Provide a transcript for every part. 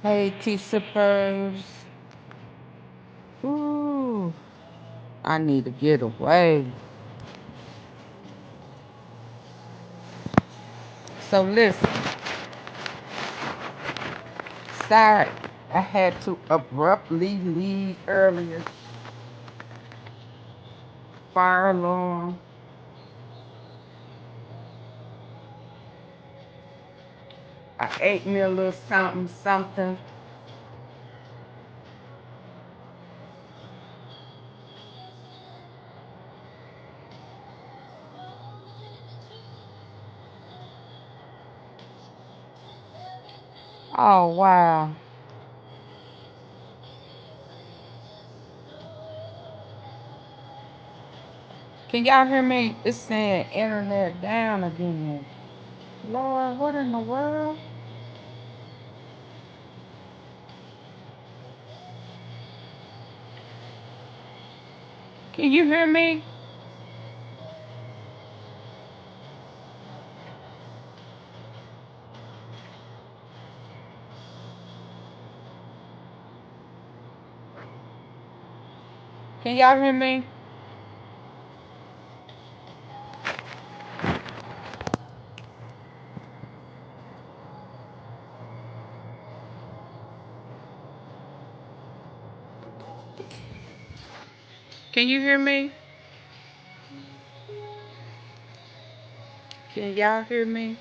Hey, T Sippers. Ooh, I need to get away. So listen, sorry, I had to abruptly leave earlier. Fire alarm. I ate me a little something, something. Oh wow. Can y'all hear me? It's saying internet down again. Lord, what in the world? Can you hear me? Can y'all hear me? Can you hear me? Can y'all hear me?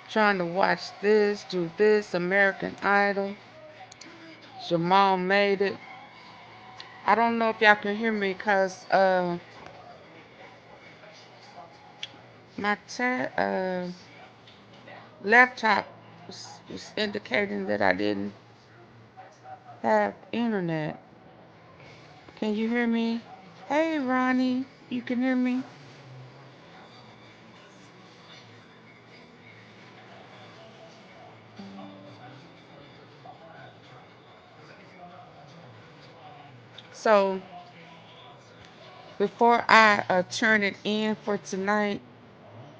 Trying to watch this, do this, American Idol. Jamal made it. I don't know if y'all can hear me because my laptop was indicating that I didn't have internet. Can you hear me? Hey, Ronnie, you can hear me? So before I turn it in for tonight,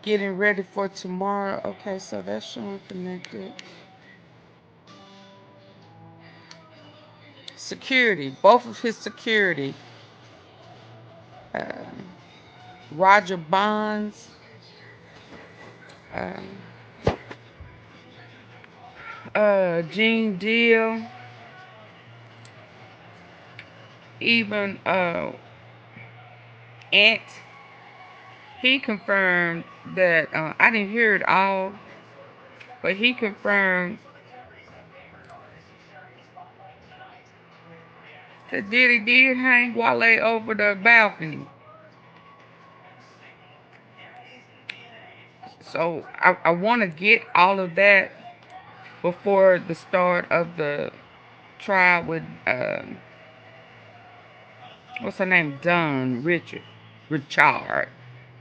getting ready for tomorrow. Okay, so that's showing connected. Security, both of his security. Uh, Roger Bonds, um, Gene Deal, even Ant. He confirmed that I didn't hear it all, but he confirmed that Diddy did hang Wale over the balcony. So I want to get all of that before the start of the trial with what's her name, Richard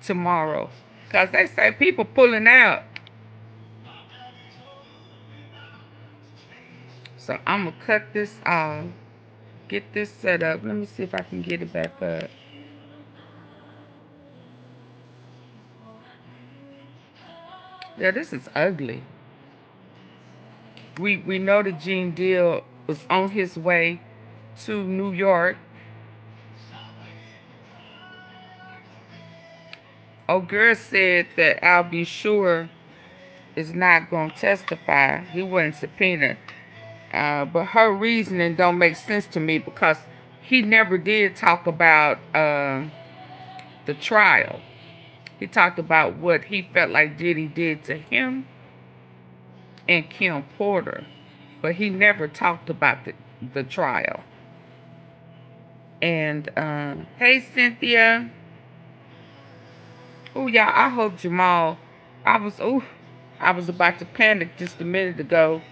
tomorrow, cause they say people pulling out. So I'm gonna cut this off, get this set up. Let me see if I can get it back up. Yeah, this is ugly. We know that Gene Deal was on his way to New York. Old girl said that I'll be sure is not gonna testify. He wasn't subpoenaed. But her reasoning don't make sense to me because he never did talk about the trial. He talked about what he felt like Diddy did to him and Kim Porter, but he never talked about the trial. And hey, Cynthia. Oh, y'all, I hope Jamal. I was about to panic just a minute ago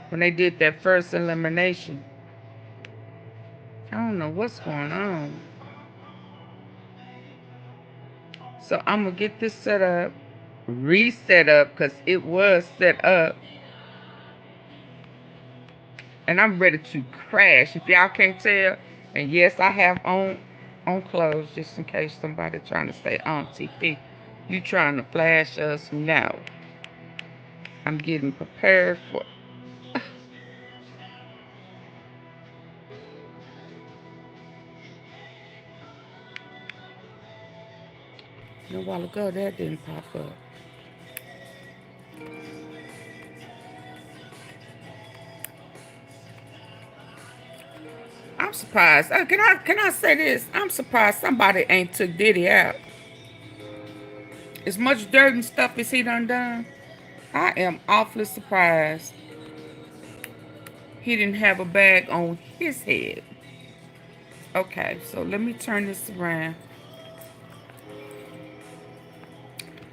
when they did that first elimination. I don't know what's going on. So I'm gonna get this set up, reset up, because it was set up. And I'm ready to crash. If y'all can't tell, and yes, I have on clothes just in case somebody trying to say AunTeaFee, you trying to flash us? No. I'm getting prepared for. A while ago that didn't pop up. I'm surprised. Can I say this? I'm surprised somebody ain't took Diddy out. As much dirt and stuff as he done, I am awfully surprised he didn't have a bag on his head. Okay, so let me turn this around.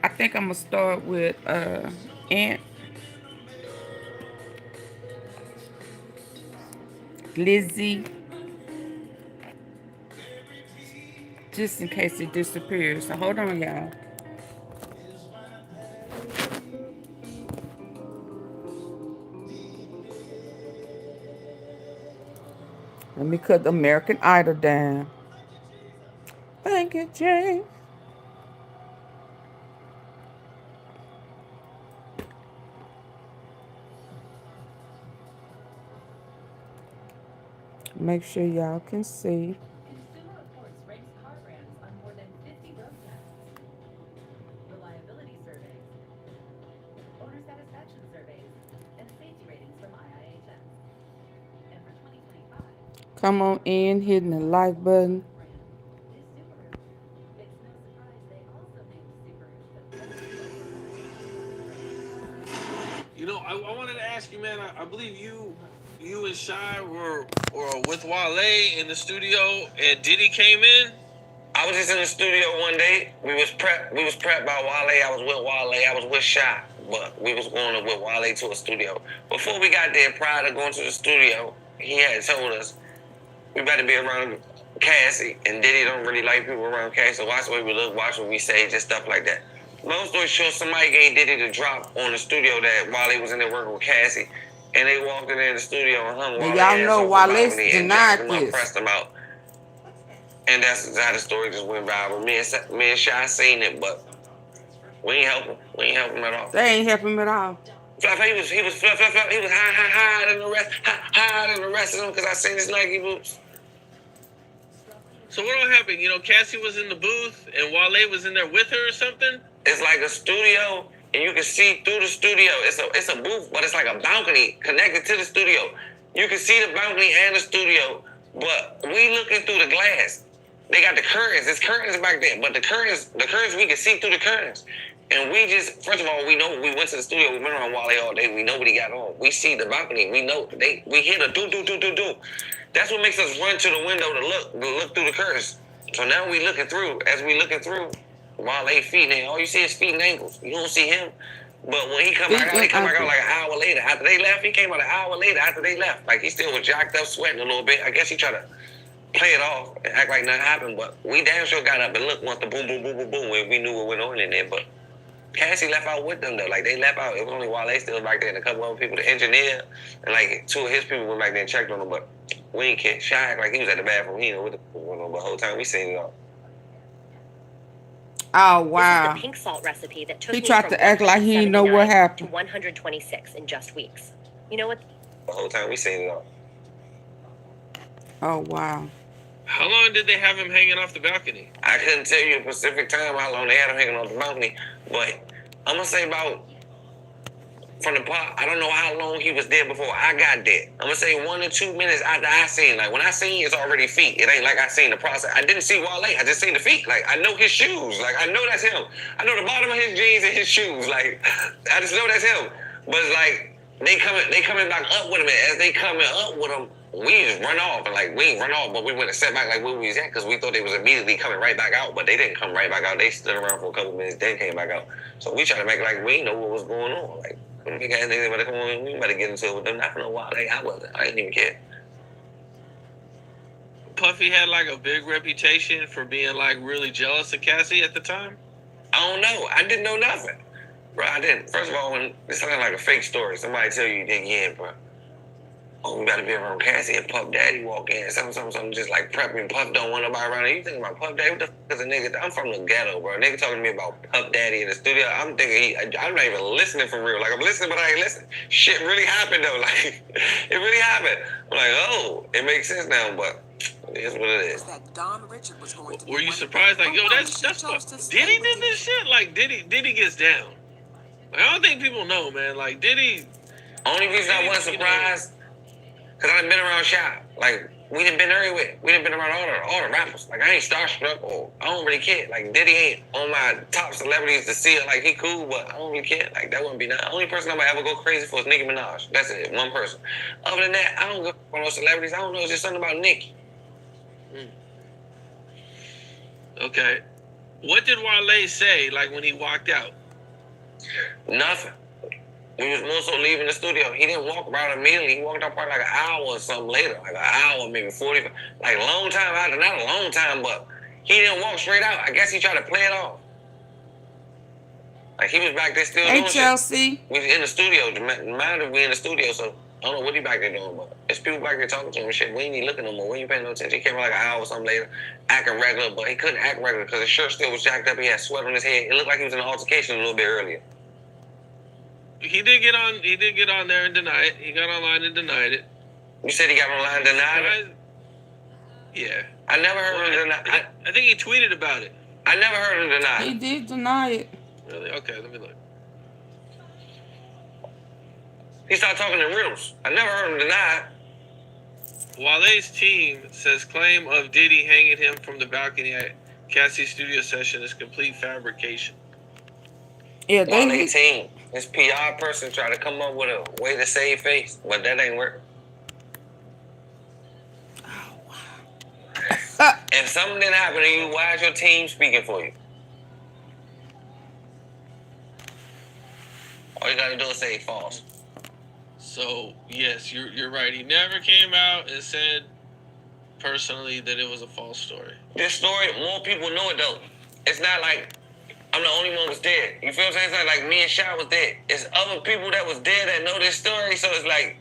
I think I'm gonna start with Aunt Lizzie, just in case it disappears. So hold on, y'all. Let me cut the American Idol down. Thank you, Jay. Make sure y'all can see. Consumer Reports ranks car brands on more than 50 road tests, reliability surveys, owner satisfaction surveys, and safety ratings from IIHS. And for 2025, come on in, hitting the like button. It's no surprise they also named Subaru the You know, I wanted to ask you, man. I believe you and Shy were with Wale in the studio, and Diddy came in. I was just in the studio one day. We was prepped by Wale. I was with Wale. I was with Shy, but we was going with Wale to a studio. Before we got there, prior to going to the studio, he had told us we better be around Cassie, and Diddy don't really like people around Cassie. So watch the way we look, watch what we say, just stuff like that. Long story short, somebody gave Diddy the drop on the studio that Wale was in there working with Cassie, and they walked in there in the studio and hung Wale. Y'all know Wale denied this. Pressed him out. And that's how the story just went viral. Me and Shy seen it, but we ain't help him. We ain't help him at all. They ain't help him at all. He was higher than the rest, higher than the rest of them because I seen his Nike boots. So what all happened? You know, Cassie was in the booth and Wale was in there with her or something? It's like a studio, and you can see through the studio. It's a booth, but it's like a balcony connected to the studio. You can see the balcony and the studio, but we looking through the glass. They got the curtains. There's curtains back there, but the curtains we can see through the curtains. And we just, first of all, we know we went to the studio. We went around Wale all day. We know what he got on. We see the balcony. We know we hear the do. That's what makes us run to the window to look through the curtains. So now we looking through. As we looking through, Wale feet, and all you see is feet and ankles. You don't see him. But when he come back out, he come back out like an hour later. After they left, he came out an hour later after they left. Like he still was jacked up, sweating a little bit. I guess he tried to play it off and act like nothing happened, but we damn sure got up and looked once the boom, when we knew what went on in there. But Cassie left out with them though. Like they left out. It was only Wale still back there and a couple other people, the engineer, and like two of his people went back there and checked on him, but we ain't care. Shy act like he was at the bathroom. He didn't know what the fuck was going on, but the whole time we seen it all. Oh wow. This is the pink salt recipe that took he tried to act like he didn't know what happened. To 126 in just weeks. You know what? The whole time we seen it all. Oh wow. How long did they have him hanging off the balcony? I couldn't tell you a specific time how long they had him hanging off the balcony, but I'm gonna say about from the pot. I don't know how long he was there before I got there. I'm gonna say 1 or 2 minutes after I seen. Like when I seen, it's already feet. It ain't like I seen the process. I didn't see Wale. I just seen the feet. Like I know his shoes. Like I know that's him. I know the bottom of his jeans and his shoes. Like I just know that's him. But it's like they coming back up with him, and as they coming up with him, we just run off. And like we ain't run off, but we went and sat back like where we was at because we thought they was immediately coming right back out, but they didn't come right back out. They stood around for a couple minutes, then came back out. So we tried to make like we didn't know what was going on. Like we got anything about to come on, we better get into it with them. Not for no while. Like I didn't even care. Puffy had like a big reputation for being like really jealous of Cassie at the time? I don't know. I didn't know nothing. Bro, I didn't. First of all, when it sounded like a fake story, somebody tell you think, yeah, bro. Oh, we gotta be around Cassie and Puff Daddy walk in. Something just like prepping. Puff don't want nobody around. You think about Puff Daddy? What the fuck is a nigga? I'm from the ghetto, bro. Nigga talking to me about Puff Daddy in the studio. I'm thinking I'm not even listening for real. Like, I'm listening, but I ain't listening. Shit really happened, though. Like, it really happened. I'm like, oh, it makes sense now, but it is what it is. That Don Richard was going to Were you surprised? Like, yo, that's what Diddy did this shit? Like, Diddy gets down. Like, I don't think people know, man. Like, Diddy... Only reason I wasn't surprised... Cause I done been around Shy. Like, we done been everywhere. We done been around all the rappers. Like, I ain't starstruck or I don't really care. Like, Diddy ain't on my top celebrities to see it. Like, he cool, but I don't really care. Like, that wouldn't be nothing. The only person I might ever go crazy for is Nicki Minaj. That's it. One person. Other than that, I don't go for those celebrities. I don't know. It's just something about Nicki. Okay. What did Wale say, like, when he walked out? Nothing. We was more so leaving the studio. He didn't walk around immediately. He walked out probably like an hour or something later. Like an hour, maybe 45. Like a long time after. Not a long time, but he didn't walk straight out. I guess he tried to play it off. Like he was back there still doing Chelsea. shit. We was in the studio. Mind we in the studio, so I don't know what he back there doing, but there's people back there talking to him and shit. We ain't even looking no more. We ain't paying no attention. He came out like an hour or something later, acting regular, but he couldn't act regular because his shirt still was jacked up. He had sweat on his head. It looked like he was in an altercation a little bit earlier. He did get on there and deny it. He got online and denied it. You said he got online and denied it? Yeah. I never heard him deny it. I think he tweeted about it. I never heard him deny it. He did deny it. Really? Okay, let me look. He started talking in riddles. I never heard him deny it. Wale's team says claim of Diddy hanging him from the balcony at Cassie's studio session is complete fabrication. Yeah, Wale's team. His PR person tried to come up with a way to save face, but that ain't work. Oh, wow. If something didn't happen to you, why is your team speaking for you? All you gotta do is say false. So, yes, you're right. He never came out and said personally that it was a false story. This story, more people know it though. It's not like I'm the only one was dead. You feel what I'm saying? It's not like me and Shy was dead. It's other people that was dead that know this story, so it's like,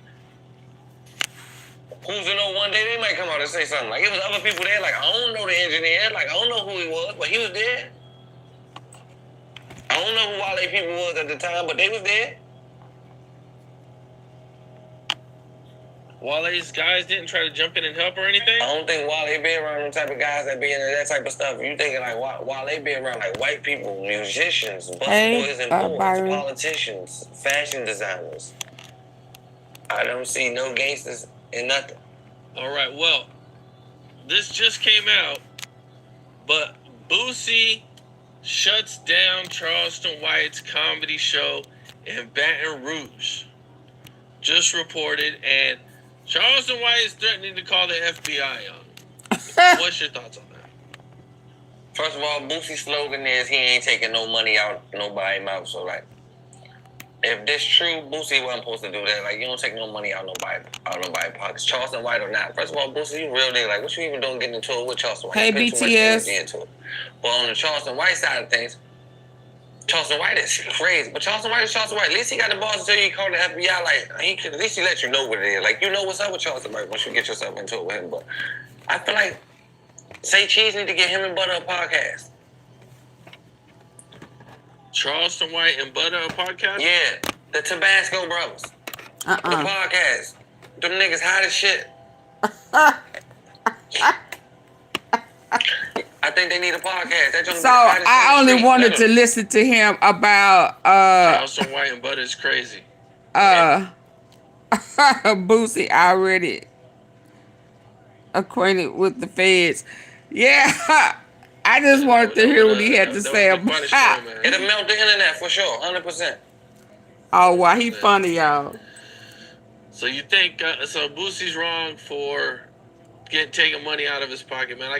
who's to know one day they might come out and say something. Like, it was other people there, like, I don't know the engineer, like, I don't know who he was, but he was dead. I don't know who Wale people was at the time, but they was dead. Wale's guys didn't try to jump in and help or anything? I don't think Wale be around them type of guys that be into that type of stuff. You thinking like Wale be around like white people, musicians, busboys and boys, politicians, fashion designers. I don't see no gangsters in nothing. All right, well, this just came out, but Boosie shuts down Charleston White's comedy show in Baton Rouge. Just reported, and Charleston White is threatening to call the FBI on him. What's your thoughts on that? First of all, Boosie's slogan is he ain't taking no money out nobody's mouth. So like, if this true, Boosie wasn't supposed to do that. Like, you don't take no money out nobody's pockets. Charleston White or not. First of all, Boosie, you real nigga. Like, what you even doing getting into it with Charleston White? Hey, BTS. Into it. But on the Charleston White side of things, Charleston White is crazy, but Charleston White is Charleston White. At least he got the balls to tell you he called the FBI. Like, he could, at least he let you know what it is. Like, you know what's up with Charleston White once you get yourself into it with him. But I feel like Say Cheese need to get him and Butter a podcast. Charleston White and Butter a podcast? Yeah, the Tabasco Brothers. The podcast. Them niggas hot as shit. I think they need a podcast. So I only wanted to listen to him about Charleston White and Butter is crazy. Boosie already acquainted with the feds. Yeah, I just wanted to hear what he had to say about it. It'll melt the internet for sure, 100%. Oh, wow, he funny, y'all. So you think so? Boosie's wrong for taking money out of his pocket, man.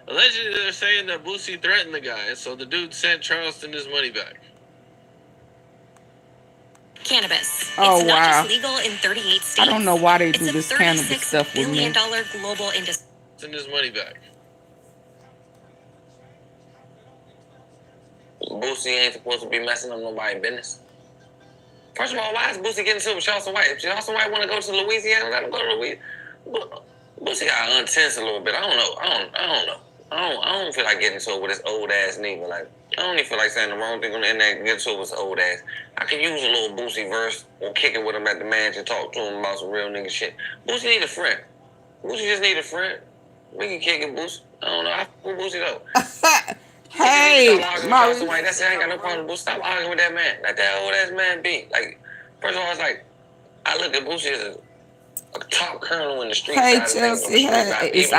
Allegedly they're saying that Boosie threatened the guy, so the dude sent Charleston his money back. Cannabis. Oh, it's wow. not just legal in 38 states. I don't know why they do it's this a cannabis stuff with me. $36 billion global industry. his money back. Boosie ain't supposed to be messing up nobody's business. First of all, why is Boosie getting into it with Charleston White? If Charleston White want to go to Louisiana, let him go to Louisiana. Boosie got untense a little bit. I don't know. I don't feel like getting into it with this old ass nigga. Like, I don't even feel like saying the wrong thing on the internet and get into it with this old ass. I can use a little Boosie verse or kick it with him at the mansion, talk to him about some real nigga shit. Boosie need a friend. Boosie just need a friend. We can kick it, Boosie. I don't know. I fuck with Boosie though. Hey, Maurice. That's it. I ain't got no problem with Boosie. Stop arguing with that man. Let that old ass man be. Like, first of all, it's like, I look at Boosie as a top colonel in the street. Hey, Chelsea. Hey, it's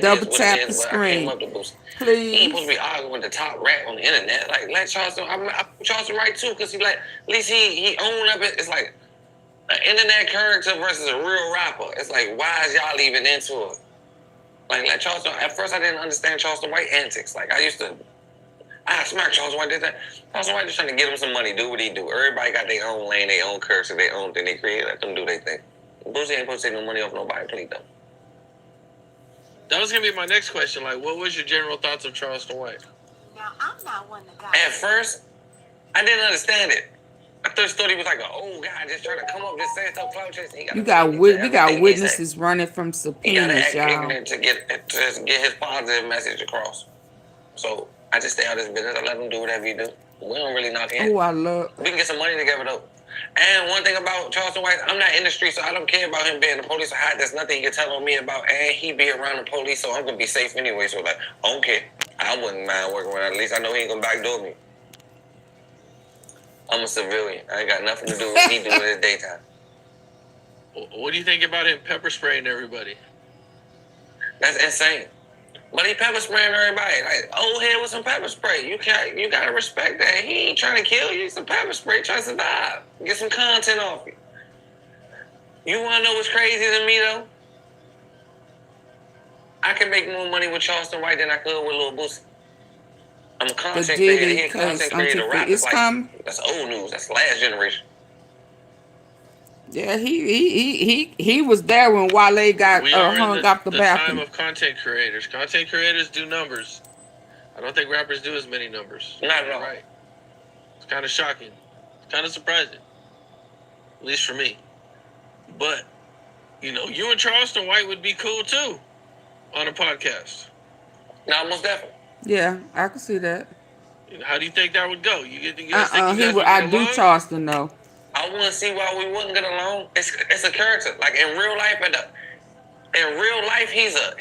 double tap the screen. Please. Please. He ain't supposed to be arguing with the top rat on the internet. Like, let Charleston, I put Charleston right too, because he like, at least he owned up it. It's like an internet character versus a real rapper. It's like, why is y'all even into it? Like, let Charleston, at first I didn't understand Charleston White antics. Like, I smack Charleston White, did that. Charleston White just trying to get him some money, do what he do. Everybody got their own lane, their own curse, their own thing they create. Let them do their thing. Boosie ain't supposed to take no money off nobody, please though. That was going to be my next question. Like, what was your general thoughts of Charleston White? Now, I'm not one of the guys. At first, I didn't understand it. I thought he was like an old guy just trying to come up just saying stuff cloud chasing. We got witnesses running from subpoenas, y'all. To get his positive message across. So I just stay out of his business. I let him do whatever he do. We don't really knock in. We can get some money together though. And one thing about Charleston White, I'm not in the street, so I don't care about him being the police or hot. There's nothing he can tell on me about. And he be around the police, so I'm gonna be safe anyway. So like, I don't care. I wouldn't mind working around. At least I know he ain't gonna backdoor me. I'm a civilian. I ain't got nothing to do with what he do in his daytime. What do you think about him pepper spraying everybody? That's insane. But he pepper spraying everybody. Like, old head with some pepper spray. You gotta respect that. He ain't trying to kill you. Some pepper spray trying to survive. Get some content off you. You wanna know what's crazy to me though? I can make more money with Charleston White than I could with Lil Boosie. I'm a content creator. He a content creator. Rap is like, that's old news. That's last generation. Yeah, he was there when Wale got hung off the balcony. Time of content creators. Content creators do numbers. I don't think rappers do as many numbers. Not at all. Right. It's kind of shocking. It's kind of surprising. At least for me. But, you know, you and Charleston White would be cool too on a podcast. No, most definitely. Yeah, I can see that. How do you think that would go? I do Charleston though. I want to see why we wouldn't get along. It's a character. Like in real life, he's an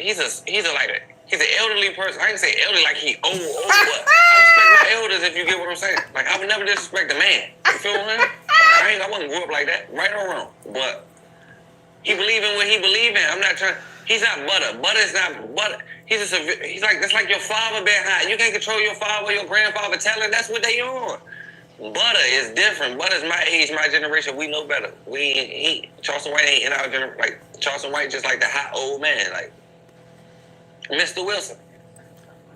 elderly person. I ain't say elderly like he old, but I respect my elders if you get what I'm saying. Like I would never disrespect a man. You feel what I'm saying? I wasn't grew up like that, right or wrong. But he believe in what he believe in. I'm not trying. He's not butter. Butter's not butter. He's like that's like your father being high. You can't control your father or your grandfather telling. That's what they on. Butter is different. Butter's my age, my generation. We know better. Charleston White ain't in our generation. Like Charleston White, just like the hot old man, like Mr. Wilson.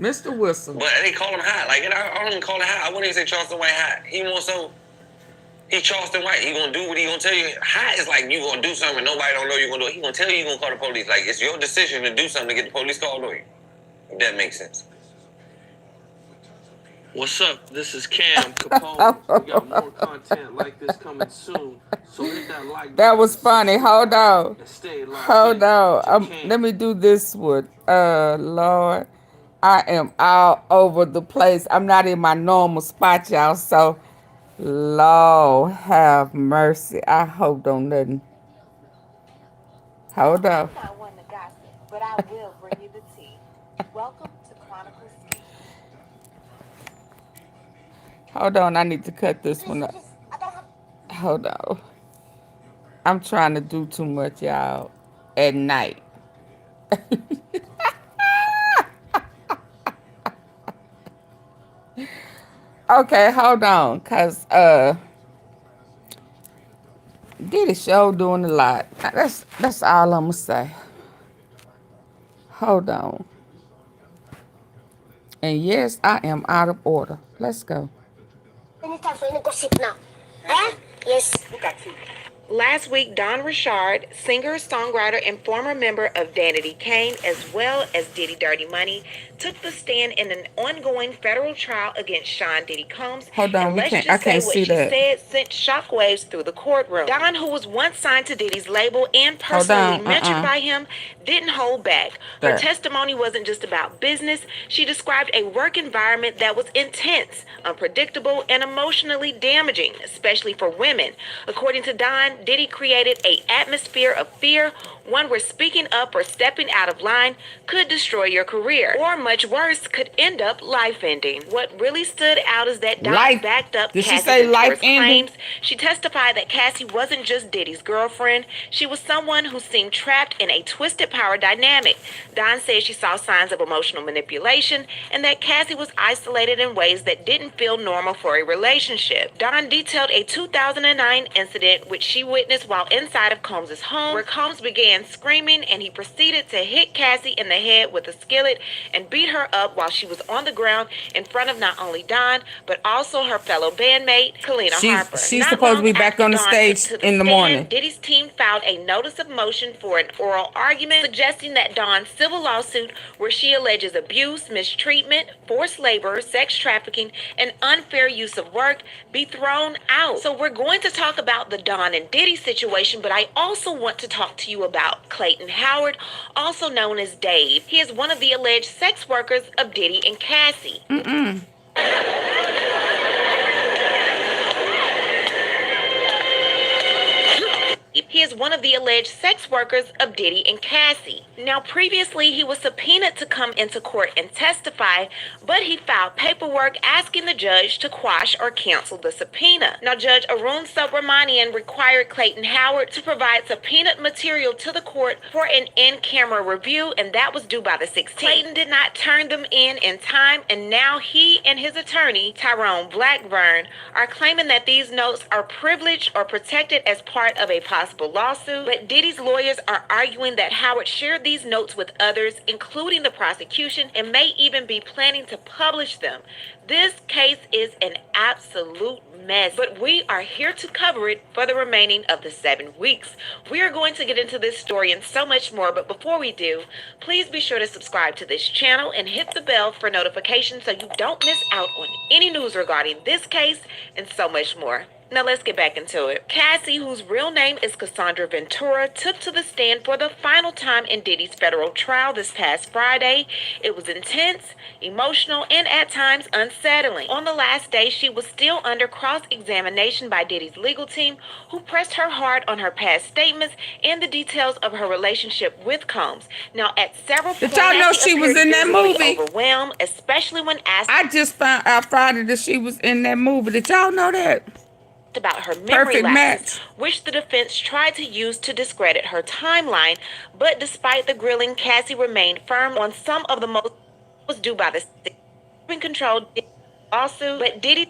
Mr. Wilson. But they call him hot. Like I don't even call it hot. I wouldn't even say Charleston White hot. He more so. He Charleston White. He gonna do what he gonna tell you. Hot is like you gonna do something and nobody don't know you gonna do it. He gonna tell you gonna call the police. Like it's your decision to do something to get the police called on you. If that makes sense. What's up? This is Cam Capone. We got more content like this coming soon. So hit that like. That was funny. Hold on. Hold on. Let me do this one. Lord, I am all over the place. I'm not in my normal spot, y'all. So. Lord have mercy. I hope don't nothing. Hold on. I'm not one to gossip, but I will bring you the tea. Welcome to Chronicles Tea. Hold on, I need to cut this one up. Hold on. I'm trying to do too much, y'all, at night. Okay, hold on, cause Diddy show doing a lot. That's all I'ma say. Hold on. And yes, I am out of order. Let's go. Any time for any gossip now. Eh? Yes. Look at you. Last week, Don Richard, singer, songwriter, and former member of Danity Kane, as well as Diddy Dirty Money, took the stand in an ongoing federal trial against Sean Diddy Combs. Hold on, and let's just I say can't what see she that. said sent shockwaves through the courtroom. Don, who was once signed to Diddy's label and personally mentored by him, didn't hold back. Her testimony wasn't just about business. She described a work environment that was intense, unpredictable, and emotionally damaging, especially for women. According to Don, Diddy created an atmosphere of fear, one where speaking up or stepping out of line could destroy your career, or much worse, could end up life-ending. What really stood out is that Don backed up Cassie's claims. She testified that Cassie wasn't just Diddy's girlfriend. She was someone who seemed trapped in a twisted power dynamic. Don said she saw signs of emotional manipulation and that Cassie was isolated in ways that didn't feel normal for a relationship. Don detailed a 2009 incident which she witnessed while inside of Combs' home, where Combs began screaming and he proceeded to hit Cassie in the head with a skillet and beat her up while she was on the ground in front of not only Don, but also her fellow bandmate, Kalina Harper. She's supposed to be back on the stage in the morning. Diddy's team filed a notice of motion for an oral argument, suggesting that Don's civil lawsuit, where she alleges abuse, mistreatment, forced labor, sex trafficking, and unfair use of work, be thrown out. So we're going to talk about the Don and Diddy situation, but I also want to talk to you about Clayton Howard, also known as Dave. He is one of the alleged sex workers of Diddy and Cassie. He is one of the alleged sex workers of Diddy and Cassie. Now, previously, he was subpoenaed to come into court and testify, but he filed paperwork asking the judge to quash or cancel the subpoena. Now, Judge Arun Subramanian required Clayton Howard to provide subpoenaed material to the court for an in-camera review, and that was due by the 16th. Clayton did not turn them in time, and now he and his attorney, Tyrone Blackburn, are claiming that these notes are privileged or protected as part of a possible lawsuit, but Diddy's lawyers are arguing that Howard shared these notes with others, including the prosecution, and may even be planning to publish them. This case is an absolute mess, but we are here to cover it for the remaining of the 7 weeks. We are going to get into this story and so much more, but before we do, please be sure to subscribe to this channel and hit the bell for notifications so you don't miss out on any news regarding this case and so much more. Now let's get back into it. Cassie, whose real name is Cassandra Ventura, took to the stand for the final time in Diddy's federal trial this past Friday. It was intense, emotional, and at times unsettling. On the last day, she was still under cross-examination by Diddy's legal team, who pressed her hard on her past statements and the details of her relationship with Combs. Now, at several points, y'all know she was in that movie? Overwhelmed, especially when asked. I just found out Friday that she was in that movie. Did y'all know that? About her memory lapses, which the defense tried to use to discredit her timeline, but despite the grilling, Cassie remained firm on some of the most was due by the controlled lawsuit. But Diddy's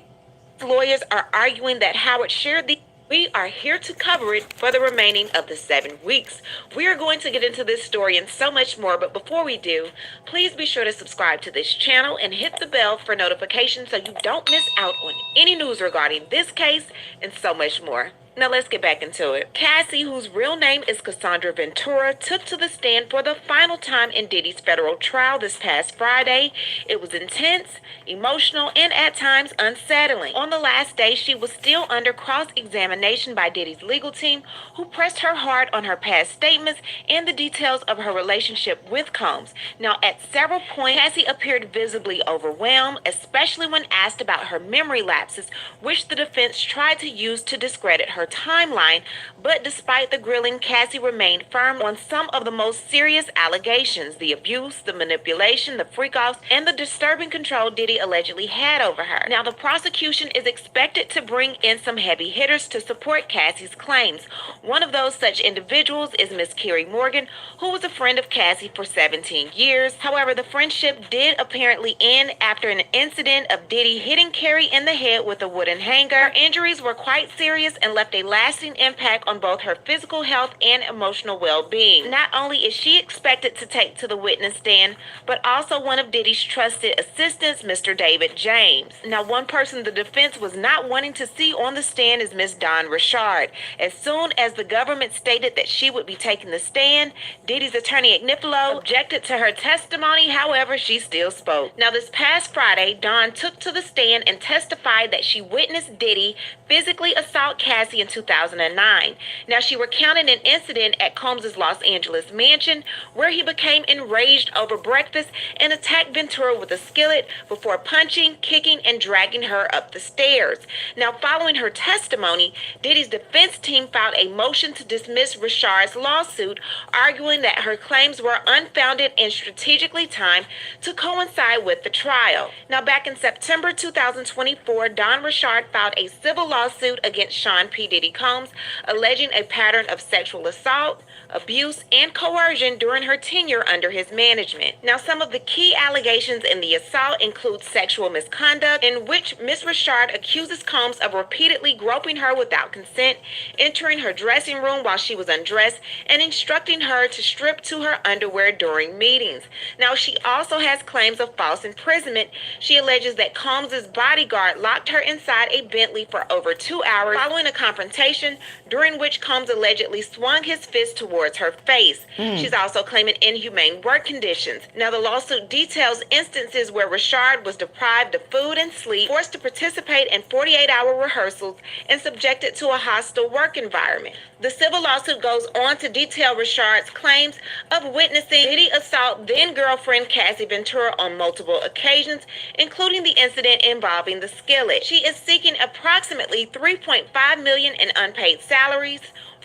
lawyers are arguing that Howard shared the. We are here to cover it for the remaining of the 7 weeks. We are going to get into this story and so much more, but before we do, please be sure to subscribe to this channel and hit the bell for notifications so you don't miss out on any news regarding this case and so much more. Now let's get back into it. Cassie, whose real name is Cassandra Ventura, took to the stand for the final time in Diddy's federal trial this past Friday. It was intense, emotional, and at times unsettling. On the last day, she was still under cross-examination by Diddy's legal team, who pressed her hard on her past statements and the details of her relationship with Combs. Now, at several points, Cassie appeared visibly overwhelmed, especially when asked about her memory lapses, which the defense tried to use to discredit her timeline, but despite the grilling, Cassie remained firm on some of the most serious allegations: the abuse, the manipulation, the freak-offs, and the disturbing control Diddy allegedly had over her. Now, the prosecution is expected to bring in some heavy hitters to support Cassie's claims. One of those such individuals is Miss Carrie Morgan, who was a friend of Cassie for 17 years. However, the friendship did apparently end after an incident of Diddy hitting Carrie in the head with a wooden hanger. Her injuries were quite serious and left left a lasting impact on both her physical health and emotional well-being. Not only is she expected to take to the witness stand, but also one of Diddy's trusted assistants, Mr. David James. Now, one person the defense was not wanting to see on the stand is Ms. Dawn Richard. As soon as the government stated that she would be taking the stand, Diddy's attorney Agnifilo objected to her testimony. However, she still spoke. Now, this past Friday, Dawn took to the stand and testified that she witnessed Diddy physically assault Cassie in 2009. Now, she recounted an incident at Combs' Los Angeles mansion where he became enraged over breakfast and attacked Ventura with a skillet before punching, kicking, and dragging her up the stairs. Now, following her testimony, Diddy's defense team filed a motion to dismiss Richard's lawsuit, arguing that her claims were unfounded and strategically timed to coincide with the trial. Now, back in September 2024, Dawn Richard filed a civil lawsuit against Sean P. Diddy Combs, alleging a pattern of sexual assault, abuse, and coercion during her tenure under his management. Now, some of the key allegations in the assault include sexual misconduct, in which Ms. Richard accuses Combs of repeatedly groping her without consent, entering her dressing room while she was undressed, and instructing her to strip to her underwear during meetings. Now, she also has claims of false imprisonment. She alleges that Combs' bodyguard locked her inside a Bentley for over 2 hours following a confrontation, during which Combs allegedly swung his fist towards her face. She's also claiming inhumane work conditions. Now, the lawsuit details instances where Richard was deprived of food and sleep, forced to participate in 48-hour rehearsals, and subjected to a hostile work environment. The civil lawsuit goes on to detail Richard's claims of witnessing Diddy assault then-girlfriend Cassie Ventura on multiple occasions, including the incident involving the skillet. She is seeking approximately $3.5 million in unpaid salaries,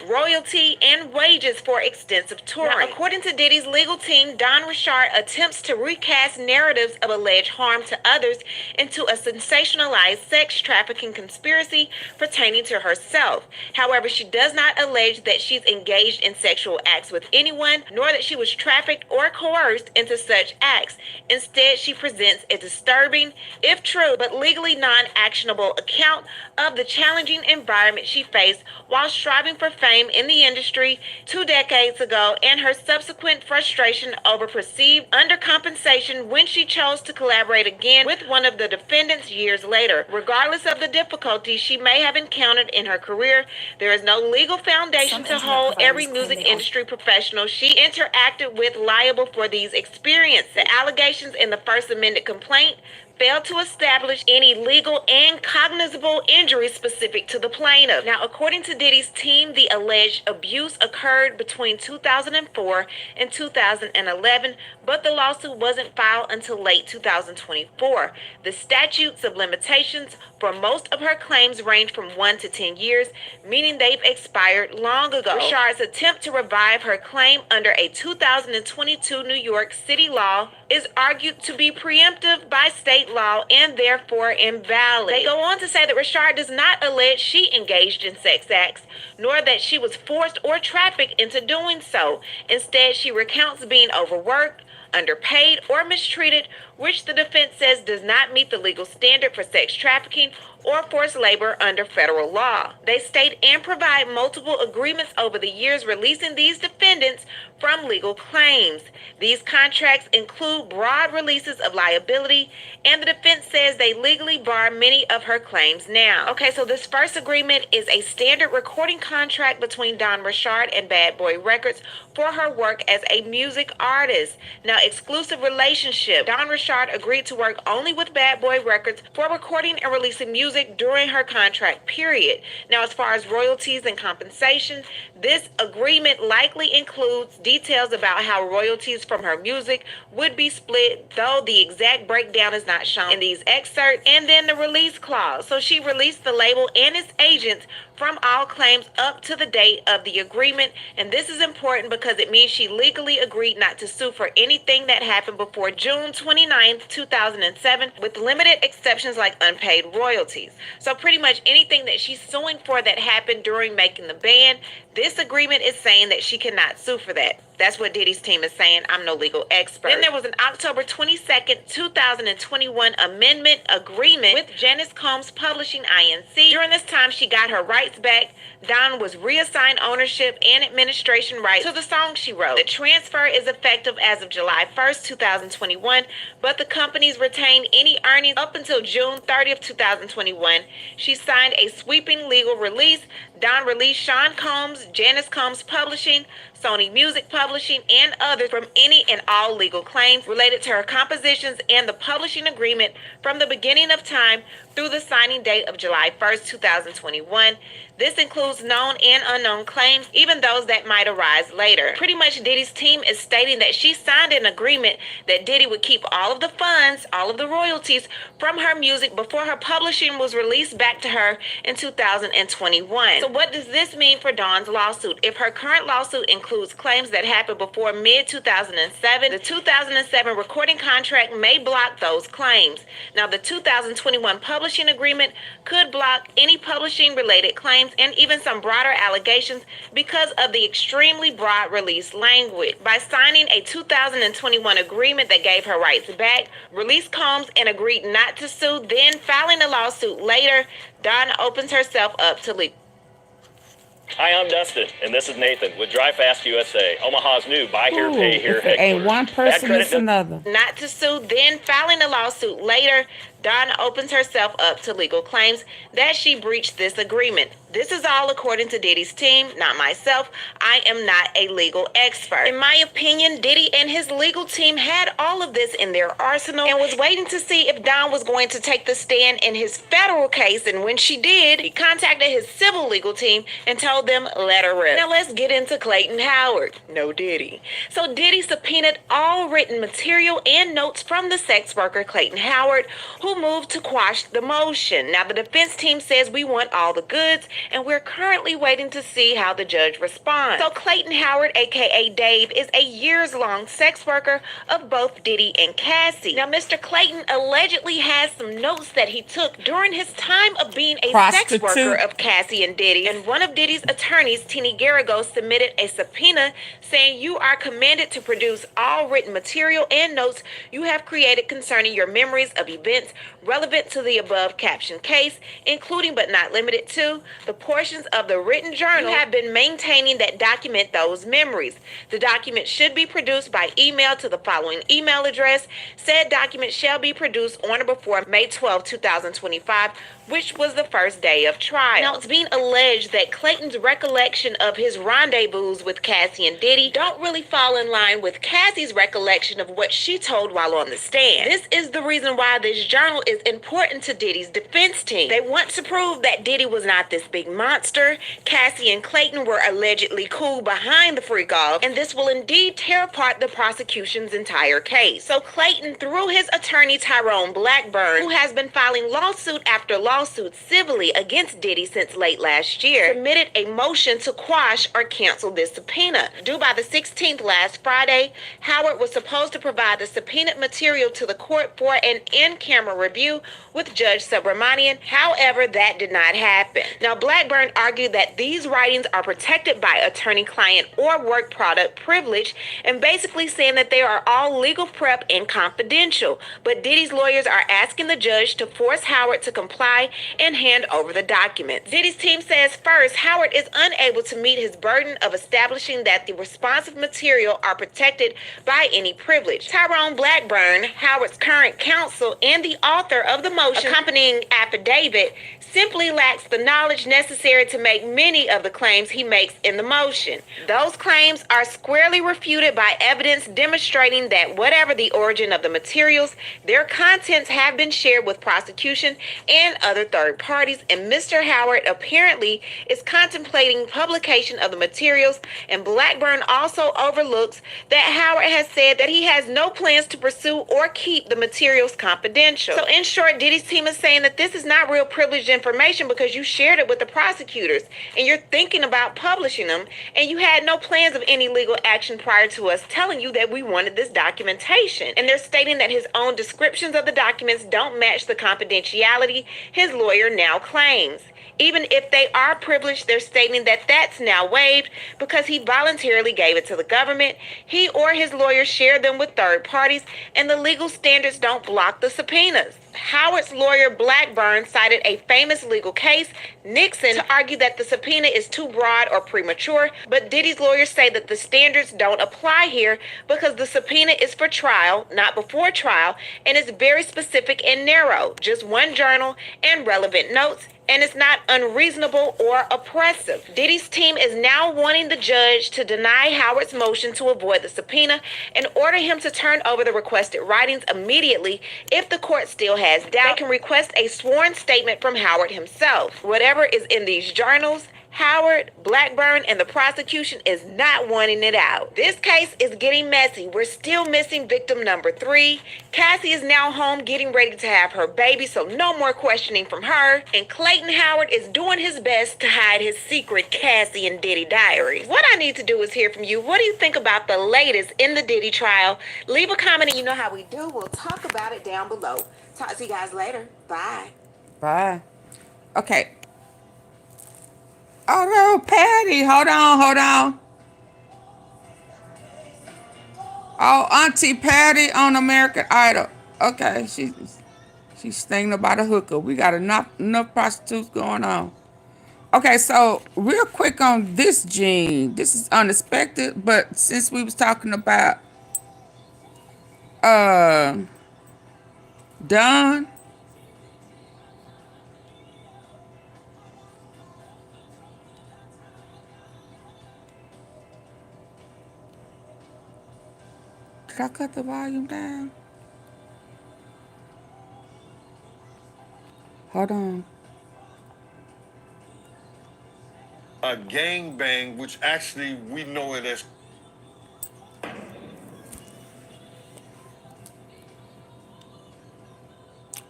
royalty, and wages for extensive touring. Now, according to Diddy's legal team, Dawn Richard attempts to recast narratives of alleged harm to others into a sensationalized sex trafficking conspiracy pertaining to herself. However, she does not allege that she's engaged in sexual acts with anyone, nor that she was trafficked or coerced into such acts. Instead, she presents a disturbing, if true, but legally non-actionable account of the challenging environment she faced while striving for fame in the industry 2 decades ago, and her subsequent frustration over perceived undercompensation when she chose to collaborate again with one of the defendants years later. Regardless of the difficulties she may have encountered in her career, there is no legal foundation to hold every music industry professional she interacted with liable for these experiences. The allegations in the First Amendment complaint failed to establish any legal and cognizable injury specific to the plaintiff. Now, according to Diddy's team, the alleged abuse occurred between 2004 and 2011, but the lawsuit wasn't filed until late 2024. The statutes of limitations for most of her claims range from 1 to 10 years, meaning they've expired long ago. Richard's attempt to revive her claim under a 2022 New York City law is argued to be preemptive by state law and therefore invalid. They go on to say that Richard does not allege she engaged in sex acts, nor that she was forced or trafficked into doing so. Instead, she recounts being overworked, underpaid, or mistreated, which the defense says does not meet the legal standard for sex trafficking or forced labor under federal law. They state and provide multiple agreements over the years releasing these defendants from legal claims. These contracts include broad releases of liability, and the defense says they legally bar many of her claims now. Okay, so this first agreement is a standard recording contract between Dawn Richard and Bad Boy Records for her work as a music artist. Now, exclusive relationship. Dawn Richard agreed to work only with Bad Boy Records for recording and releasing music during her contract period. Now, as far as royalties and compensation, this agreement likely includes details about how royalties from her music would be split, though the exact breakdown is not shown in these excerpts, and then the release clause. So she released the label and its agents from all claims up to the date of the agreement, and this is important because it means she legally agreed not to sue for anything that happened before June 29th, 2007, with limited exceptions like unpaid royalties. So pretty much anything that she's suing for that happened during making the band, this agreement is saying that she cannot sue for that. That's what Diddy's team is saying. I'm no legal expert. Then there was an October 22nd, 2021 amendment agreement with Janice Combs Publishing Inc. During this time, she got her rights back. Dawn was reassigned ownership and administration rights to the song she wrote. The transfer is effective as of July 1st, 2021, but the companies retain any earnings up until June 30th, 2021. She signed a sweeping legal release. Dawn released Sean Combs, Janice Combs Publishing, Sony Music Publishing, and others from any and all legal claims related to her compositions and the publishing agreement from the beginning of time through the signing date of July 1st, 2021. This includes known and unknown claims, even those that might arise later. Pretty much Diddy's team is stating that she signed an agreement that Diddy would keep all of the funds, all of the royalties from her music before her publishing was released back to her in 2021. So what does this mean for Dawn's lawsuit? If her current lawsuit includes claims that happened before mid-2007, the 2007 recording contract may block those claims. Now, the 2021 publishing agreement could block any publishing related claims and even some broader allegations because of the extremely broad release language. By signing a 2021 agreement that gave her rights back, released Combs and agreed not to sue, then filing a lawsuit later, Dawn opens herself up to legal. Hi, I'm Dustin, and this is Nathan with Drive Fast USA, Omaha's new buy here, pay here If it ain't headquarters. one person, it's another. Not to sue, then filing a lawsuit later, Dawn opens herself up to legal claims that she breached this agreement. This is all according to Diddy's team, not myself. I am not a legal expert. In my opinion, Diddy and his legal team had all of this in their arsenal and was waiting to see if Dawn was going to take the stand in his federal case. And when she did, he contacted his civil legal team and told them, let her rip. Now let's get into Clayton Howard. No Diddy. So Diddy subpoenaed all written material and notes from the sex worker Clayton Howard, who moved to quash the motion. Now the defense team says we want all the goods, and we're currently waiting to see how the judge responds. So Clayton Howard, aka Dave, is a years-long sex worker of both Diddy and Cassie. Now Mr. Clayton allegedly has some notes that he took during his time of being a sex worker of Cassie and Diddy, and one of Diddy's attorneys, Tini Garrigo, submitted a subpoena saying you are commanded to produce all written material and notes you have created concerning your memories of events relevant to the above captioned case, including but not limited to the portions of the written journal you have been maintaining that document those memories. The document should be produced by email to the following email address. Said document shall be produced on or before May 12, 2025, which was the first day of trial. Now, it's being alleged that Clayton's recollection of his rendezvous with Cassie and Diddy don't really fall in line with Cassie's recollection of what she told while on the stand. This is the reason why this journal is important to Diddy's defense team. They want to prove that Diddy was not this big monster. Cassie and Clayton were allegedly cool behind the freak-off, and this will indeed tear apart the prosecution's entire case. So Clayton, through his attorney Tyrone Blackburn, who has been filing lawsuit after lawsuit civilly against Diddy since late last year, submitted a motion to quash or cancel this subpoena. Due by the 16th last Friday, Howard was supposed to provide the subpoenaed material to the court for an in-camera review with Judge Subramanian. However, that did not happen. Now, Blackburn argued that these writings are protected by attorney-client or work product privilege, and basically saying that they are all legal prep and confidential. But Diddy's lawyers are asking the judge to force Howard to comply and hand over the documents. Diddy's team says first, Howard is unable to meet his burden of establishing that the responsive material are protected by any privilege. Tyrone Blackburn, Howard's current counsel and the author of the motion accompanying affidavit, simply lacks the knowledge necessary to make many of the claims he makes in the motion. Those claims are squarely refuted by evidence demonstrating that whatever the origin of the materials, their contents have been shared with prosecution and other third parties, and Mr. Howard apparently is contemplating publication of the materials, and Blackburn also overlooks that Howard has said that he has no plans to pursue or keep the materials confidential. So in short, Diddy's team is saying that this is not real privileged information because you shared it with the prosecutors, and you're thinking about publishing them, and you had no plans of any legal action prior to us telling you that we wanted this documentation. And they're stating that his own descriptions of the documents don't match the confidentiality his lawyer now claims. Even if they are privileged, they're stating that that's now waived because he voluntarily gave it to the government. He or his lawyer shared them with third parties, and the legal standards don't block the subpoenas. Howard's lawyer Blackburn cited a famous legal case, Nixon, to argue that the subpoena is too broad or premature, but Diddy's lawyers say that the standards don't apply here because the subpoena is for trial, not before trial, and is very specific and narrow, just one journal and relevant notes, and it's not unreasonable or oppressive. Diddy's team is now wanting the judge to deny Howard's motion to avoid the subpoena and order him to turn over the requested writings immediately. If the court still has doubt, they can request a sworn statement from Howard himself. Whatever is in these journals, Howard, Blackburn, and the prosecution is not wanting it out. This case is getting messy. We're still missing victim number 3. Cassie is now home getting ready to have her baby, so no more questioning from her. And Clayton Howard is doing his best to hide his secret Cassie and Diddy diaries. What I need to do is hear from you. What do you think about the latest in the Diddy trial? Leave a comment, and you know how we do. We'll talk about it down below. Talk to you guys later. Bye. Bye. Okay. Oh no, Patty, hold on. Oh, Auntie Patty on American Idol. Okay, she's thinking about a hooker. We got enough prostitutes going on. Okay, so real quick on this gene. This is unexpected, but since we was talking about Don. Did I cut the volume down? Hold on. A gangbang, which actually we know it as.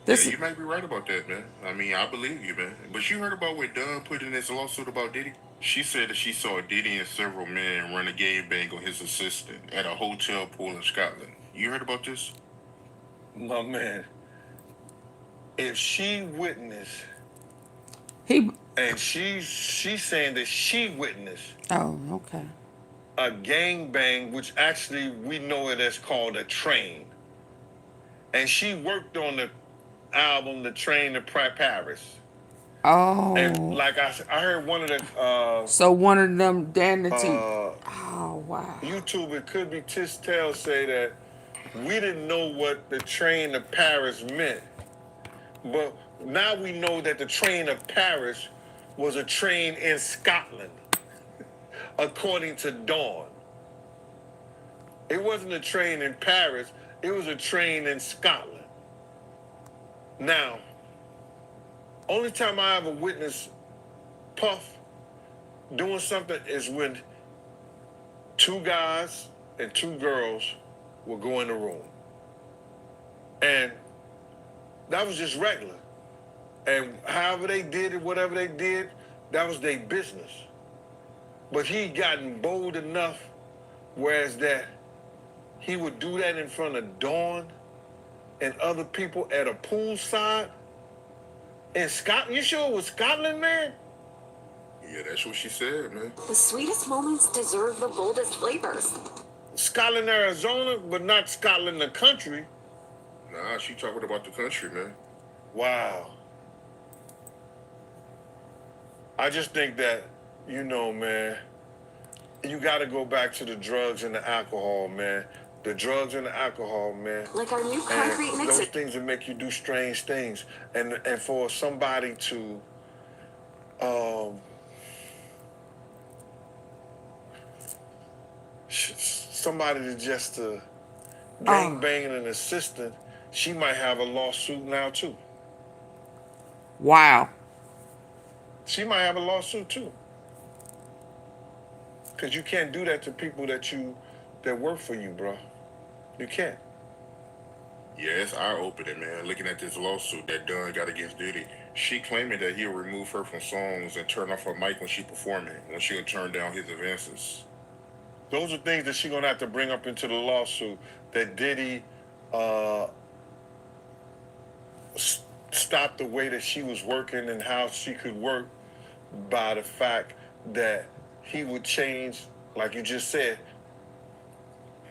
Yeah, you might be right about that, man. I mean, I believe you, man. But you heard about what Dunn put in his lawsuit about Diddy? She said that she saw Diddy and several men run a gangbang on his assistant at a hotel pool in Scotland. You heard about this? My man, if she witnessed, and she's saying that she witnessed. Oh, okay. A gangbang, which actually we know it as called a train. And she worked on the album, The Train to Paris. Oh. And like I heard one of the so one of them Danity. Oh wow. YouTuber Could Be Tistel say that we didn't know what the Train to Paris meant, but now we know that the Train to Paris was a train in Scotland, according to Dawn. It wasn't a train in Paris, it was a train in Scotland. Now, only time I ever witnessed Puff doing something is when 2 guys and 2 girls will go in the room. And that was just regular. And however they did it, whatever they did, that was their business. But he gotten bold enough, whereas that he would do that in front of Dawn and other people at a poolside in Scotland. You sure it was Scotland, man? Yeah, that's what she said, man. The sweetest moments deserve the boldest flavors. Scotland, Arizona, but not Scotland, the country. Nah, she talking about the country, man. Wow. I just think that, you know, man, you got to go back to the drugs and the alcohol, man. The drugs and the alcohol, man. Like our new concrete and mixer. those things that make you do strange things. And for somebody to somebody to just gang banging an assistant, she might have a lawsuit now too. Wow. She might have a lawsuit too. Cause you can't do that to people that work for you, bro. You can't. Yeah, it's eye-opening, man. Looking at this lawsuit that Dunn got against Diddy, She claiming that he'll remove her from songs and turn off her mic when she performing, when she'll turn down his advances. Those are things that she's gonna have to bring up into the lawsuit, that Diddy stopped the way that she was working and how she could work by the fact that he would change, like you just said.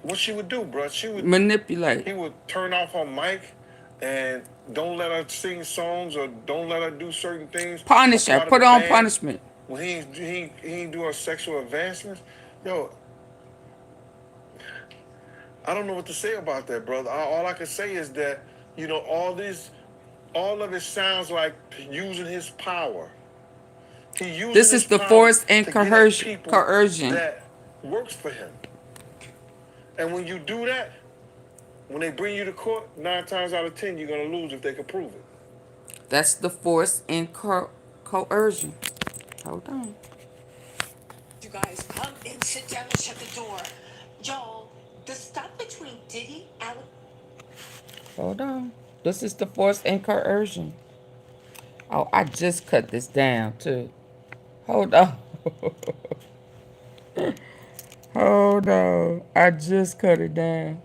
What she would do, bro? She would manipulate. He would turn off her mic and don't let her sing songs or don't let her do certain things. Punish her. Put her on punishment. When he ain't do her sexual advancements. Yo, I don't know what to say about that, brother. All I can say is that, you know, all of it sounds like using his power. This is the force and coercion. That works for him. And when you do that, when they bring you to court, 9 times out of 10, you're going to lose if they can prove it. That's the force and coercion. Hold on. You guys come in, sit down, and shut the door. Y'all, the stuff between Diddy, Alex. Hold on. This is the force and coercion. Oh, I just cut this down, too. Hold on. Hold on. I just cut it down.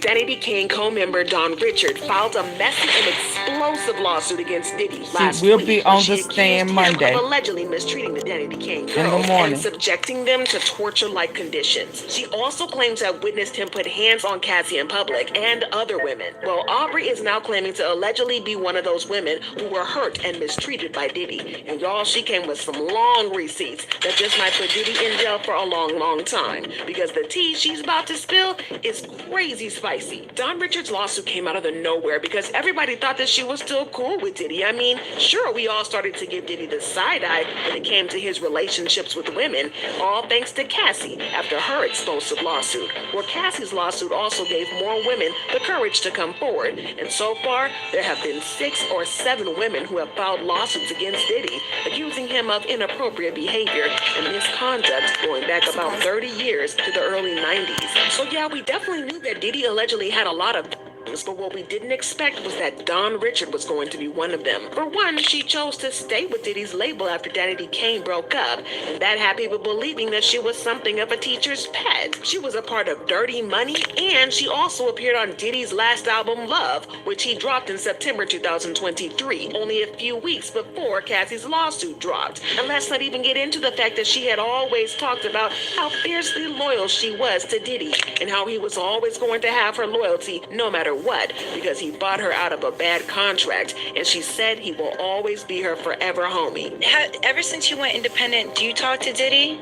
Danny King co-member Don Richard filed a messy and explosive lawsuit against Diddy last week. We'll be on the stand Monday. Of allegedly mistreating the Danny King girls in the morning and subjecting them to torture-like conditions. She also claims to have witnessed him put hands on Cassie in public and other women. Well, Aubrey is now claiming to allegedly be one of those women who were hurt and mistreated by Diddy. And y'all, she came with some long receipts that just might put Diddy in jail for a long, long time. Because the tea she's about to spill is crazy spicy. Don Richards' lawsuit came out of the nowhere because everybody thought that she was still cool with Diddy. I mean, sure, we all started to give Diddy the side eye when it came to his relationships with women, all thanks to Cassie after her explosive lawsuit, where Cassie's lawsuit also gave more women the courage to come forward. And so far, there have been 6 or 7 women who have filed lawsuits against Diddy, accusing him of inappropriate behavior and misconduct going back about 30 years to the early 90s. So yeah, we definitely knew that Diddy allegedly had a lot of things, but what we didn't expect was that Don Richard was going to be one of them. For one, she chose to stay with Diddy's label after Danny Kane broke up, and that had people believing that she was something of a teacher's pet. She was a part of Dirty Money, and she also appeared on Diddy's last album, Love, which he dropped in September 2023, only a few weeks before Cassie's lawsuit dropped. And let's not even get into the fact that she had always talked about how fiercely loyal she was to Diddy, and how he was always going to have her loyalty no matter what, because he bought her out of a bad contract, and she said he will always be her forever homie. Ever since you went independent, do you talk to Diddy?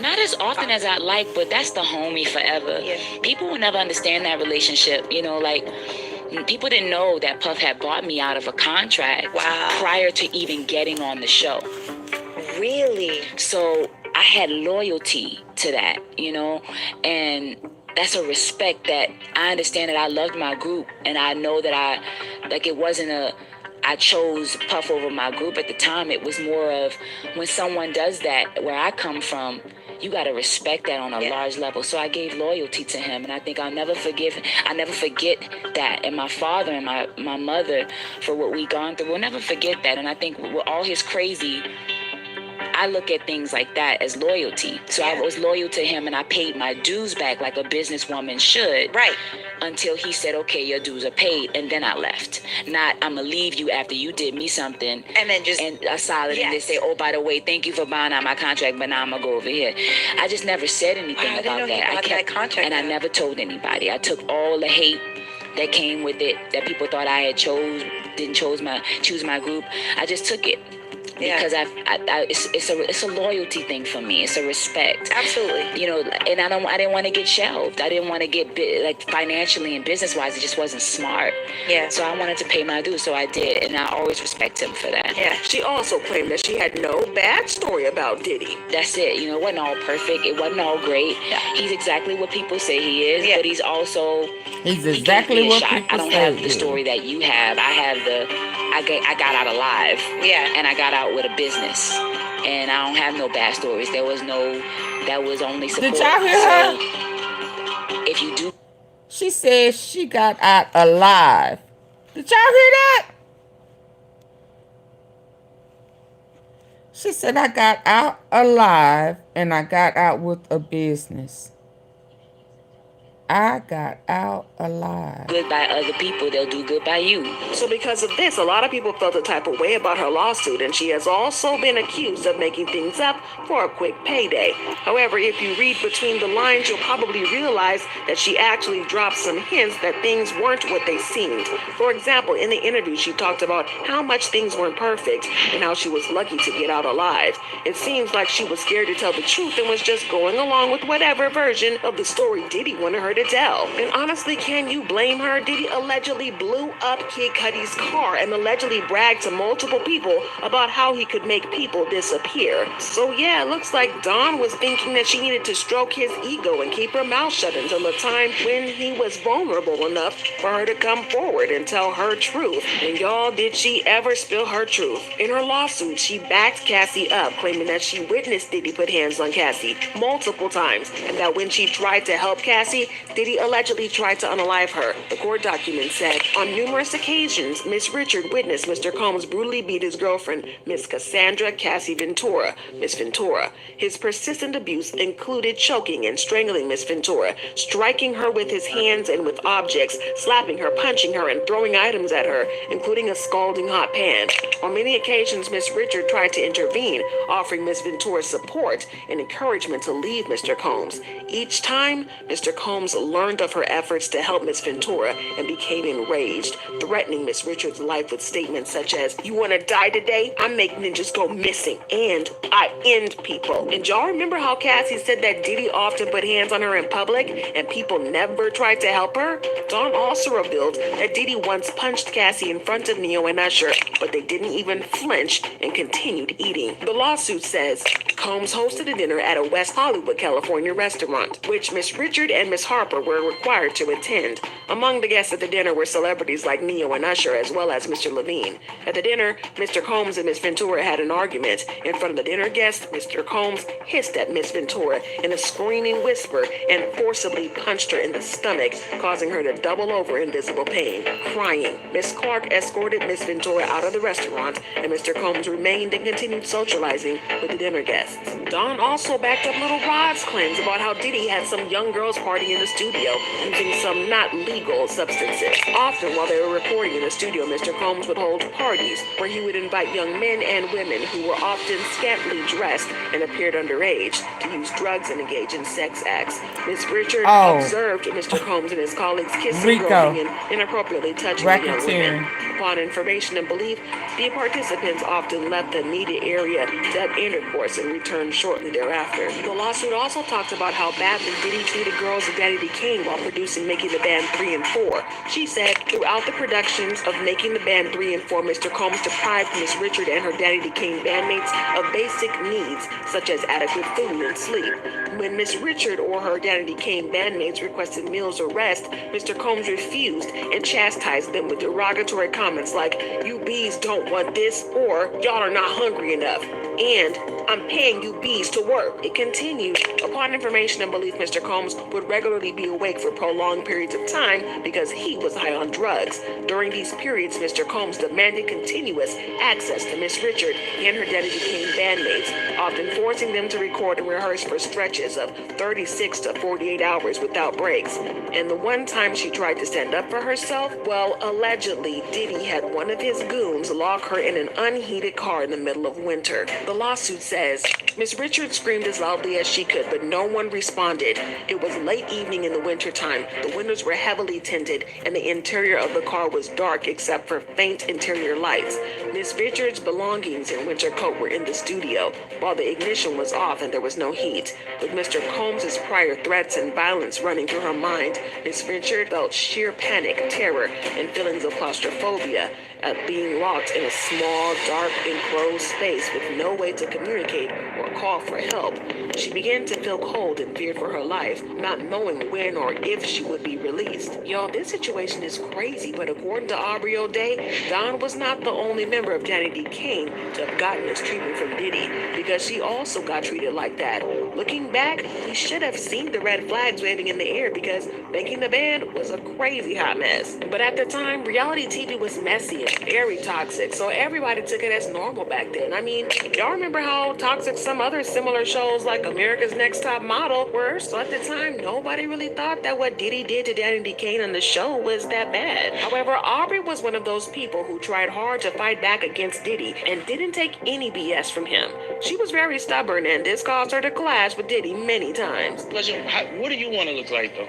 Not as often as I'd like, but that's the homie forever. Yeah. People will never understand that relationship, you know, like, people didn't know that Puff had bought me out of a contract prior to even getting on the show. Really? So I had loyalty to that, you know, and that's a respect that I understand that I loved my group, and I know that it wasn't I chose Puff over my group at the time. It was more of, when someone does that, where I come from, you got to respect that on a large level. So I gave loyalty to him, and I think I'll never forget that. And my father and my mother, for what we gone through, we'll never forget that. And I think with all his crazy, I look at things like that as loyalty. So I was loyal to him, and I paid my dues back like a businesswoman should. Right. Until he said, okay, your dues are paid, and then I left. Not, I'm going to leave you after you did me something. And then just... And a solid, and they say, oh, by the way, thank you for buying out my contract, but now I'm going to go over here. I just never said anything about that. I kept that contract. And I never told anybody. I took all the hate that came with it, that people thought I had didn't choose my group. I just took it. Because it's a loyalty thing for me. It's a respect. Absolutely. You know, and I didn't want to get shelved. I didn't want to get like financially and business wise. It just wasn't smart. Yeah. So I wanted to pay my dues, so I did, and I always respect him for that. Yeah. She also claimed that she had no bad story about Diddy. That's it. You know, it wasn't all perfect. It wasn't all great. Yeah. He's exactly what people say he is, but he's also exactly what people say. I don't have the story that you have. I have I got out alive. Yeah. And I got out with a business, and I don't have no bad stories. That was only support. Did y'all hear her? If you do, She said she got out alive. Did y'all hear that? She said, I got out alive and I got out with a business. I got out alive. Good by other people, they'll do good by you. So because of this, a lot of people felt a type of way about her lawsuit, and she has also been accused of making things up for a quick payday. However, if you read between the lines, you'll probably realize that she actually dropped some hints that things weren't what they seemed. For example, in the interview, she talked about how much things weren't perfect and how she was lucky to get out alive. It seems like she was scared to tell the truth and was just going along with whatever version of the story Diddy wanted her to tell. And honestly, can you blame her? Diddy allegedly blew up Kid Cudi's car and allegedly bragged to multiple people about how he could make people disappear. So yeah, it looks like Dawn was thinking that she needed to stroke his ego and keep her mouth shut until the time when he was vulnerable enough for her to come forward and tell her truth. And y'all, did she ever spill her truth? In her lawsuit, she backed Cassie up, claiming that she witnessed Diddy put hands on Cassie multiple times, and that when she tried to help Cassie, Diddy allegedly tried to unalive her. The court document said, on numerous occasions, Miss Richard witnessed Mr. Combs brutally beat his girlfriend, Miss Cassandra Cassie Ventura, Miss Ventura. His persistent abuse included choking and strangling Miss Ventura, striking her with his hands and with objects, slapping her, punching her, and throwing items at her, including a scalding hot pan. On many occasions, Miss Richard tried to intervene, offering Miss Ventura support and encouragement to leave Mr. Combs. Each time, Mr. Combs learned of her efforts to help Miss Ventura and became enraged, threatening Miss Richards' life with statements such as, "You want to die today? I make ninjas go missing, and I end people." And y'all remember how Cassie said that Diddy often put hands on her in public and people never tried to help her? Dawn also revealed that Diddy once punched Cassie in front of Neo and Usher, but they didn't even flinch and continued eating. The lawsuit says Combs hosted a dinner at a West Hollywood, California restaurant, which Miss Richard and Miss Harper were required to attend. Among the guests at the dinner were celebrities like Neo and Usher, as well as Mr. Levine. At the dinner, Mr. Combs and Miss Ventura had an argument. In front of the dinner guests, Mr. Combs hissed at Miss Ventura in a screaming whisper and forcibly punched her in the stomach, causing her to double over in visible pain, crying. Miss Clark escorted Miss Ventura out of the restaurant, and Mr. Combs remained and continued socializing with the dinner guests. Dawn also backed up Little Rod's claims about how Diddy had some young girls partying in the studio using some not legal substances. Often while they were recording in the studio, Mr. Combs would hold parties where he would invite young men and women who were often scantily dressed and appeared underage to use drugs and engage in sex acts. Miss Richard observed Mr. Combs and his colleagues kissing, groping, and inappropriately touching the young women. Upon information and belief, the participants often left the immediate area to have intercourse and returned shortly thereafter. The lawsuit also talked about how badly Diddy treated girls of Daddy Kane while producing Making the Band 3 and 4. She said, throughout the productions of Making the Band 3 and 4, Mr. Combs deprived Miss Richard and her Daddy Kane bandmates of basic needs, such as adequate food and sleep. When Miss Richard or her Daddy Kane bandmates requested meals or rest, Mr. Combs refused and chastised them with derogatory comments like, "You bees don't want this," or "Y'all are not hungry enough," and "I'm paying you bees to work." It continued. Upon information and belief, Mr. Combs would regularly be awake for prolonged periods of time because he was high on drugs. During these periods, Mr. Combs demanded continuous access to Miss Richard and her Daddy Kane bandmates, often forcing them to record and rehearse for stretches of 36 to 48 hours without breaks. And the one time she tried to stand up for herself, well, allegedly, Diddy had one of his goons lock her in an unheated car in the middle of winter. The lawsuit says, Miss Richard screamed as loudly as she could, but no one responded. It was late evening in the wintertime. The windows were heavily tinted, and the interior of the car was dark except for faint interior lights. Miss Richard's belongings and winter coat were in the studio, while the ignition was off and there was no heat. With Mr. Combs' prior threats and violence running through her mind, Miss Richard felt sheer panic, terror, and feelings of claustrophobia at being locked in a small, dark, enclosed space with no way to communicate or call for help. She began to feel cold and feared for her life, not knowing when or if she would be released. Y'all, this situation is crazy, but according to Aubrey O'Day, Dawn was not the only member of Daddy D. Kane to have gotten this treatment from Diddy, because she also got treated like that. Looking back, he should have seen the red flags waving in the air because making the band was a crazy hot mess. But at the time, reality TV was messy and very toxic, so everybody took it as normal back then. I mean, y'all remember how toxic some other similar shows like America's Next Top Model were? So at the time, nobody really thought that what Diddy did to Danny Kane on the show was that bad. However, Aubrey was one of those people who tried hard to fight back against Diddy and didn't take any BS from him. She was very stubborn, and this caused her to clash with Diddy many times. Pleasure, what do you want to look like, though?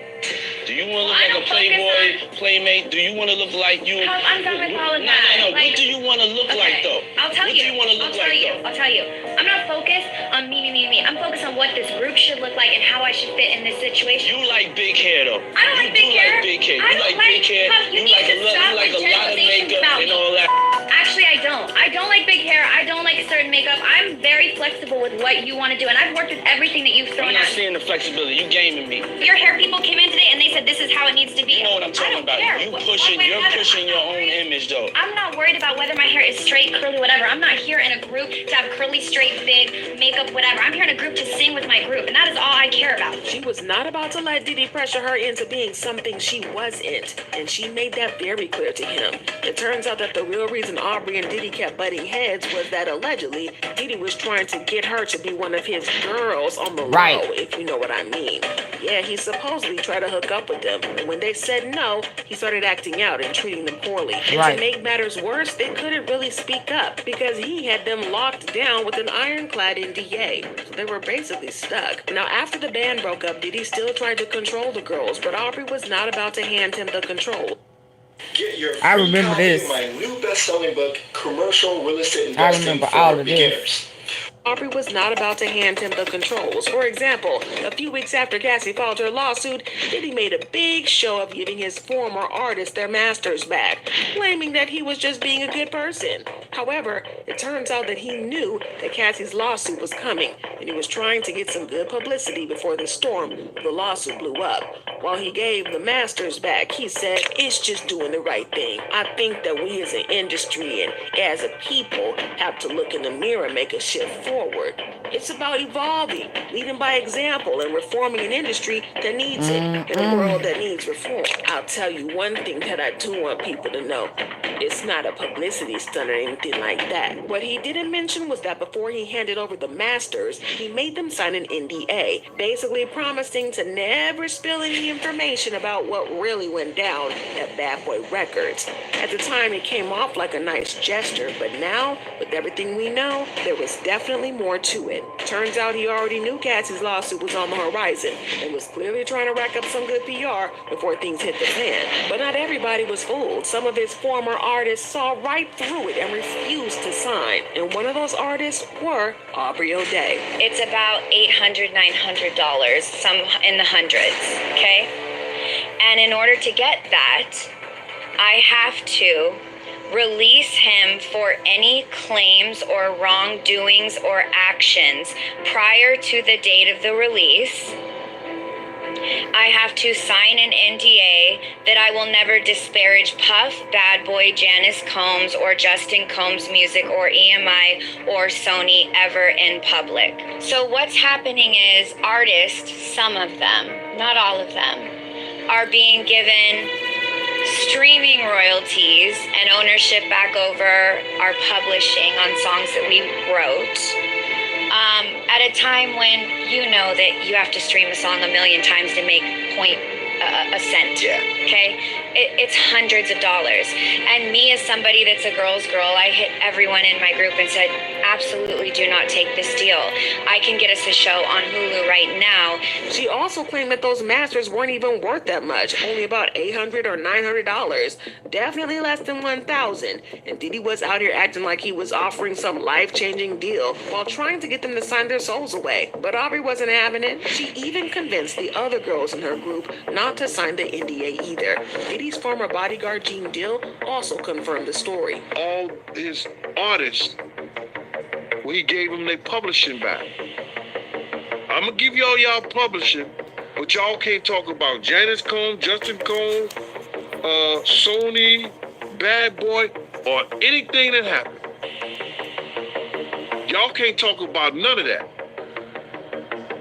Do you want to look like a playboy, playmate? Do you want to look like you? I'm done with all of that. No. What do you want to look like, though? I'll tell you. What do you want to look like, though? I'll tell you. I'm not focused on me. I'm focused on what this group should look like and how I should fit in this situation. You like big hair, though. I don't like big hair. You like big hair. You like big hair. You like a lot of makeup and all that. Actually, I don't. I don't like big hair. I don't like certain makeup. I'm very flexible with what you want to do, and I've worked with everything that you've thrown I'm not at me. seeing the flexibility. You gaming me. Your hair people came in today and they said this is how it needs to be. You know what I'm talking about. You're pushing your own image, though. I'm not worried about whether my hair is straight, curly, whatever. I'm not here in a group to have curly, straight, big, makeup, whatever. I'm here in a group to sing with my group, and that is all I care about. She was not about to let Diddy pressure her into being something she wasn't, and she made that very clear to him. It turns out that the real reason Aubrey and Diddy kept butting heads was that allegedly Diddy was trying to get her to be one of his girls on the low, if you know what I mean. Yeah, he supposedly tried to hook up with them, and when they said no, he started acting out and treating them poorly. And to make matters worse, they couldn't really speak up because he had them locked down with an ironclad NDA. So they were basically stuck. Now, after the band broke up, Diddy still tried to control the girls, but Aubrey was not about to hand him the control. Get your I remember this. My new best-selling book, Commercial Real Estate I Investing remember for all of Beginners. this. Aubrey was not about to hand him the controls. For example, a few weeks after Cassie filed her lawsuit, Diddy made a big show of giving his former artists their masters back, claiming that he was just being a good person. However, it turns out that he knew that Cassie's lawsuit was coming, and he was trying to get some good publicity before the storm of the lawsuit blew up. While he gave the masters back, he said, "It's just doing the right thing. I think that we as an industry and as a people have to look in the mirror and make a shift forward. It's about evolving, leading by example, and reforming an industry that needs it in a world that needs reform." I'll tell you one thing that I do want people to know. It's not a publicity stunt or anything like that. What he didn't mention was that before he handed over the masters, he made them sign an NDA, basically promising to never spill any information about what really went down at Bad Boy Records. At the time, it came off like a nice gesture, but now, with everything we know, there was definitely more to it. Turns out he already knew Cassie's lawsuit was on the horizon and was clearly trying to rack up some good PR before things hit the fan. But not everybody was fooled. Some of his former artists saw right through it and refused to sign. And one of those artists were Aubrey O'Day. It's about $800, $900, some in the hundreds, okay? And in order to get that, I have to release him for any claims or wrongdoings or actions prior to the date of the release. I have to sign an NDA that I will never disparage Puff, Bad Boy, Janice Combs, or Justin Combs music, or EMI, or Sony ever in public. So what's happening is artists, some of them, not all of them, are being given streaming royalties and ownership back over our publishing on songs that we wrote. At a time when you know that you have to stream a song 1 million times to make a cent. Yeah. Okay? It's hundreds of dollars. And me as somebody that's a girl's girl, I hit everyone in my group and said, absolutely do not take this deal. I can get us a show on Hulu right now. She also claimed that those masters weren't even worth that much, only about $800 or $900, definitely less than $1,000. And Diddy was out here acting like he was offering some life-changing deal while trying to get them to sign their souls away. But Aubrey wasn't having it. She even convinced the other girls in her group not to sign the NDA either. Diddy's former bodyguard Gene Dill also confirmed the story. All his artists, well, he gave them their publishing back. I'm gonna give y'all publishing, but y'all can't talk about Janice Combs, Justin Combs, Sony, Bad Boy, or anything that happened. Y'all can't talk about none of that.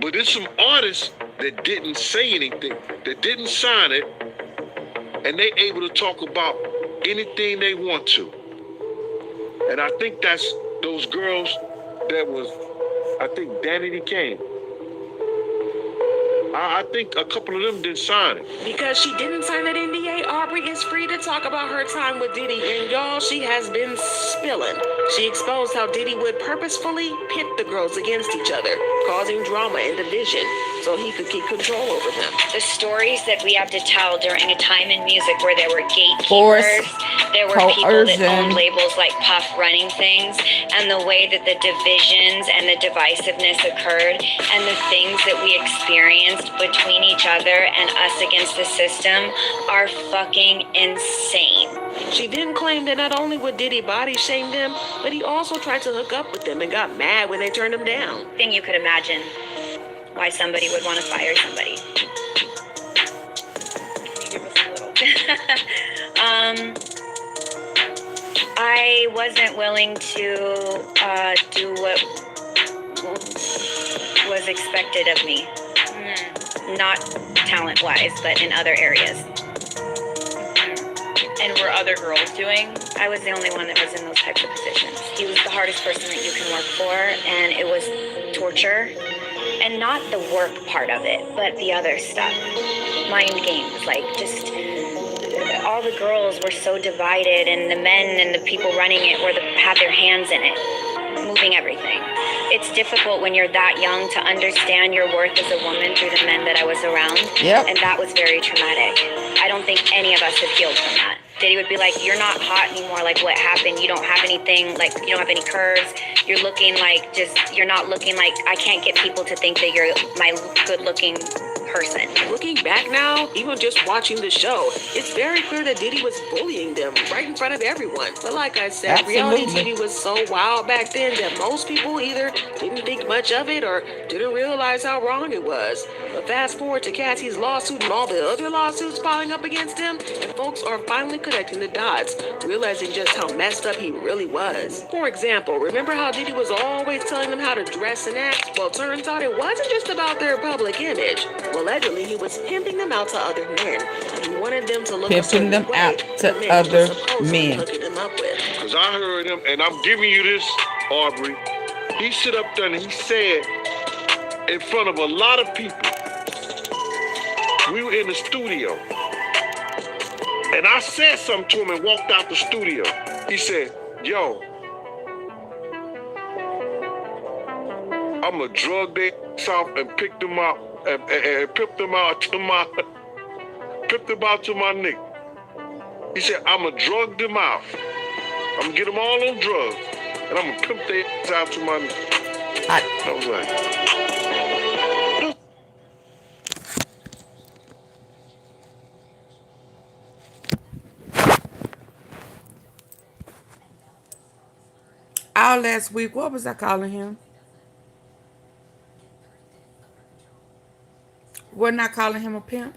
But there's some artists that didn't say anything, that didn't sign it, and they able to talk about anything they want to. And I think that's those girls that was, I think Danny came. I think a couple of them didn't sign it. Because she didn't sign that NDA, Aubrey is free to talk about her time with Diddy. And y'all, she has been spilling. She exposed how Diddy would purposefully pit the girls against each other, causing drama and division so he could keep control over them. The stories that we have to tell during a time in music where there were gatekeepers, there were people that owned labels like Puff running things, and the way that the divisions and the divisiveness occurred, and the things that we experienced between each other and us against the system are fucking insane. She then claimed that not only would Diddy body shame them, but he also tried to hook up with them and got mad when they turned him down. Thing you could imagine why somebody would want to fire somebody. I wasn't willing to do what was expected of me. Not talent-wise, but in other areas. And were other girls doing? I was the only one that was in those types of positions. He was the hardest person that you can work for, and it was torture. And not the work part of it, but the other stuff. Mind games, like just all the girls were so divided, and the men and the people running it had their hands in it, moving everything. It's difficult when you're that young to understand your worth as a woman through the men that I was around. Yep. And that was very traumatic. I don't think any of us have healed from that. Diddy would be like, you're not hot anymore, like what happened? You don't have anything, like you don't have any curves. You're looking like you're not looking like, I can't get people to think that you're my good looking person. Looking back now, even just watching the show, it's very clear that Diddy was bullying them right in front of everyone. But like I said, reality TV was so wild back then that most people either didn't think much of it or didn't realize how wrong it was. But fast forward to Cassie's lawsuit and all the other lawsuits piling up against him, and folks are finally connecting the dots, realizing just how messed up he really was. For example, remember how Diddy was always telling them how to dress and act? Well, turns out it wasn't just about their public image. Allegedly, he was pimping them out to other men. He wanted them to look pimping them out to other men. Because I heard him, and I'm giving you this, Aubrey. He stood up there and he said, in front of a lot of people, we were in the studio. And I said something to him and walked out the studio. He said, yo, I'm going to drug their ass off and pick them out. And pimp them out to my nigga. He said, I'ma drug them out. I'm gonna get them all on drugs, and I'm gonna pimp their ass out to my nigga. I was like, all last week, what was I calling him? Wasn't I calling him a pimp?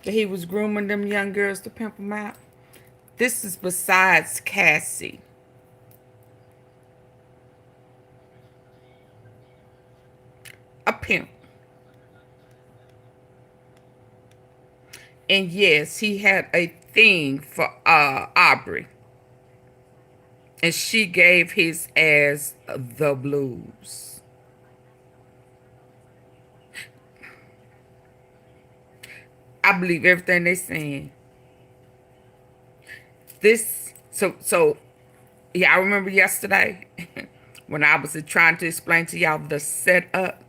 That he was grooming them young girls to pimp them out? This is besides Cassie. A pimp. And yes, he had a thing for Aubrey. And she gave his ass the blues. I believe everything they saying. So yeah, I remember yesterday when I was trying to explain to y'all the setup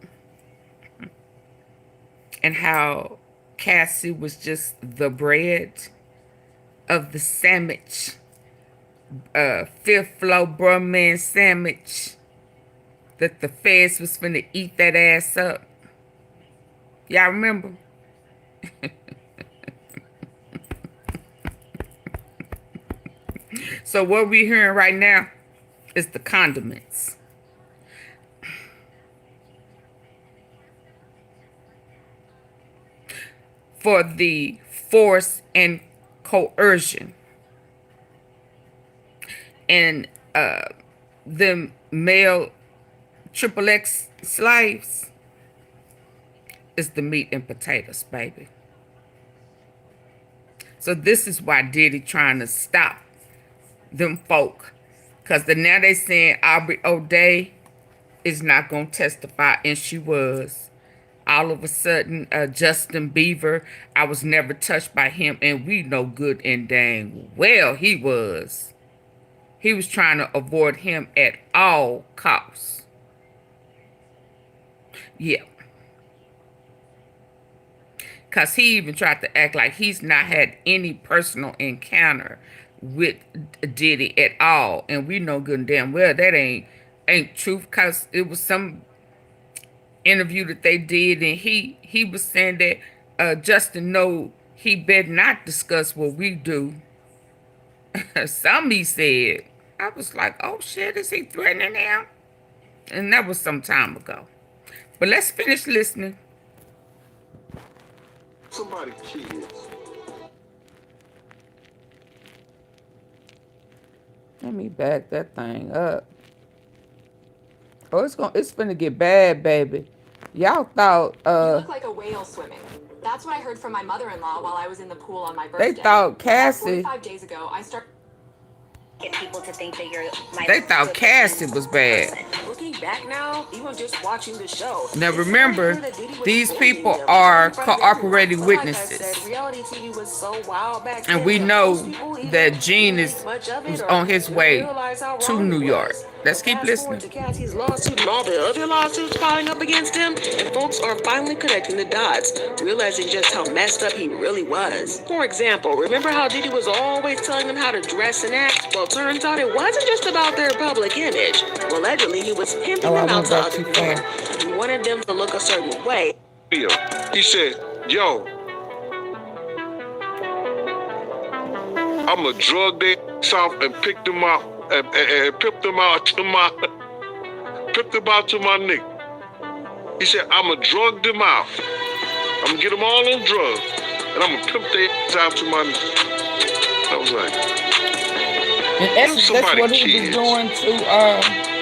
and how Cassie was just the bread of the sandwich, fifth floor brumman sandwich that the feds was finna eat that ass up. Y'all remember? So what we're hearing right now is the condiments. For the force and coercion. And the male XXX slaves is the meat and potatoes, baby. So this is why Diddy trying to stop them folk. Because now they saying Aubrey O'Day is not going to testify, and she was. All of a sudden, Justin Bieber, I was never touched by him, and we know good and dang well he was. He was trying to avoid him at all costs. Yeah. Because he even tried to act like he's not had any personal encounter with Diddy at all. And we know good and damn well that ain't truth, because it was some interview that they did, and he was saying that Justin know he better not discuss what we do. Some he said. I was like, oh shit, is he threatening him? And that was some time ago. But let's finish listening. Somebody's kids. Let me back that thing up. Oh, it's gonna get bad, baby. Y'all thought You look like a whale swimming. That's what I heard from my mother-in-law while I was in the pool on my birthday. They thought Cassie. 45 days ago, I started Get people to think that you're my They thought Cassie was bad. Looking back now, even just watching the show. Now remember, these people are cooperating witnesses. Reality TV was so wild back and we know that Gene is on his way to New York. Let's keep listening. To Cassie's lawsuit and all the other lawsuits piling up against him, and folks are finally connecting the dots, realizing just how messed up he really was. For example, remember how Diddy was always telling them how to dress and act? Well, turns out it wasn't just about their public image. Well, allegedly, he was pimping them out to other men. He wanted them to look a certain way. He said, yo, I'm a drug their south and pick them out and pimp them out to my nigga. He said, I'ma drug them out. I'm gonna get them all on drugs, and I'm gonna pimp their ass out to my nigga. I was like, in essence, that's what he was doing to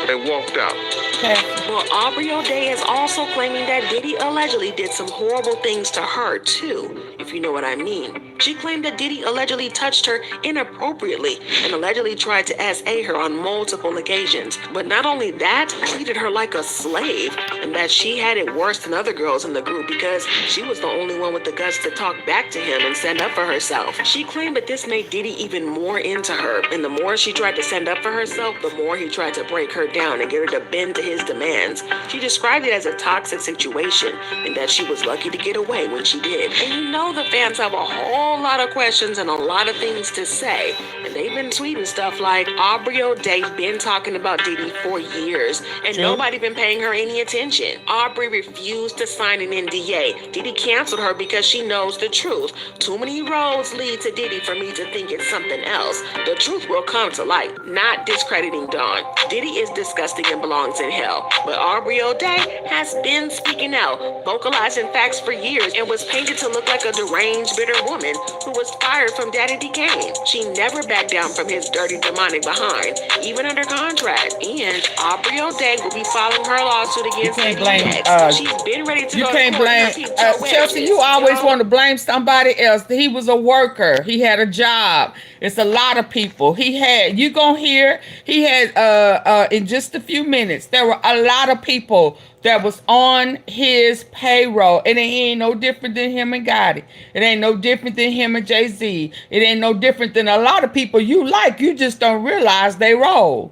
and walked out. Well, Aubrey O'Day is also claiming that Diddy allegedly did some horrible things to her, too, if you know what I mean. She claimed that Diddy allegedly touched her inappropriately and allegedly tried to SA her on multiple occasions. But not only that, treated her like a slave, and that she had it worse than other girls in the group because she was the only one with the guts to talk back to him and stand up for herself. She claimed that this made Diddy even more into her, and the more she tried to stand up for herself, the more he tried to break her down and get her to bend to his demands. She described it as a toxic situation and that she was lucky to get away when she did. And you know the fans have a whole lot of questions and a lot of things to say. And they've been tweeting stuff like, Aubrey O'Day been talking about Diddy for years and nobody been paying her any attention. Aubrey refused to sign an NDA. Diddy canceled her because she knows the truth. Too many roads lead to Diddy for me to think it's something else. The truth will come to light. Not discrediting Dawn. Diddy is disgusting and belongs in hell. But Aubrey O'Day has been speaking out, vocalizing facts for years, and was painted to look like a deranged, bitter woman who was fired from Daddy Kane. She never backed down from his dirty, demonic behind, even under contract. And Aubrey O'Day will be filing her lawsuit against MEMPHIS. She's been ready to go to court. Chelsea, you always want to blame somebody else. He was a worker. He had a job. It's a lot of people. You gonna hear, he had, in just a few minutes, there were a lot of people that was on his payroll. And it ain't no different than him and Gotti. It ain't no different than him and Jay-Z. It ain't no different than a lot of people you like. You just don't realize they roll.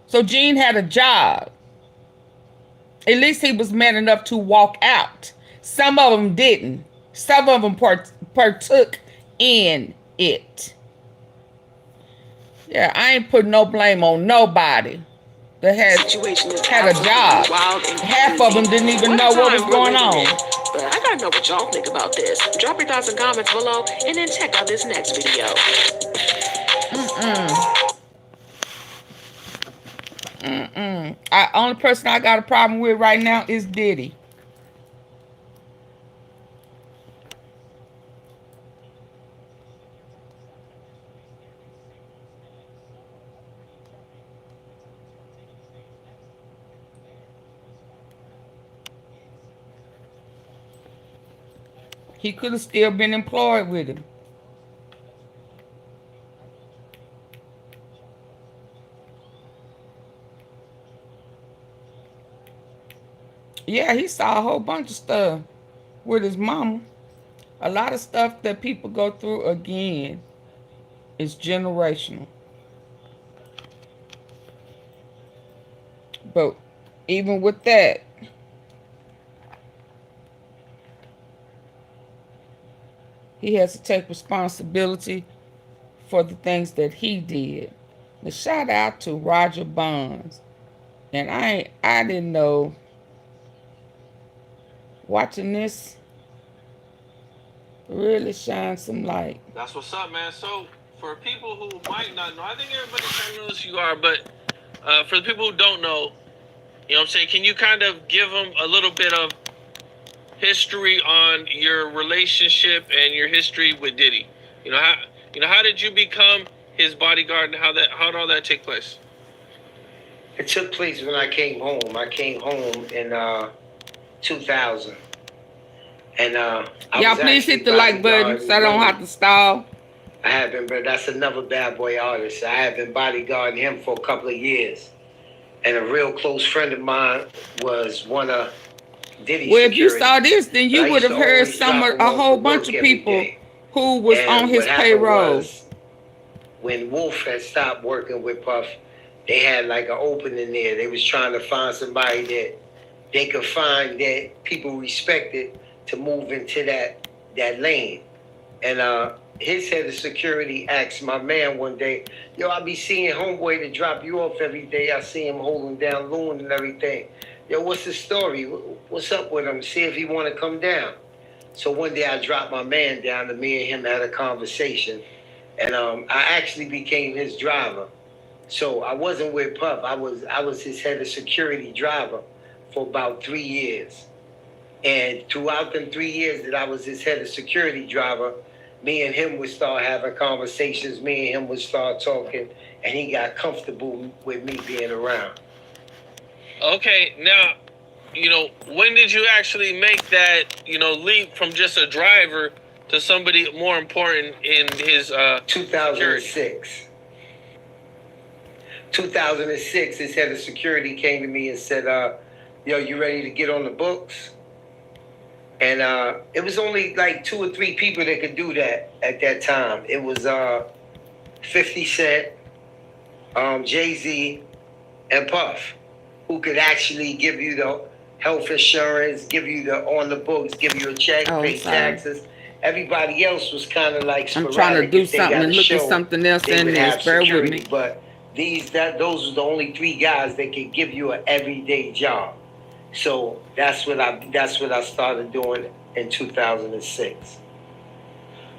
So Gene had a job. At least he was man enough to walk out. Some of them didn't. Some of them partook in it. Yeah, I ain't putting no blame on nobody that had a job. Half of them didn't even know what was going on. But I gotta know what y'all think about this. Drop your thoughts and comments below, and then check out this next video. Only person I got a problem with right now is Diddy. He could have still been employed with him. Yeah, he saw a whole bunch of stuff with his mama. A lot of stuff that people go through, again, is generational. But even with that, he has to take responsibility for the things that he did. But shout out to Roger Bonds. And I didn't know, watching this really shine some light. That's what's up, man. So for people who might not know, I think everybody kind of knows who you are, but for the people who don't know, you know what I'm saying, can you kind of give them a little bit of history on your relationship and your history with Diddy? How did you become his bodyguard, and how did all that take place? It took place when I came home. I came home in 2000. And y'all please hit the like button so I don't have to stall. I have been, but that's another bad boy artist. I have been bodyguarding him for a couple of years. And a real close friend of mine was one of Diddy's Well, if you security. saw this, then you would have heard a whole bunch of people who was on his payroll. When Wolf had stopped working with Puff, they had like an opening there. They was trying to find somebody that they could find that people respected to move into that lane. And his head of security asked my man one day, yo, I be seeing homeboy to drop you off every day. I see him holding down loon and everything. Yo, what's the story? What's up with him? See if he want to come down. So one day I dropped my man down, and me and him had a conversation. And I actually became his driver. So I wasn't with Puff. I was his head of security driver for about 3 years. And throughout them 3 years that I was his head of security driver, me and him would start having conversations. Me and him would start talking, and he got comfortable with me being around. Okay, now, when did you actually make that, leap from just a driver to somebody more important in his 2006. security? 2006, his head of security came to me and said, yo, you ready to get on the books? And it was only like 2 or 3 people that could do that at that time. It was 50 Cent, Jay-Z, and Puff, who could actually give you the health insurance, give you the on the books, give you a check, pay taxes. Everybody else was kind of like sporadic. I'm trying to do something and look at something else in this. Bear with me. But those were the only 3 guys that could give you an everyday job. So that's what I started doing in 2006.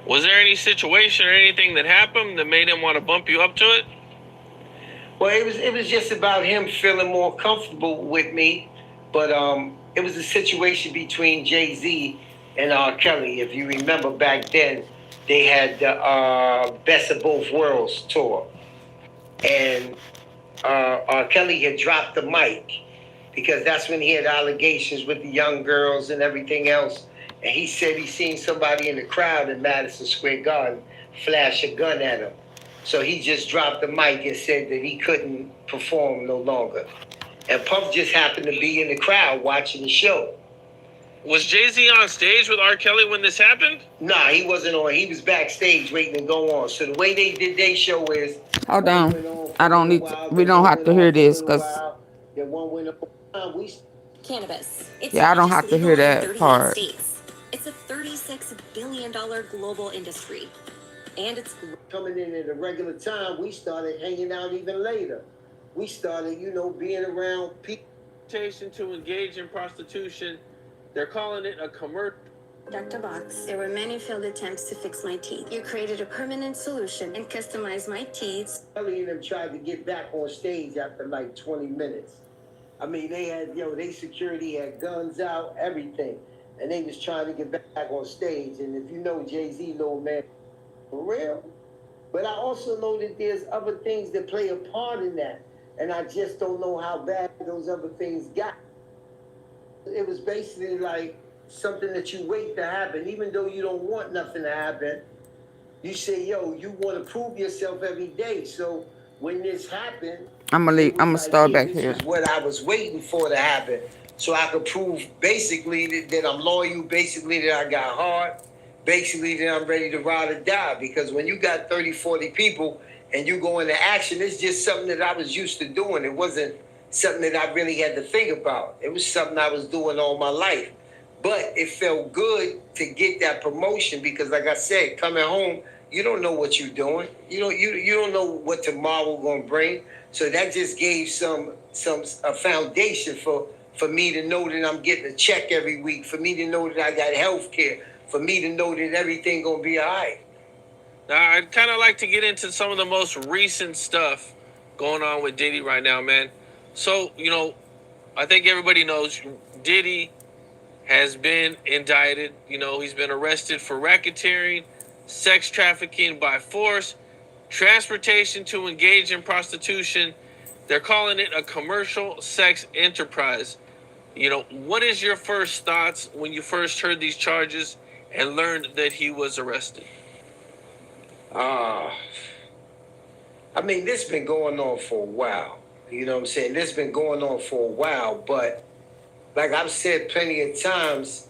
Was there any situation or anything that happened that made him want to bump you up to it? Well, it was just about him feeling more comfortable with me, but it was a situation between Jay-Z and R. Kelly. If you remember back then, they had the Best of Both Worlds tour, and R. Kelly had dropped the mic because that's when he had allegations with the young girls and everything else. And he said he seen somebody in the crowd in Madison Square Garden flash a gun at him. So he just dropped the mic and said that he couldn't perform no longer. And Puff just happened to be in the crowd watching the show. Was Jay-Z on stage with R. Kelly when this happened? Nah, he wasn't on. He was backstage waiting to go on. So the way they did their show is... Hold on. We don't have to hear this because... Cannabis. Yeah, I don't have to hear that part. States. It's a $36 billion global industry. And it's coming in at a regular time. We started hanging out even later. We started, being around people. To engage in prostitution, they're calling it a commercial. Dr. Box, there were many failed attempts to fix my teeth. You created a permanent solution and customized my teeth. Kelly and them tried to get back on stage after like 20 minutes. I mean, they had, they security had guns out, everything. And they was trying to get back on stage. And if you know Jay-Z, little man, for real. But I also know that there's other things that play a part in that. And I just don't know how bad those other things got. It was basically like something that you wait to happen, even though you don't want nothing to happen. You say, yo, you want to prove yourself every day. So when this happened, I'm gonna start back this here. is what I was waiting for to happen. So I could prove basically that I'm loyal, basically that I got heart, basically that I'm ready to ride or die. Because when you got 30, 40 people and you go into action, it's just something that I was used to doing. It wasn't something that I really had to think about. It was something I was doing all my life. But it felt good to get that promotion because, like I said, coming home, you don't know what you're doing. You don't know what tomorrow gonna bring. So that just gave a foundation for me to know that I'm getting a check every week, for me to know that I got health care, for me to know that everything gonna be all right. Now, I'd kind of like to get into some of the most recent stuff going on with Diddy right now, man. So, I think everybody knows Diddy has been indicted. He's been arrested for racketeering, sex trafficking by force, transportation to engage in prostitution. They're calling it a commercial sex enterprise. What is your first thoughts when you first heard these charges and learned that he was arrested? I mean, this been going on for a while. You know what I'm saying? This been going on for a while, but like I've said plenty of times,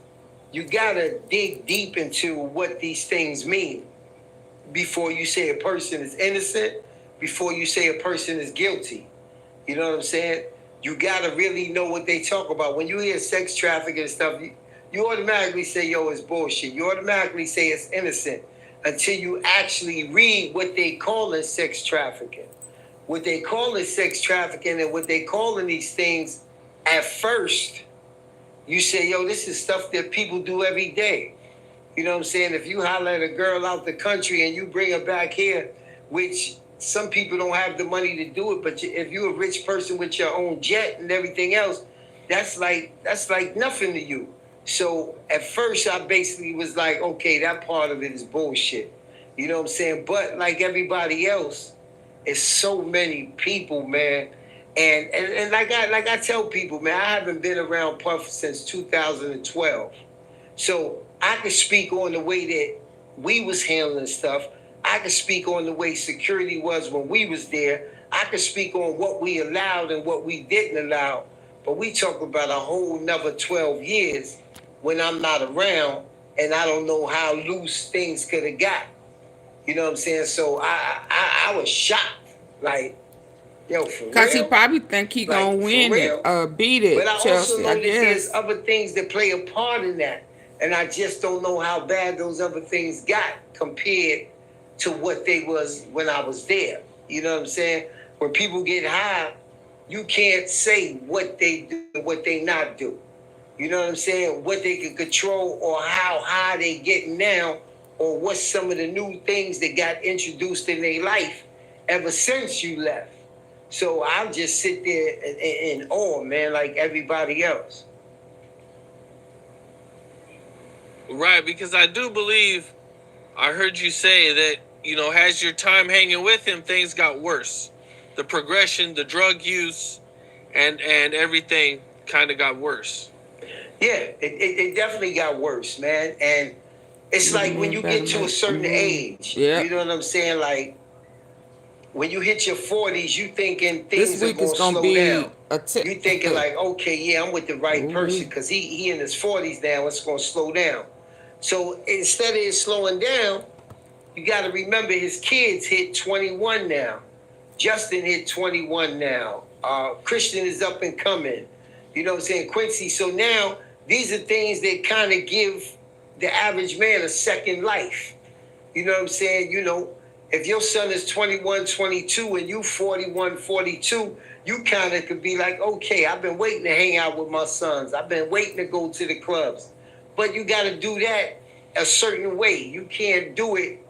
you gotta dig deep into what these things mean before you say a person is innocent, before you say a person is guilty. You know what I'm saying? You gotta really know what they talk about. When you hear sex trafficking and stuff, you automatically say, yo, it's bullshit. You automatically say it's innocent until you actually read what they call it sex trafficking. What they call it sex trafficking and what they calling these things at first, you say, yo, this is stuff that people do every day. You know what I'm saying? If you holler at a girl out the country and you bring her back here, which some people don't have the money to do it, but if you're a rich person with your own jet and everything else, that's like nothing to you. So at first I basically was like, okay, that part of it is bullshit. You know what I'm saying? But like everybody else, it's so many people, man. And like I tell people, man, I haven't been around Puff since 2012. So I could speak on the way that we was handling stuff. I could speak on the way security was when we was there. I could speak on what we allowed and what we didn't allow. But we talk about a whole nother 12 years when I'm not around and I don't know how loose things could have got. You know what I'm saying? So I was shocked. Like, yo, for real? Because he probably think he gonna win it or beat it, but I Chelsea, also know I that guess. there's other things that play a part in that. And I just don't know how bad those other things got compared to what they was when I was there. You know what I'm saying? When people get high, you can't say what they do and what they not do. You know what I'm saying? What they can control or how high they getting now or what's some of the new things that got introduced in their life ever since you left. So I'll just sit there in awe, man, like everybody else. Right, because I do believe I heard you say that, as your time hanging with him, things got worse. The progression, the drug use, and everything kind of got worse. Yeah, it definitely got worse, man. And it's like when you get to a certain age, you know what I'm saying? Like, when you hit your 40s, you thinking things are going to slow down. You thinking like, okay, yeah, I'm with the right person because he in his 40s now, it's going to slow down. So instead of it slowing down, you got to remember his kids hit 21 now. Justin hit 21 now. Christian is up and coming. You know what I'm saying? Quincy. So now these are things that kind of give the average man a second life. You know what I'm saying? If your son is 21, 22, and you 41, 42, you kind of could be like, okay, I've been waiting to hang out with my sons. I've been waiting to go to the clubs. But you got to do that a certain way. You can't do it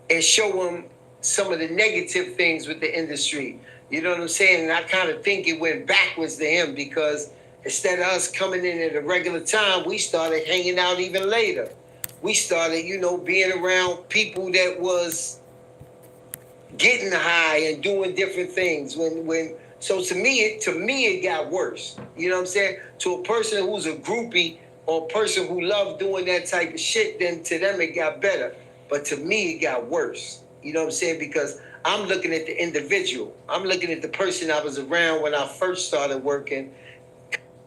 and show them some of the negative things with the industry. You know what I'm saying? And I kind of think it went backwards to him because instead of us coming in at a regular time, we started hanging out even later. We started, being around people that was getting high and doing different things. So to me, it got worse. You know what I'm saying? To a person who's a groupie or a person who loved doing that type of shit, then to them it got better. But to me, it got worse. You know what I'm saying? Because I'm looking at the individual. I'm looking at the person I was around when I first started working.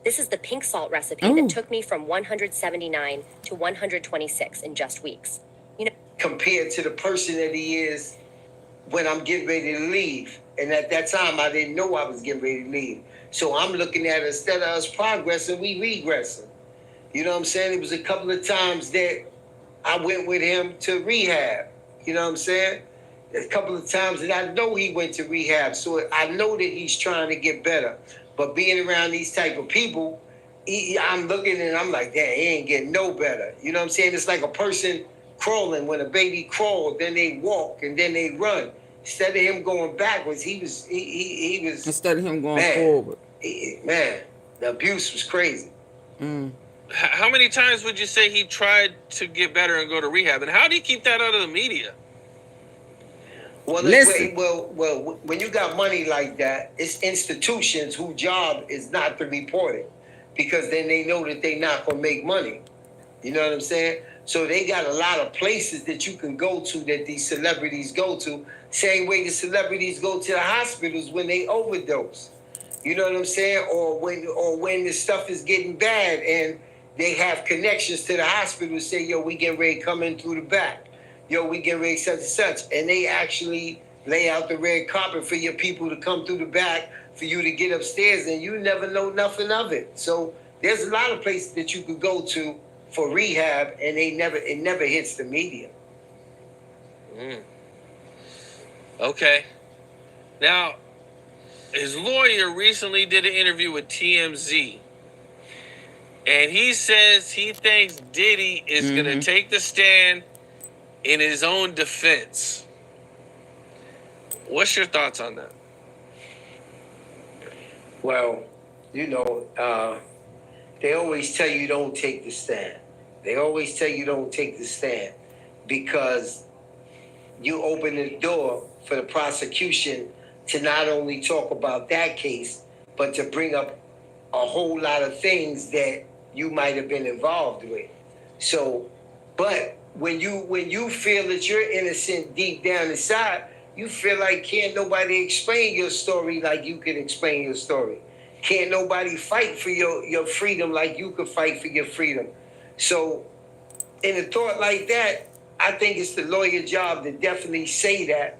This is the pink salt recipe that took me from 179 to 126 in just weeks. You know, compared to the person that he is when I'm getting ready to leave. And at that time, I didn't know I was getting ready to leave. So I'm looking at it, instead of us progressing, we regressing. You know what I'm saying? It was a couple of times that I went with him to rehab. You know what I'm saying? A couple of times that I know he went to rehab. So I know that he's trying to get better. But being around these type of people, I'm looking and I'm like, damn, he ain't getting no better. You know what I'm saying? It's like a person crawling. When a baby crawls, then they walk and then they run. Instead of him going backwards, he was instead of him going forward. Man, the abuse was crazy. How many times would you say he tried to get better and go to rehab? And how do you keep that out of the media? Well, listen. Well, when you got money like that, it's institutions whose job is not to report it, because then they know that they're not gonna make money. You know what I'm saying? So they got a lot of places that you can go to that these celebrities go to. Same way the celebrities go to the hospitals when they overdose. You know what I'm saying? Or when the stuff is getting bad and they have connections to the hospital, say, yo, we getting ready to come in through the back. Yo, we getting ready such and such. And they actually lay out the red carpet for your people to come through the back, for you to get upstairs, and you never know nothing of it. So there's a lot of places that you could go to for rehab, and it never hits the media. Okay. Now, his lawyer recently did an interview with TMZ, and he says he thinks Diddy is going to take the stand in his own defense. What's your thoughts on that? Well, you know, they always tell you don't take the stand. They always tell you don't take the stand because you open the door for the prosecution to not only talk about that case, but to bring up a whole lot of things that you might have been involved with. So, but when you feel that you're innocent deep down inside, you feel like can't nobody explain your story like you can explain your story. Can't nobody fight for your freedom like you could fight for your freedom. So in a thought like that, I think it's the lawyer's job to definitely say that.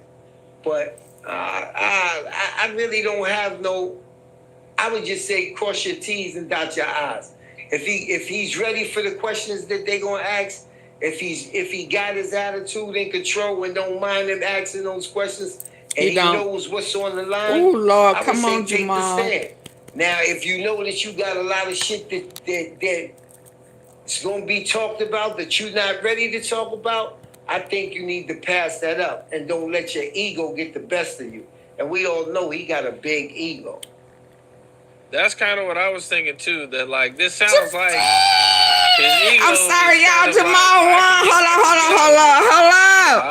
But I really don't have no, I would just say cross your T's and dot your I's. If he's ready for the questions that they're gonna ask, if he got his attitude in control and don't mind them asking those questions, and he knows what's on the line, oh Lord, I would come on, take Jamal. the stand. Now, if you know that you got a lot of shit that's gonna be talked about that you're not ready to talk about, I think you need to pass that up and don't let your ego get the best of you. And we all know he got a big ego. That's kind of what I was thinking too. That like this sounds like his ego. I'm sorry, y'all. Like, Jamal won.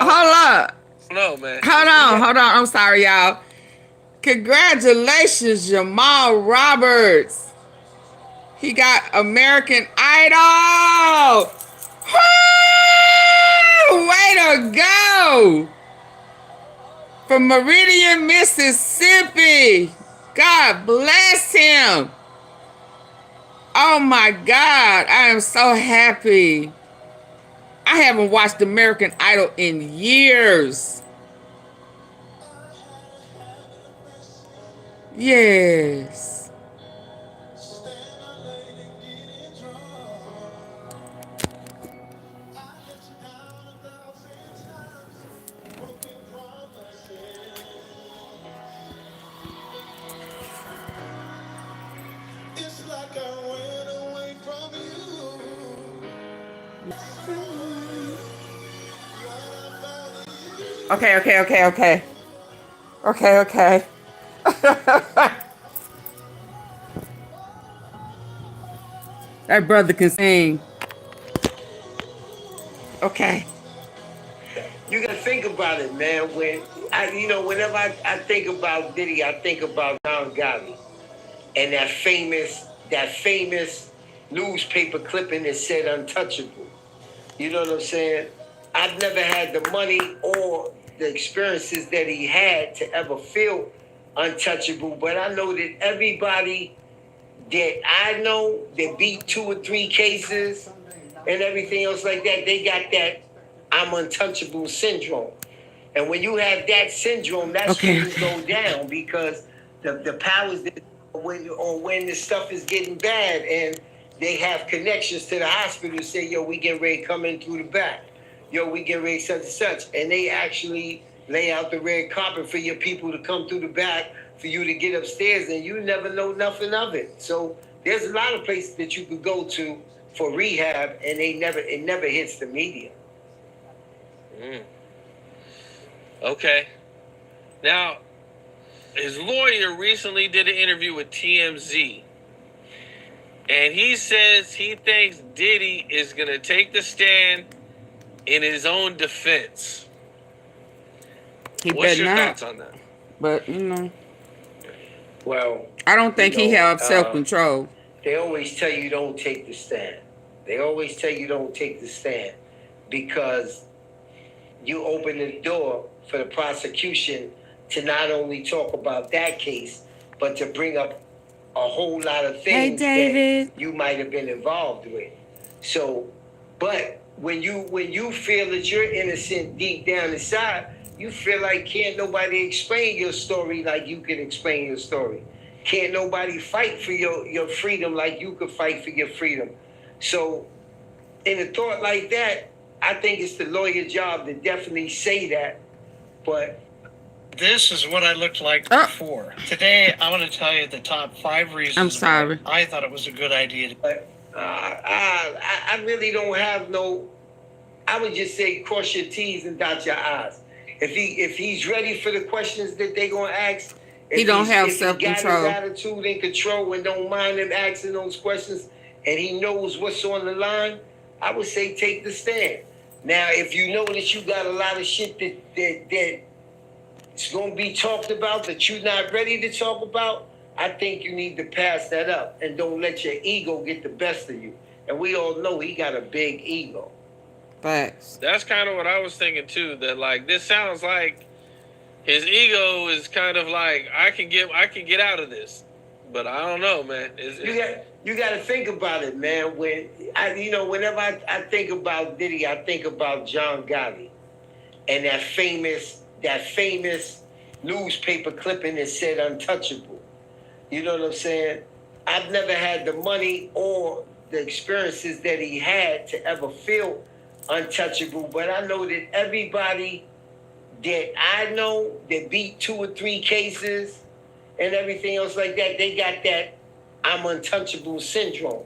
Hold up. No, man. Hold on. I'm sorry, y'all. Congratulations, Jamal Roberts. He got American Idol. Woo! Way to go. From Meridian, Mississippi. God bless him. Oh my God. I am so happy. I haven't watched American Idol in years. Yes. Okay. That brother can sing. Okay. You gotta think about it, man. Whenever I think about Diddy, I think about Young Gotti and that famous newspaper clipping that said untouchable. You know what I'm saying? I've never had the money or the experiences that he had to ever feel untouchable, but I know that everybody that I know that beat 2 or 3 cases and everything else like that, they got that I'm untouchable syndrome. And when you have that syndrome, that's when you go down, because the powers that when the stuff is getting bad and they have connections to the hospital, say, yo, we get ready to come in through the back. Yo, we get ready such and such. And they actually lay out the red carpet for your people to come through the back, for you to get upstairs, and you never know nothing of it. So there's a lot of places that you could go to for rehab, and it never hits the media. Okay. Now, his lawyer recently did an interview with TMZ, and he says he thinks Diddy is going to take the stand in his own defense. What's your thoughts on that? But, you know. Well, I don't think he have self-control. They always tell you don't take the stand. They always tell you don't take the stand because you open the door for the prosecution to not only talk about that case, but to bring up a whole lot of things that you might have been involved with. So, but when you feel that you're innocent deep down inside, you feel like can't nobody explain your story like you can explain your story. Can't nobody fight for your freedom like you could fight for your freedom. So in a thought like that, I think it's the lawyer's job to definitely say that. But this is what I looked like before. Today, I want to tell you the top 5 reasons I'm sorry. I thought it was a good idea. But I really don't have no. I would just say cross your T's and dot your I's. If he's ready for the questions that they're gonna ask, he don't have self-control. If he got his attitude and control and don't mind them asking those questions, and he knows what's on the line, I would say take the stand. Now, if you know that you got a lot of shit that it's gonna be talked about that you're not ready to talk about, I think you need to pass that up and don't let your ego get the best of you. And we all know he got a big ego. Facts. That's kind of what I was thinking too. That like this sounds like his ego is kind of like I can get out of this, but I don't know, man. You got to think about it, man. Whenever I think about Diddy, I think about John Gotti and that famous newspaper clipping that said untouchable. You know what I'm saying? I've never had the money or the experiences that he had to ever feel untouchable, but I know that everybody that I know that beat 2 or 3 cases and everything else like that, they got that I'm untouchable syndrome.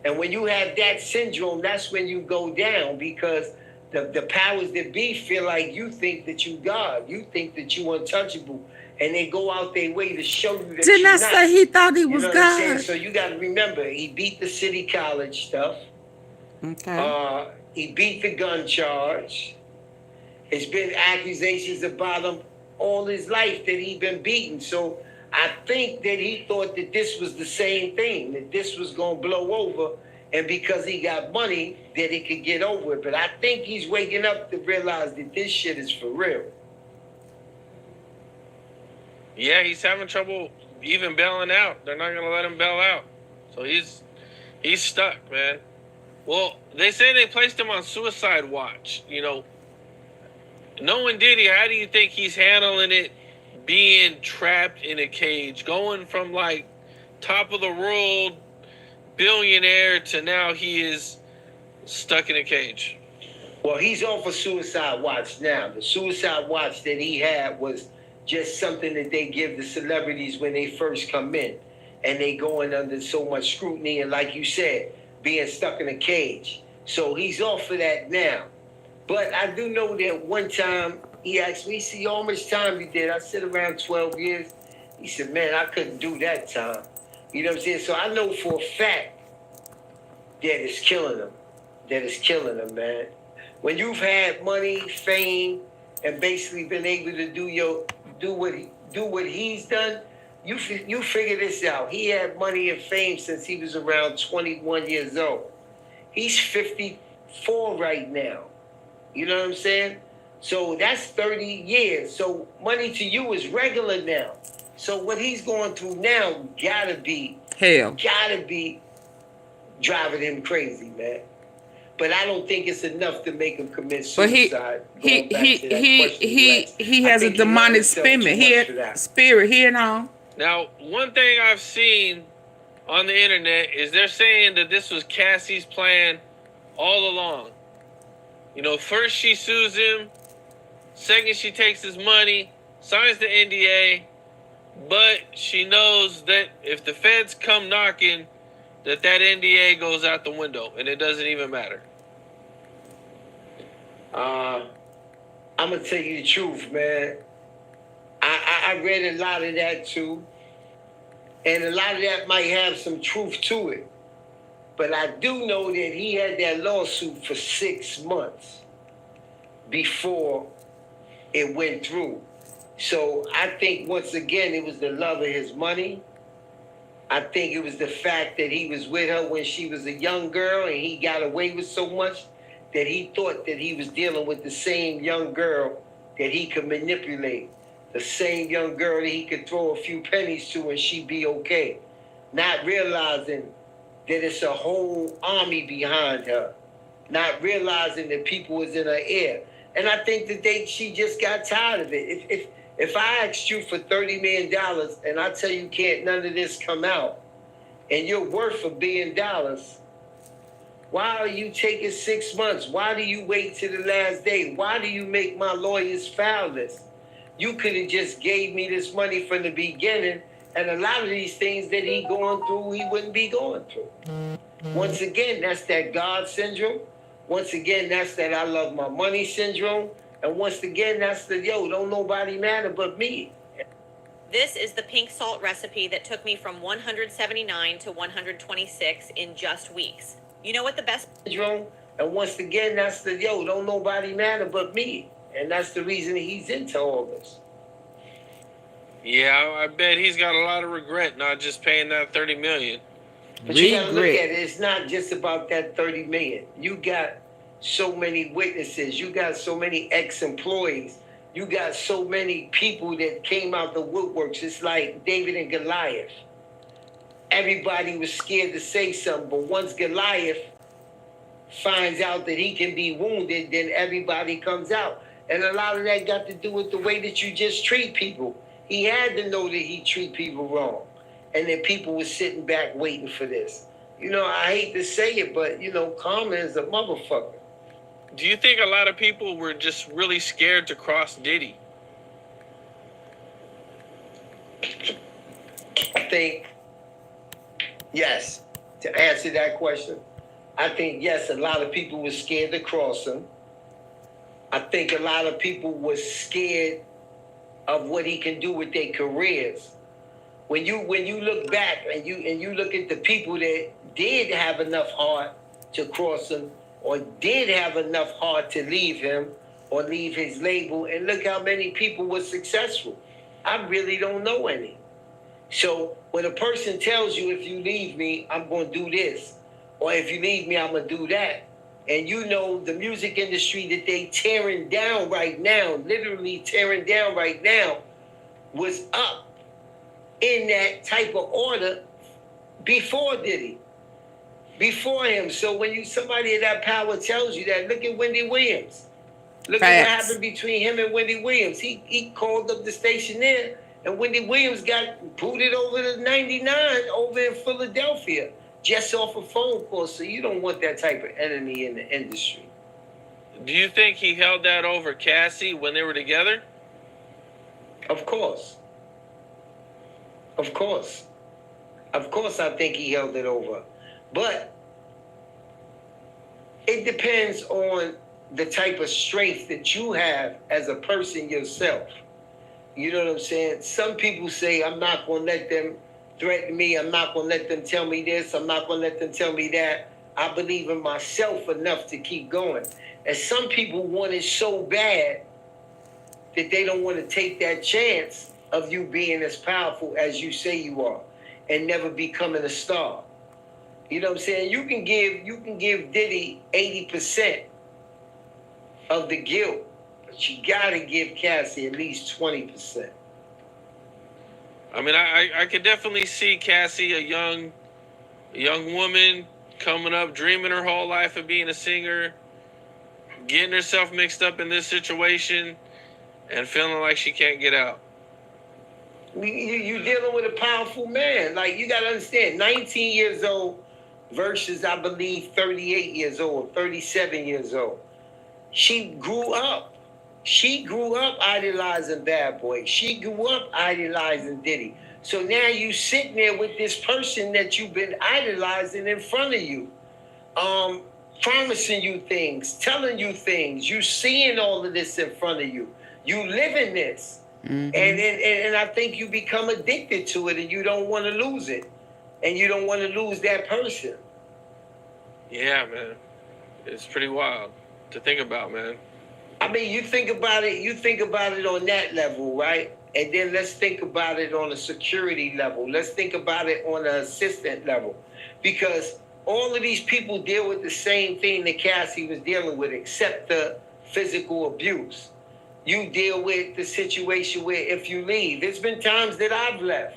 And when you have that syndrome, that's when you go down, because the powers that be feel like you think that you God, you think that you untouchable, and they go out their way to show you that Didn't you're I not. say he thought he was You know what I'm God? saying? So you got to remember, he beat the city college stuff. Okay. He beat the gun charge. There's been accusations about him all his life that he's been beaten. So I think that he thought that this was the same thing, that this was going to blow over, and because he got money, that he could get over it. But I think he's waking up to realize that this shit is for real. Yeah, he's having trouble even bailing out. They're not going to let him bail out. So he's stuck, man. Well, they say they placed him on suicide watch. You know, knowing Diddy, how do you think he's handling it, being trapped in a cage, going from like top of the world billionaire to now he is stuck in a cage? Well, he's off a suicide watch now. The suicide watch that he had was just something that they give the celebrities when they first come in, and they going under so much scrutiny, and like you said, being stuck in a cage. So he's off of that now. But I do know that one time he asked me, see how much time you did? I said around 12 years. He said, man, I couldn't do that time. You know what I'm saying? So I know for a fact that it's killing him. That it's killing him, man. When you've had money, fame, and basically been able to do what he's done, You figure this out. He had money and fame since he was around 21 years old. He's 54 right now. You know what I'm saying? So that's 30 years. So money to you is regular now. So what he's going through now gotta be driving him crazy, man. But I don't think it's enough to make him commit suicide. But he has a demonic spirit here now. Now, one thing I've seen on the internet is they're saying that this was Cassie's plan all along. You know, first she sues him, second she takes his money, signs the NDA, but she knows that if the feds come knocking, that NDA goes out the window and it doesn't even matter. I'm gonna tell you the truth, man. I read a lot of that too, and a lot of that might have some truth to it. But I do know that he had that lawsuit for 6 months before it went through. So I think once again it was the love of his money. I think it was the fact that he was with her when she was a young girl and he got away with so much that he thought that he was dealing with the same young girl that he could manipulate, the same young girl that he could throw a few pennies to and she'd be okay, not realizing that it's a whole army behind her, not realizing that people was in her ear. And I think that she just got tired of it. If I asked you for $30 million and I tell you can't none of this come out and you're worth $1 billion, why are you taking 6 months? Why do you wait till the last day? Why do you make my lawyers file this? You could have just gave me this money from the beginning, and a lot of these things that he going through, he wouldn't be going through. Once again, that's that God syndrome. Once again, that's that I love my money syndrome. And once again, that's the, don't nobody matter but me. This is the pink salt recipe that took me from 179 to 126 in just weeks. You know what the best... And once again, that's the, don't nobody matter but me. And that's the reason he's into all this. Yeah, I bet he's got a lot of regret not just paying that $30 million. But you gotta look at it. It's not just about that $30 million. You got so many witnesses. You got so many ex-employees. You got so many people that came out the woodworks. It's like David and Goliath. Everybody was scared to say something, but once Goliath finds out that he can be wounded, then everybody comes out. And a lot of that got to do with the way that you just treat people. He had to know that he treat people wrong. And then people were sitting back waiting for this. I hate to say it, but, karma is a motherfucker. Do you think a lot of people were just really scared to cross Diddy? I think, yes, to answer that question, I think, yes, a lot of people were scared to cross him. I think a lot of people were scared of what he can do with their careers. When you look back and you look at the people that did have enough heart to cross him or did have enough heart to leave him or leave his label, and look how many people were successful. I really don't know any. So when a person tells you, if you leave me, I'm going to do this, or if you leave me, I'm going to do that, and the music industry that they tearing down right now, literally tearing down right now, was up in that type of order before Diddy, before him. So when somebody of that power tells you that, look at Wendy Williams. Look at what happened between him and Wendy Williams. He called up the station there, and Wendy Williams got booted over to 99 over in Philadelphia just off a phone call. So you don't want that type of enemy in the industry. Do you think he held that over Cassie when they were together? Of course. Of course. Of course I think he held it over. But it depends on the type of strength that you have as a person yourself. You know what I'm saying? Some people say, I'm not going to let them threaten me. I'm not going to let them tell me this. I'm not going to let them tell me that. I believe in myself enough to keep going. And some people want it so bad that they don't want to take that chance of you being as powerful as you say you are and never becoming a star. You know what I'm saying? You can give Diddy 80% of the guilt, but you gotta give Cassie at least 20%. I mean, I could definitely see Cassie, a young woman coming up, dreaming her whole life of being a singer, getting herself mixed up in this situation, and feeling like she can't get out. You're dealing with a powerful man. Like, you got to understand, 19 years old versus, I believe, 38 years old, 37 years old. She grew up. She grew up idolizing Bad Boy. She grew up idolizing Diddy. So now you sitting there with this person that you've been idolizing in front of you, promising you things, telling you things. You seeing all of this in front of you. You living this. Mm-hmm. And I think you become addicted to it and you don't want to lose it. And you don't want to lose that person. Yeah, man. It's pretty wild to think about, man. I mean, you think about it on that level, right? And then let's think about it on a security level. Let's think about it on an assistant level. Because all of these people deal with the same thing that Cassie was dealing with, except the physical abuse. You deal with the situation where if you leave, there's been times that I've left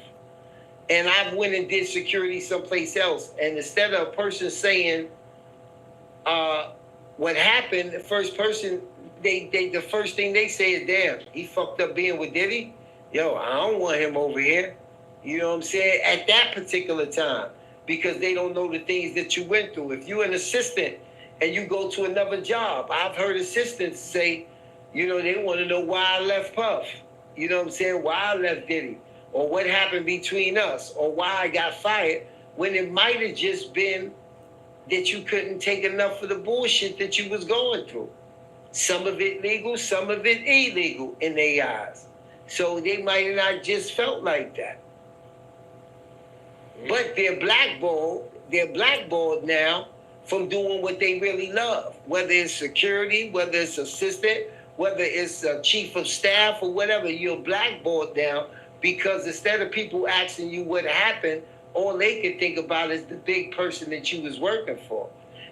and I've went and did security someplace else. And instead of a person saying what happened, the first person, the first thing they say is, damn, he fucked up being with Diddy. Yo, I don't want him over here. You know what I'm saying? At that particular time, because they don't know the things that you went through. If you're an assistant and you go to another job, I've heard assistants say, you know, they want to know why I left Puff. You know what I'm saying? Why I left Diddy. Or what happened between us. Or why I got fired. When it might have just been that you couldn't take enough of the bullshit that you was going through. Some of it legal, some of it illegal in their eyes. So they might not just felt like that. But they're blackballed now from doing what they really love. Whether it's security, whether it's assistant, whether it's a chief of staff or whatever, you're blackballed now because instead of people asking you what happened, all they can think about is the big person that you was working for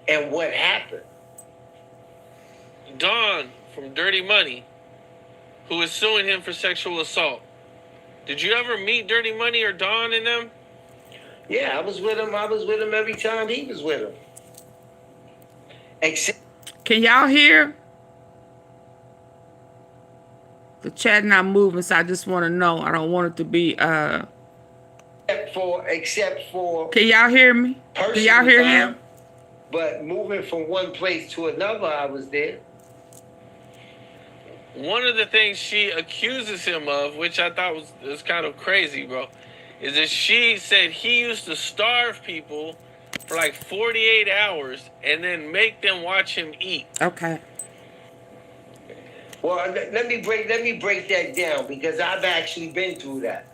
and what happened. Don from Dirty Money, who is suing him for sexual assault. Did you ever meet Dirty Money or Don and them? Yeah, I was with him. I was with him every time he was with him. Can y'all hear? The chat not moving, so I just want to know. I don't want it to be Except for. Can y'all hear me? Can y'all hear him? But moving from one place to another, I was there. One of the things she accuses him of, which I thought was kind of crazy, bro, is that she said he used to starve people for like 48 hours and then make them watch him eat. Okay. Well, let me break that down because I've actually been through that.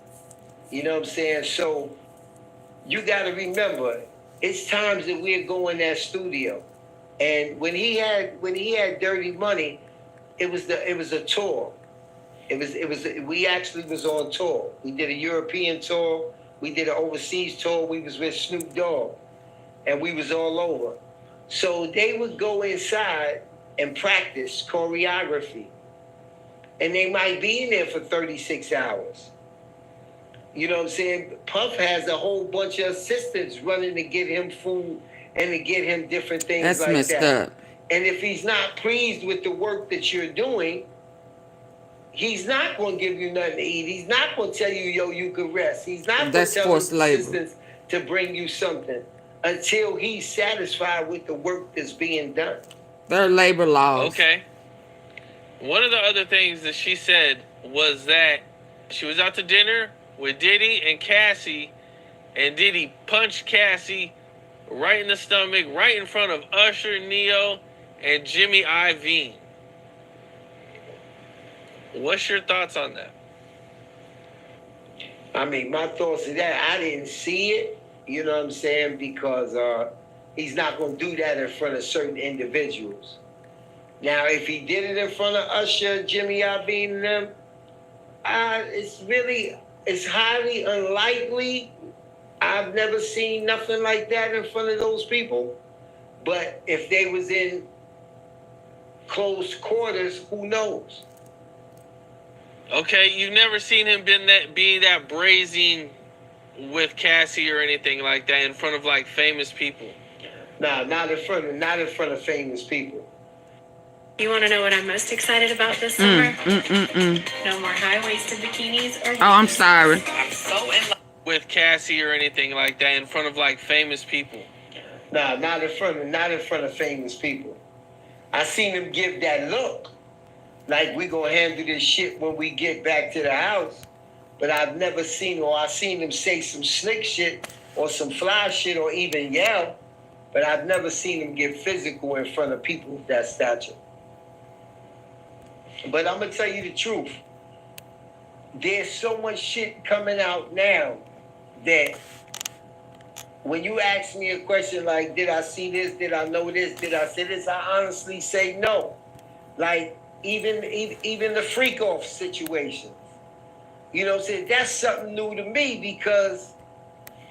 You know what I'm saying? So you got to remember, it's times that we're going that studio, and when he had Dirty Money, it was a tour. We actually was on tour. We did a European tour. We did an overseas tour. We was with Snoop Dogg, and we was all over. So they would go inside and practice choreography, and they might be in there for 36 hours. You know what I'm saying? Puff has a whole bunch of assistants running to get him food and to get him different things like that. That's messed up. And if he's not pleased with the work that you're doing, he's not going to give you nothing to eat. He's not going to tell you, yo, you can rest. He's not going to tell his assistants to bring you something until he's satisfied with the work that's being done. They're labor laws. Okay. One of the other things that she said was that she was out to dinner with Diddy and Cassie, and Diddy punched Cassie right in the stomach, right in front of Usher, Neo, and Jimmy Iovine. What's your thoughts on that? I mean, my thoughts is that I didn't see it, you know what I'm saying, because he's not going to do that in front of certain individuals. Now, if he did it in front of Usher, Jimmy Iovine, and them, It's highly unlikely. I've never seen nothing like that in front of those people. But if they was in close quarters, who knows? Okay, you've never seen him be that brazen with Cassie or anything like that in front of like famous people. Nah, not in front of famous people. You want to know what I'm most excited about this summer? No more high-waisted bikinis or... Oh, I'm sorry. I'm so in love with Cassie or anything like that in front of like famous people. Nah, not in front of famous people. I seen him give that look, like we gonna handle this shit when we get back to the house. But I've never seen, or I seen him say some slick shit or some fly shit or even yell. But I've never seen him get physical in front of people of that stature. But I'm gonna tell you the truth. There's so much shit coming out now that when you ask me a question like, did I see this? Did I know this? Did I say this? I honestly say no. Like, even the freak off situations. You know what I'm saying? That's something new to me because,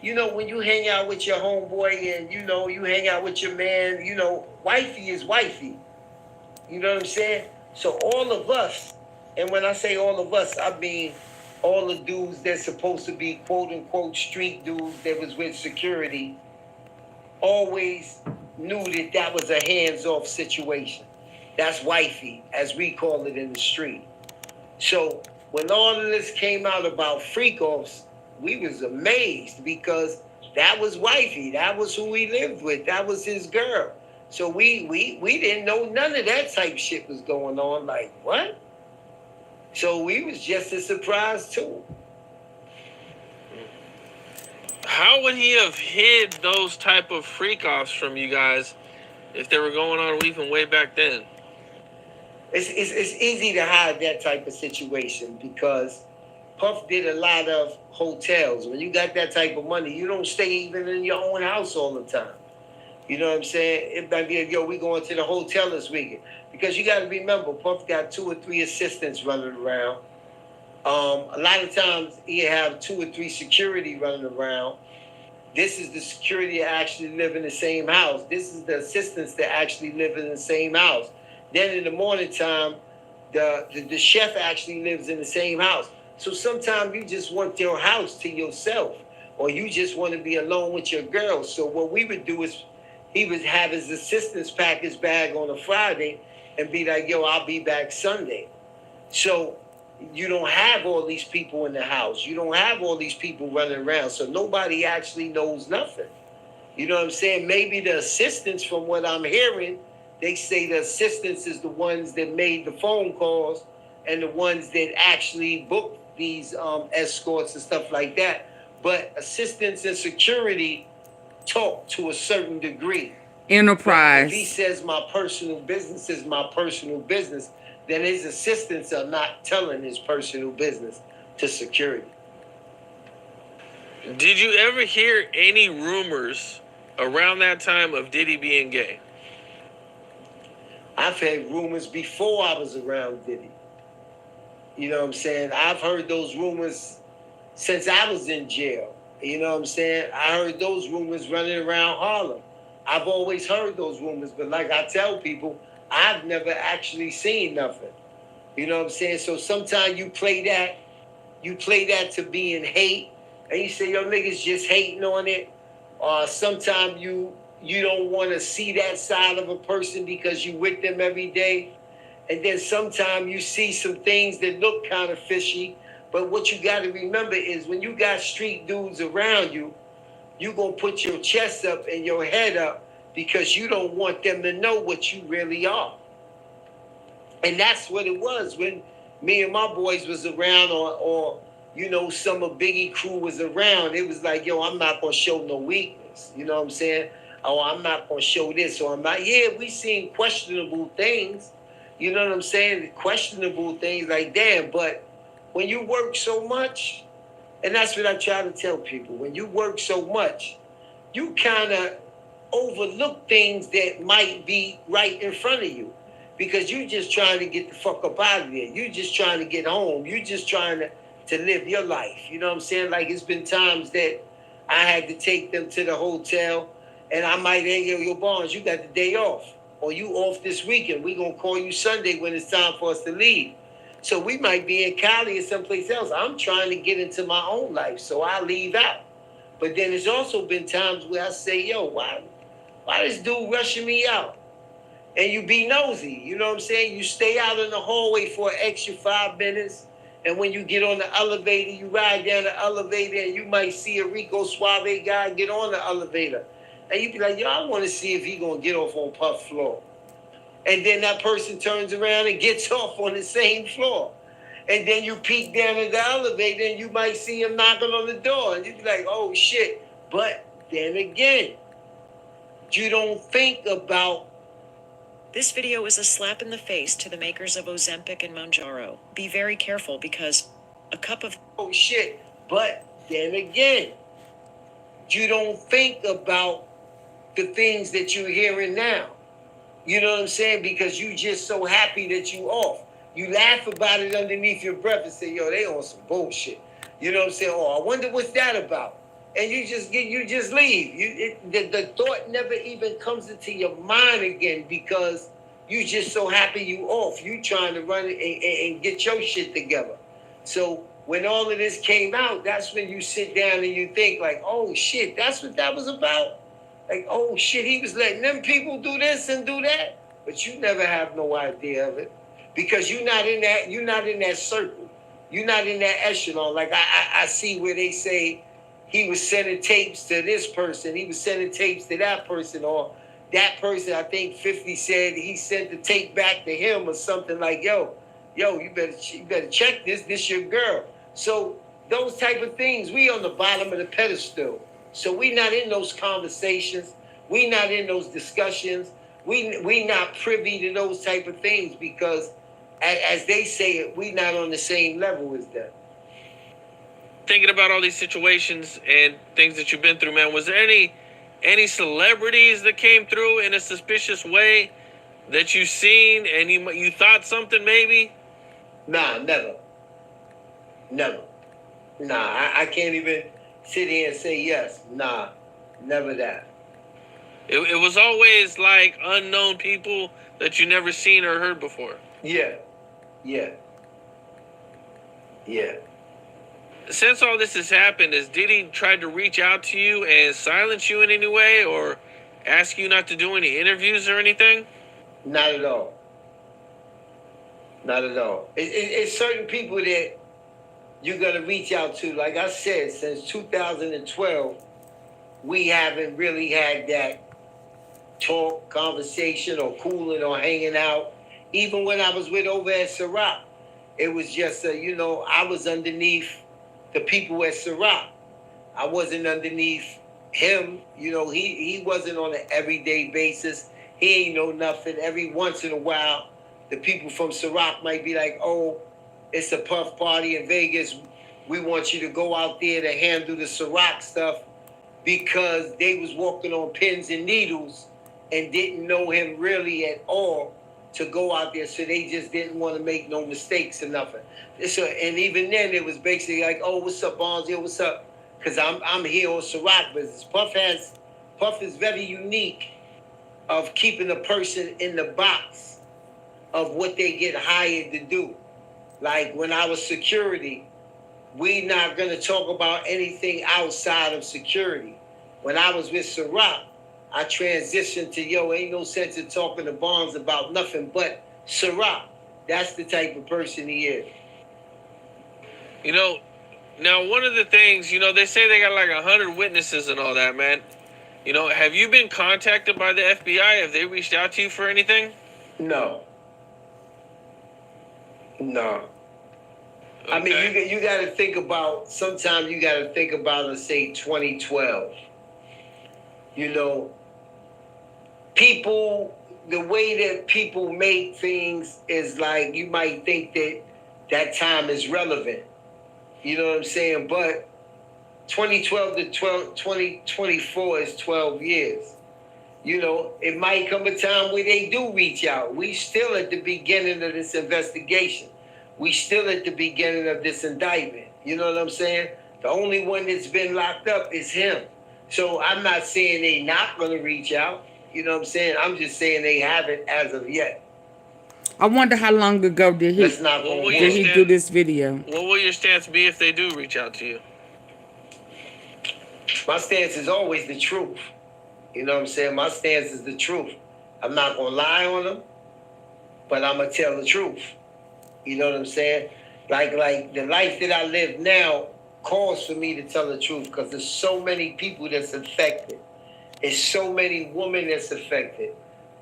you know, when you hang out with your homeboy and, you know, you hang out with your man, you know, wifey is wifey. You know what I'm saying? So all of us, and when I say all of us, I mean all the dudes that's supposed to be quote-unquote street dudes that was with security, always knew that that was a hands-off situation. That's wifey, as we call it in the street. So when all of this came out about freak-offs, we was amazed because that was wifey. That was who we lived with. That was his girl. So we didn't know none of that type shit was going on. Like, what? So we was just as surprised too. How would he have hid those type of freak-offs from you guys if they were going on even way back then? It's easy to hide that type of situation because Puff did a lot of hotels. When you got that type of money, you don't stay even in your own house all the time. You know what I'm saying? It might be, yo, we going to the hotel this weekend. Because you got to remember, Puff got 2 or 3 assistants running around. A lot of times he have 2 or 3 security running around. This is the security that actually live in the same house. This is the assistants that actually live in the same house. Then in the morning time, the chef actually lives in the same house. So sometimes you just want your house to yourself, or you just want to be alone with your girl. So what we would do is he would have his assistants pack his bag on a Friday and be like, yo, I'll be back Sunday. So you don't have all these people in the house. You don't have all these people running around. So nobody actually knows nothing. You know what I'm saying? Maybe the assistants, from what I'm hearing, they say the assistants is the ones that made the phone calls and the ones that actually booked these escorts and stuff like that. But assistants and security talk to a certain degree. Enterprise. If he says my personal business is my personal business, then his assistants are not telling his personal business to security. Did you ever hear any rumors around that time of Diddy being gay? I've had rumors before I was around Diddy. You know what I'm saying? I've heard those rumors since I was in jail. You know what I'm saying? I heard those rumors running around Harlem. I've always heard those rumors, but like I tell people, I've never actually seen nothing. You know what I'm saying? So sometimes you play that to be in hate, and you say, yo, niggas just hating on it. Or sometimes you don't want to see that side of a person because you with them every day. And then sometimes you see some things that look kind of fishy. But what you got to remember is when you got street dudes around you, you're going to put your chest up and your head up because you don't want them to know what you really are. And that's what it was when me and my boys was around, or you know, some of Biggie crew was around. It was like, yo, I'm not going to show no weakness. You know what I'm saying? Oh, I'm not going to show this, or I'm not. Yeah, we seen questionable things. You know what I'm saying? Questionable things like that. But when you work so much, and that's what I try to tell people, when you work so much, you kind of overlook things that might be right in front of you. because you just trying to get the fuck up out of there. You just trying to get home. You just trying to live your life. You know what I'm saying? Like, it's been times that I had to take them to the hotel, and I might, hey, yo, Barnes, you got the day off, or you off this weekend. We gonna call you Sunday when it's time for us to leave. So we might be in Cali or someplace else. I'm trying to get into my own life, so I leave out. But then there's also been times where I say, yo, why this dude rushing me out? And you be nosy, you know what I'm saying? You stay out in the hallway for an extra 5 minutes, and when you get on the elevator, you ride down the elevator, and you might see a Rico Suave guy get on the elevator. And you be like, yo, I want to see if he going to get off on Puff floor. And then that person turns around and gets off on the same floor. And then you peek down in the elevator, and you might see him knocking on the door. And you be like, oh, shit. But then again, you don't think about... This video is a slap in the face to the makers of Ozempic and Mounjaro. Be very careful because a cup of... Oh, shit. But then again, you don't think about the things that you're hearing now. You know what I'm saying? Because you just so happy that you off. You laugh about it underneath your breath and say, yo, they on some bullshit. You know what I'm saying? Oh, I wonder what's that about. And you just leave. The thought never even comes into your mind again because you just so happy you off. You trying to run and get your shit together. So when all of this came out, that's when you sit down and you think like, oh shit, that's what that was about? Like, oh shit, he was letting them people do this and do that. But you never have no idea of it. Because you're not in that circle. You're not in that echelon. Like I see where they say he was sending tapes to this person, he was sending tapes to that person, or that person, I think 50 said he sent the tape back to him or something like, yo, you better check this your girl. So those type of things, we on the bottom of the pedestal. So we not in those conversations. We not in those discussions. We not privy to those type of things because, as they say it, we not on the same level as them. Thinking about all these situations and things that you've been through, man, was there any celebrities that came through in a suspicious way that you seen and you thought something maybe? Nah, never. Nah, I can't even sit here and say yes. Nah, never that. It was always like unknown people that you never seen or heard before. Yeah. Since all this has happened, has Diddy tried to reach out to you and silence you in any way or ask you not to do any interviews or anything? Not at all. It's certain people that you're going to reach out to. Like I said, since 2012, we haven't really had that talk, conversation, or cooling or hanging out. Even when I was with over at Ciroc, it was just, I was underneath the people at Ciroc. I wasn't underneath him. He wasn't on an everyday basis. He ain't know nothing. Every once in a while, the people from Ciroc might be like, oh, it's a puff party in Vegas. We want you to go out there to handle the Ciroc stuff because they was walking on pins and needles and didn't know him really at all to go out there. So they just didn't want to make no mistakes or nothing. And even then, it was basically like, oh, what's up, Bonds? Yo, what's up? Because I'm here on Ciroc business. Puff is very unique of keeping a person in the box of what they get hired to do. Like when I was security, we not going to talk about anything outside of security. When I was with Ciroc, I transitioned to, ain't no sense in talking to Bonds about nothing but Ciroc. That's the type of person he is. Now one of the things, they say they got like 100 witnesses and all that, man. Have you been contacted by the FBI? Have they reached out to you for anything? No. I mean, you got to think about, sometimes you got to think about, let's say, 2012. People, the way that people make things is like, you might think that time is relevant. You know what I'm saying? But 2012 to 2024 is 12 years. You know, it might come a time where they do reach out. We still at the beginning of this investigation. We still at the beginning of this indictment. You know what I'm saying? The only one that's been locked up is him. So I'm not saying they not going to reach out. You know what I'm saying? I'm just saying they haven't as of yet. I wonder how long ago did he do this video? What will your stance be if they do reach out to you? My stance is always the truth. You know what I'm saying? My stance is the truth. I'm not going to lie on them, but I'm going to tell the truth. You know what I'm saying? Like the life that I live now calls for me to tell the truth because there's so many people that's affected. There's so many women that's affected.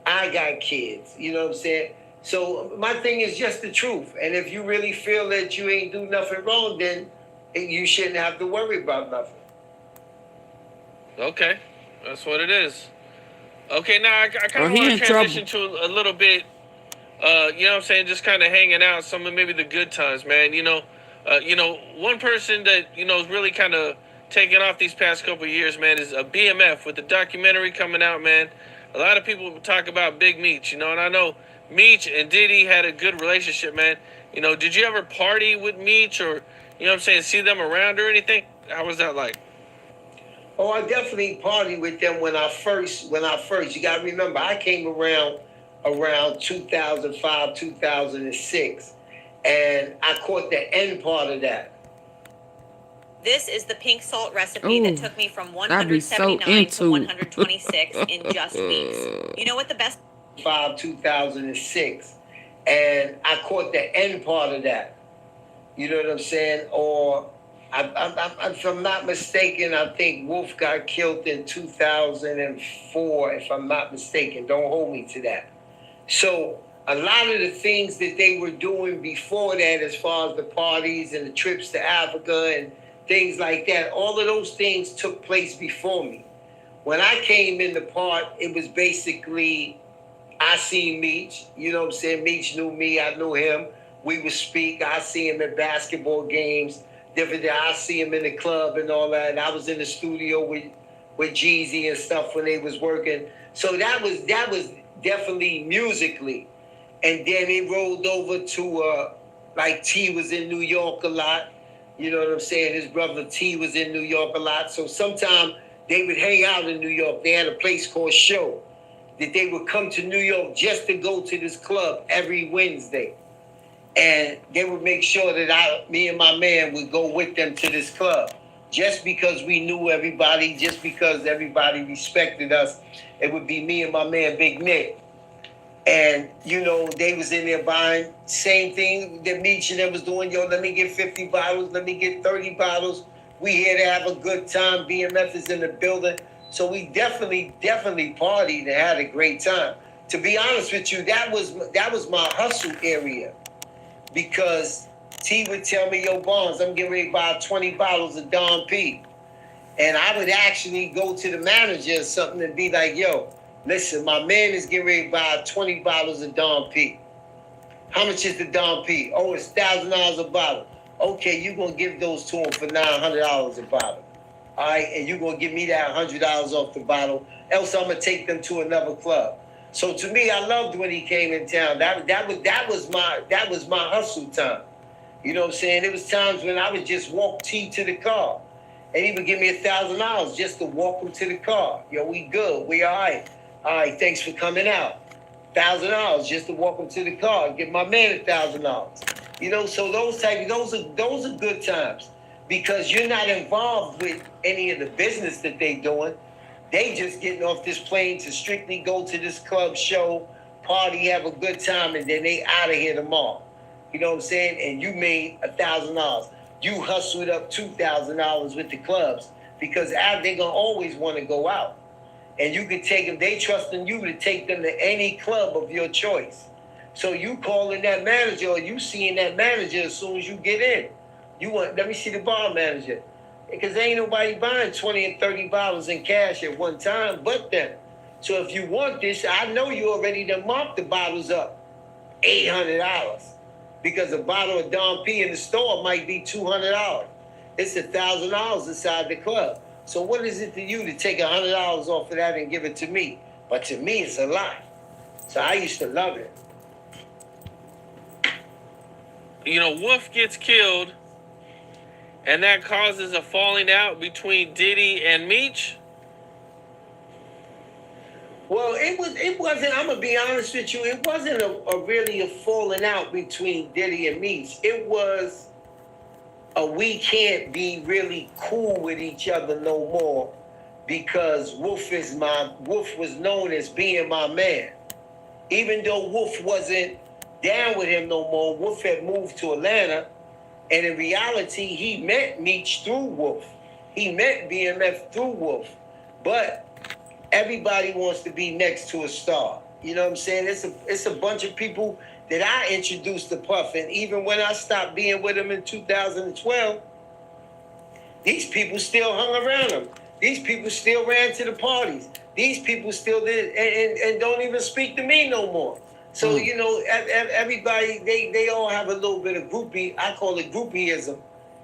I got kids. You know what I'm saying? So my thing is just the truth. And if you really feel that you ain't do nothing wrong, then you shouldn't have to worry about nothing. Okay. That's what it is. Okay, now I kind of want to transition to a little bit, you know what I'm saying, just kind of hanging out, some of maybe the good times, man. You know, one person that, you know, is really kind of taking off these past couple of years, man, is a BMF with the documentary coming out, man. A lot of people talk about Big Meech, you know, and I know Meech and Diddy had a good relationship, man. You know, did you ever party with Meech or, you know what I'm saying, see them around or anything? How was that like? Oh, I definitely partied with them when I first, you got to remember, I came around 2005, 2006, and I caught the end part of that. This is the pink salt recipe that took me from 179 to 126 in just weeks. You know what the best? 2006, and I caught the end part of that. You know what I'm saying? Or if I'm not mistaken, I think Wolf got killed in 2004, if I'm not mistaken. Don't hold me to that. So a lot of the things that they were doing before that, as far as the parties and the trips to Africa and things like that, all of those things took place before me. When I came in the part, it was basically, I seen Meech, you know what I'm saying? Meech knew me, I knew him. We would speak. I see him at basketball games. Different. I see him in the club and all that. And I was in the studio with Jeezy and stuff when they was working. So that was definitely musically. And then it rolled over to like T was in New York a lot. You know what I'm saying? His brother T was in New York a lot. So sometimes they would hang out in New York. They had a place called Show that they would come to New York just to go to this club every Wednesday. And they would make sure that me and my man would go with them to this club. Just because we knew everybody, just because everybody respected us, it would be me and my man Big Nick. And, you know, they was in there buying same thing that Meech and them was doing. Yo, let me get 50 bottles, let me get 30 bottles. We here to have a good time. BMF is in the building. So we definitely partied and had a great time. To be honest with you, that was my hustle area. Because T would tell me, yo, Bonds, I'm getting ready to buy 20 bottles of Dom P. And I would actually go to the manager or something and be like, yo, listen, my man is getting ready to buy 20 bottles of Dom P. How much is the Dom P? Oh, it's $1,000 a bottle. Okay, you're going to give those to him for $900 a bottle. All right, and you're going to give me that $100 off the bottle. Else I'm going to take them to another club. So to me, I loved when he came in town. That was my hustle time. You know what I'm saying? There was times when I would just walk T to the car, and he would give me $1,000 just to walk him to the car. Yo, we good, we all right. All right, thanks for coming out. $1,000 just to walk him to the car and give my man $1,000. You know, so those are good times because you're not involved with any of the business that they doing. They just getting off this plane to strictly go to this club show, party, have a good time, and then they out of here tomorrow. You know what I'm saying? And you made $1,000. You hustled up $2,000 with the clubs because they're going to always want to go out. And you can take them, they trusting you to take them to any club of your choice. So you calling that manager or you seeing that manager as soon as you get in. Let me see the bar manager. Because there ain't nobody buying 20 and 30 bottles in cash at one time but them. So if you want this, I know you already done marked the bottles up $800. Because a bottle of Dom P in the store might be $200. It's $1,000 inside the club. So what is it to you to take $100 off of that and give it to me? But to me, it's a lie. So I used to love it. You know, Wolf gets killed, and that causes a falling out between Diddy and Meech. Well, it wasn't, I'm going to be honest with you, it wasn't really a falling out between Diddy and Meech. It was we can't be really cool with each other no more because Wolf was known as being my man. Even though Wolf wasn't down with him no more, Wolf had moved to Atlanta, and in reality, he met Meech through Wolf. He met BMF through Wolf. But everybody wants to be next to a star. You know what I'm saying? It's a bunch of people that I introduced to Puff, and even when I stopped being with him in 2012, these people still hung around him. These people still ran to the parties. These people still did and don't even speak to me no more. So, you know, everybody, they all have a little bit of groupie, I call it groupieism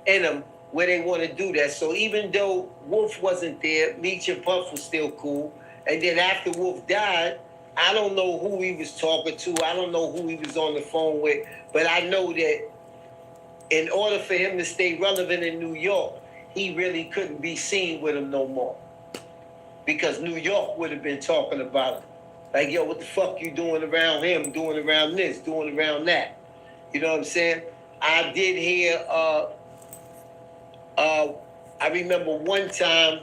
in them, where they want to do that. So even though Wolf wasn't there, Meech and Puff was still cool. And then after Wolf died, I don't know who he was talking to. I don't know who he was on the phone with. But I know that in order for him to stay relevant in New York, he really couldn't be seen with him no more. Because New York would have been talking about him. Like, yo, what the fuck you doing around him, doing around this, doing around that? You know what I'm saying? I did hear, I remember one time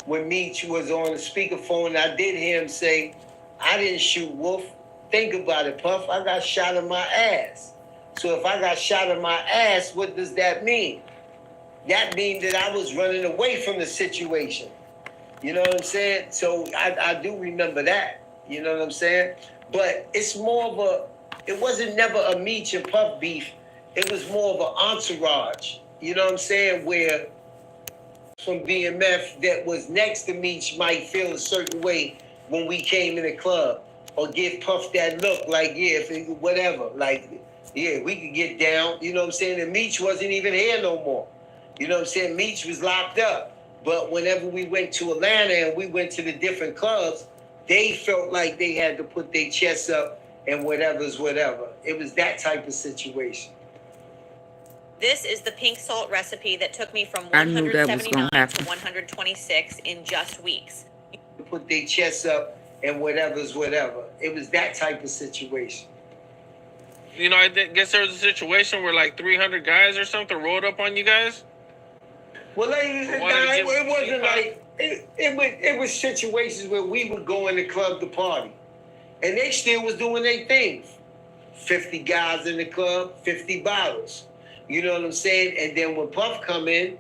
when Meech was on the speakerphone, I did hear him say, I didn't shoot Wolf. Think about it, Puff. I got shot in my ass. So if I got shot in my ass, what does that mean? That means that I was running away from the situation. You know what I'm saying? So I do remember that. You know what I'm saying? But it's more of it wasn't never a Meech and Puff beef. It was more of an entourage. You know what I'm saying? Where from BMF that was next to Meech might feel a certain way when we came in the club, or give Puff that look like, yeah, whatever. Like, yeah, we could get down. You know what I'm saying? And Meech wasn't even here no more. You know what I'm saying? Meech was locked up. But whenever we went to Atlanta and we went to the different clubs, they felt like they had to put their chests up and whatever's whatever. It was that type of situation. This is the pink salt recipe that took me from 179 to 126 in just weeks. Put their chests up and whatever's whatever. It was that type of situation. You know, I guess there was a situation where like 300 guys or something rolled up on you guys? Well, it wasn't like... It was situations where we would go in the club to party. And they still was doing their thing. 50 guys in the club, 50 bottles. You know what I'm saying? And then when Puff come in,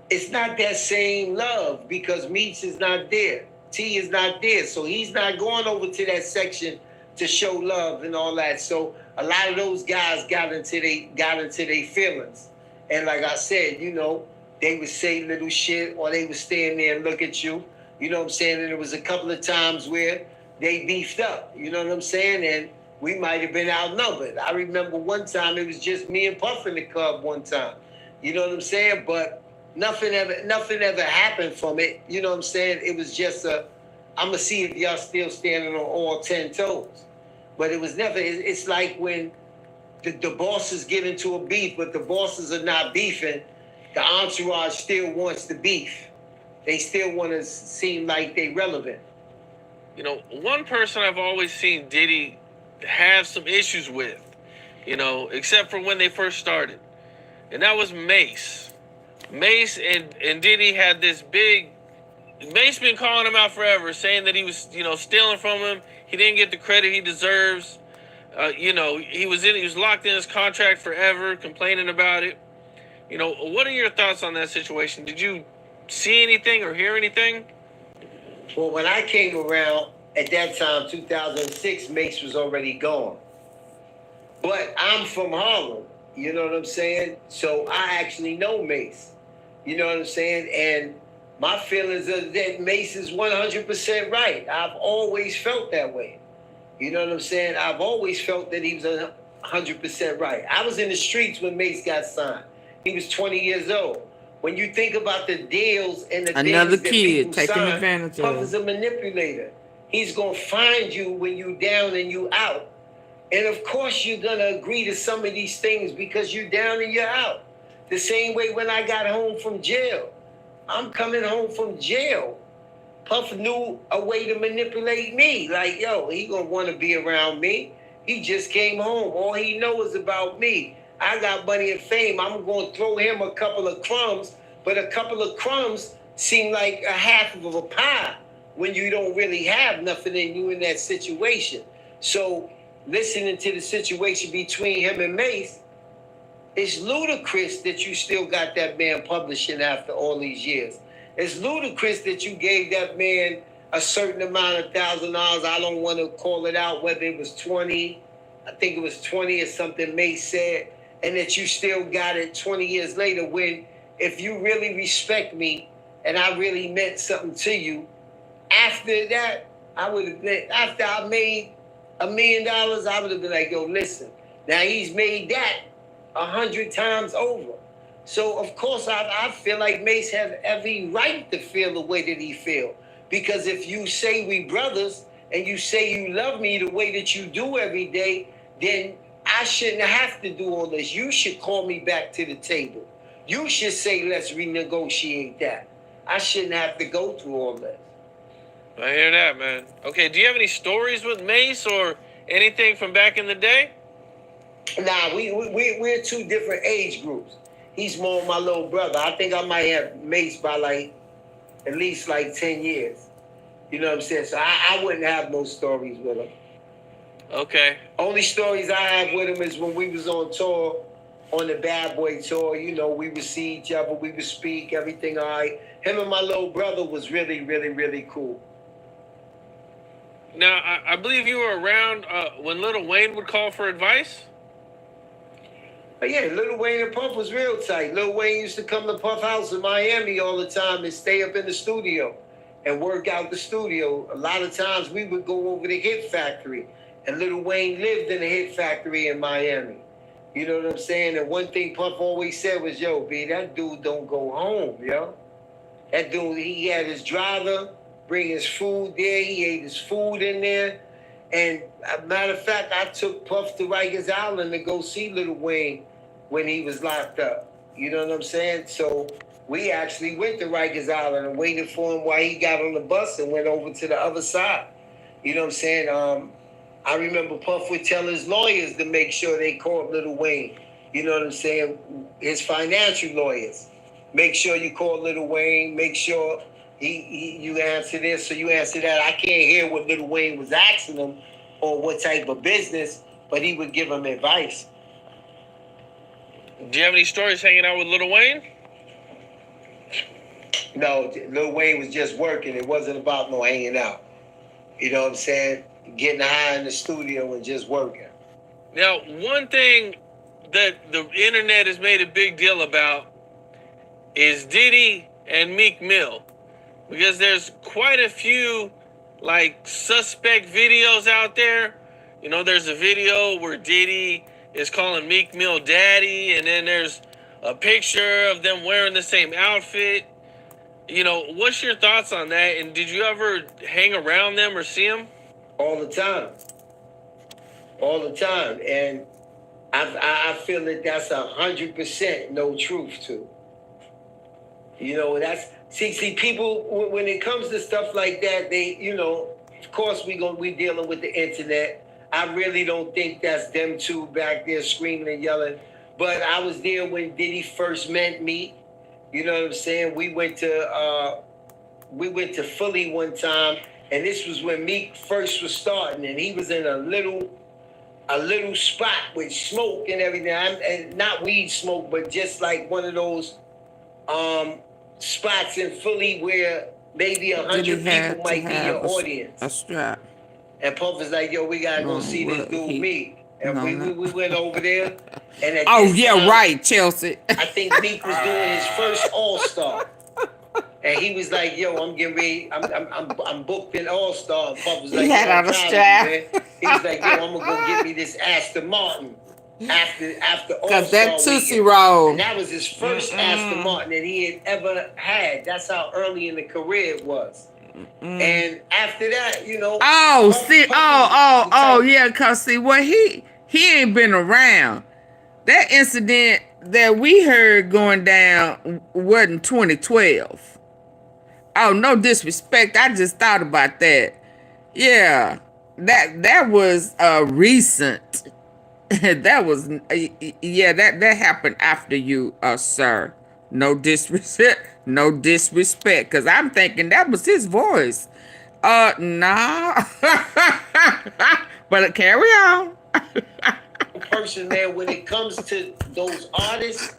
it's not that same love because Meech is not there. T is not there. So he's not going over to that section to show love and all that. So a lot of those guys got into their feelings. And like I said, you know, they would say little shit or they would stand there and look at you. You know what I'm saying? And there was a couple of times where they beefed up. You know what I'm saying? And we might have been outnumbered. I remember one time it was just me and Puff in the club one time. You know what I'm saying? But nothing ever happened from it. You know what I'm saying? It was just I'm going to see if y'all still standing on all 10 toes. But it was never, it's like when the bosses get into a beef, but the bosses are not beefing, the entourage still wants the beef. They still want to seem like they relevant. You know, one person I've always seen Diddy have some issues with, you know, except for when they first started. And that was Mace. Mace and Diddy had this big... Mace been calling him out forever, saying that he was, you know, stealing from him. He didn't get the credit he deserves. You know, he was locked in his contract forever, complaining about it. You know, what are your thoughts on that situation? Did you see anything or hear anything? Well, when I came around at that time, 2006, Mace was already gone. But I'm from Harlem, you know what I'm saying? So I actually know Mace, you know what I'm saying? And my feelings are that Mace is 100% right. I've always felt that way. You know what I'm saying? I've always felt that he was 100% right. I was in the streets when Mace got signed. He was 20 years old. When you think about the deals and the another things that kid people taking sign, advantage Puff of. is a manipulator. He's going to find you when you down and you out. And of course you're going to agree to some of these things because you're down and you're out. The same way when I got home from jail. I'm coming home from jail. Puff knew a way to manipulate me. Like, yo, he going to want to be around me. He just came home. All he knows about me. I got money and fame. I'm going to throw him a couple of crumbs, but a couple of crumbs seem like a half of a pie when you don't really have nothing in you in that situation. So listening to the situation between him and Mace, it's ludicrous that you still got that man publishing after all these years. It's ludicrous that you gave that man a certain amount of $1,000. I don't want to call it out whether it was 20. I think it was 20 or something Mace said. And that you still got it 20 years later when if you really respect me and I really meant something to you, after that, I would have been, after I made $1 million, I would have been like, yo, listen, now he's made that 100 times over. So, of course, I feel like Mace has every right to feel the way that he feel. Because if you say we brothers and you say you love me the way that you do every day, then I shouldn't have to do all this. You should call me back to the table. You should say, let's renegotiate that. I shouldn't have to go through all this. I hear that, man. Okay, do you have any stories with Mace or anything from back in the day? Nah, we're two different age groups. He's more my little brother. I think I might have Mace by like at least like 10 years. You know what I'm saying? So I wouldn't have no stories with him. Okay. Only stories I have with him is when we was on tour, on the Bad Boy tour. You know, we would see each other, we would speak, everything all right. Him and my little brother was really, really, really cool. Now, I believe you were around when Lil Wayne would call for advice? Yeah, Lil Wayne and Puff was real tight. Lil Wayne used to come to Puff House in Miami all the time and stay up in the studio and work out the studio. A lot of times we would go over to Hit Factory, and Lil Wayne lived in the Hit Factory in Miami. You know what I'm saying? And one thing Puff always said was, yo, B, that dude don't go home, yo. That dude, he had his driver bring his food there. He ate his food in there. And matter of fact, I took Puff to Rikers Island to go see Lil Wayne when he was locked up. You know what I'm saying? So we actually went to Rikers Island and waited for him while he got on the bus and went over to the other side. You know what I'm saying? I remember Puff would tell his lawyers to make sure they called Lil Wayne. You know what I'm saying? His financial lawyers. Make sure you call Lil Wayne. Make sure you answer this, so you answer that. I can't hear what Lil Wayne was asking him or what type of business, but he would give him advice. Do you have any stories hanging out with Lil Wayne? No, Lil Wayne was just working. It wasn't about no hanging out. You know what I'm saying? Getting high in the studio and just working. Now, one thing that the internet has made a big deal about is Diddy and Meek Mill. Because there's quite a few, like, suspect videos out there. You know, there's a video where Diddy is calling Meek Mill daddy, and then there's a picture of them wearing the same outfit. You know, what's your thoughts on that? And did you ever hang around them or see them? All the time. All the time. And I feel that that's 100% no truth to. You know, that's... See, people, when it comes to stuff like that, they, you know, of course we dealing with the internet. I really don't think that's them two back there screaming and yelling. But I was there when Diddy first met me. You know what I'm saying? We went to Philly one time, and this was when Meek first was starting, and he was in a little spot with smoke and everything, and not weed smoke, but just like one of those spots in Philly where maybe 100 people might be your audience. A strap. And Puff is like, yo, we gotta go see this dude Meek. And we went over there. And at time, right, Chelsea. I think Meek was doing his first All-Star. And he was like, yo, I'm getting ready. I'm booked in All-Star. And Puff was like, he had on a strap. He was like, yo, I'm gonna go get me this Aston Martin. After All-Star Cause that Tootsie Roll. And that was his first Aston Martin that he had ever had. That's how early in the career it was. And after that, you know. Yeah, cause see what he ain't been around. That incident that we heard going down wasn't 2012. Oh, no disrespect. I just thought about that. Yeah, that was recent. That was that happened after you, sir. No disrespect. No disrespect, cause I'm thinking that was his voice. Nah. But carry on. Person, man, when it comes to those artists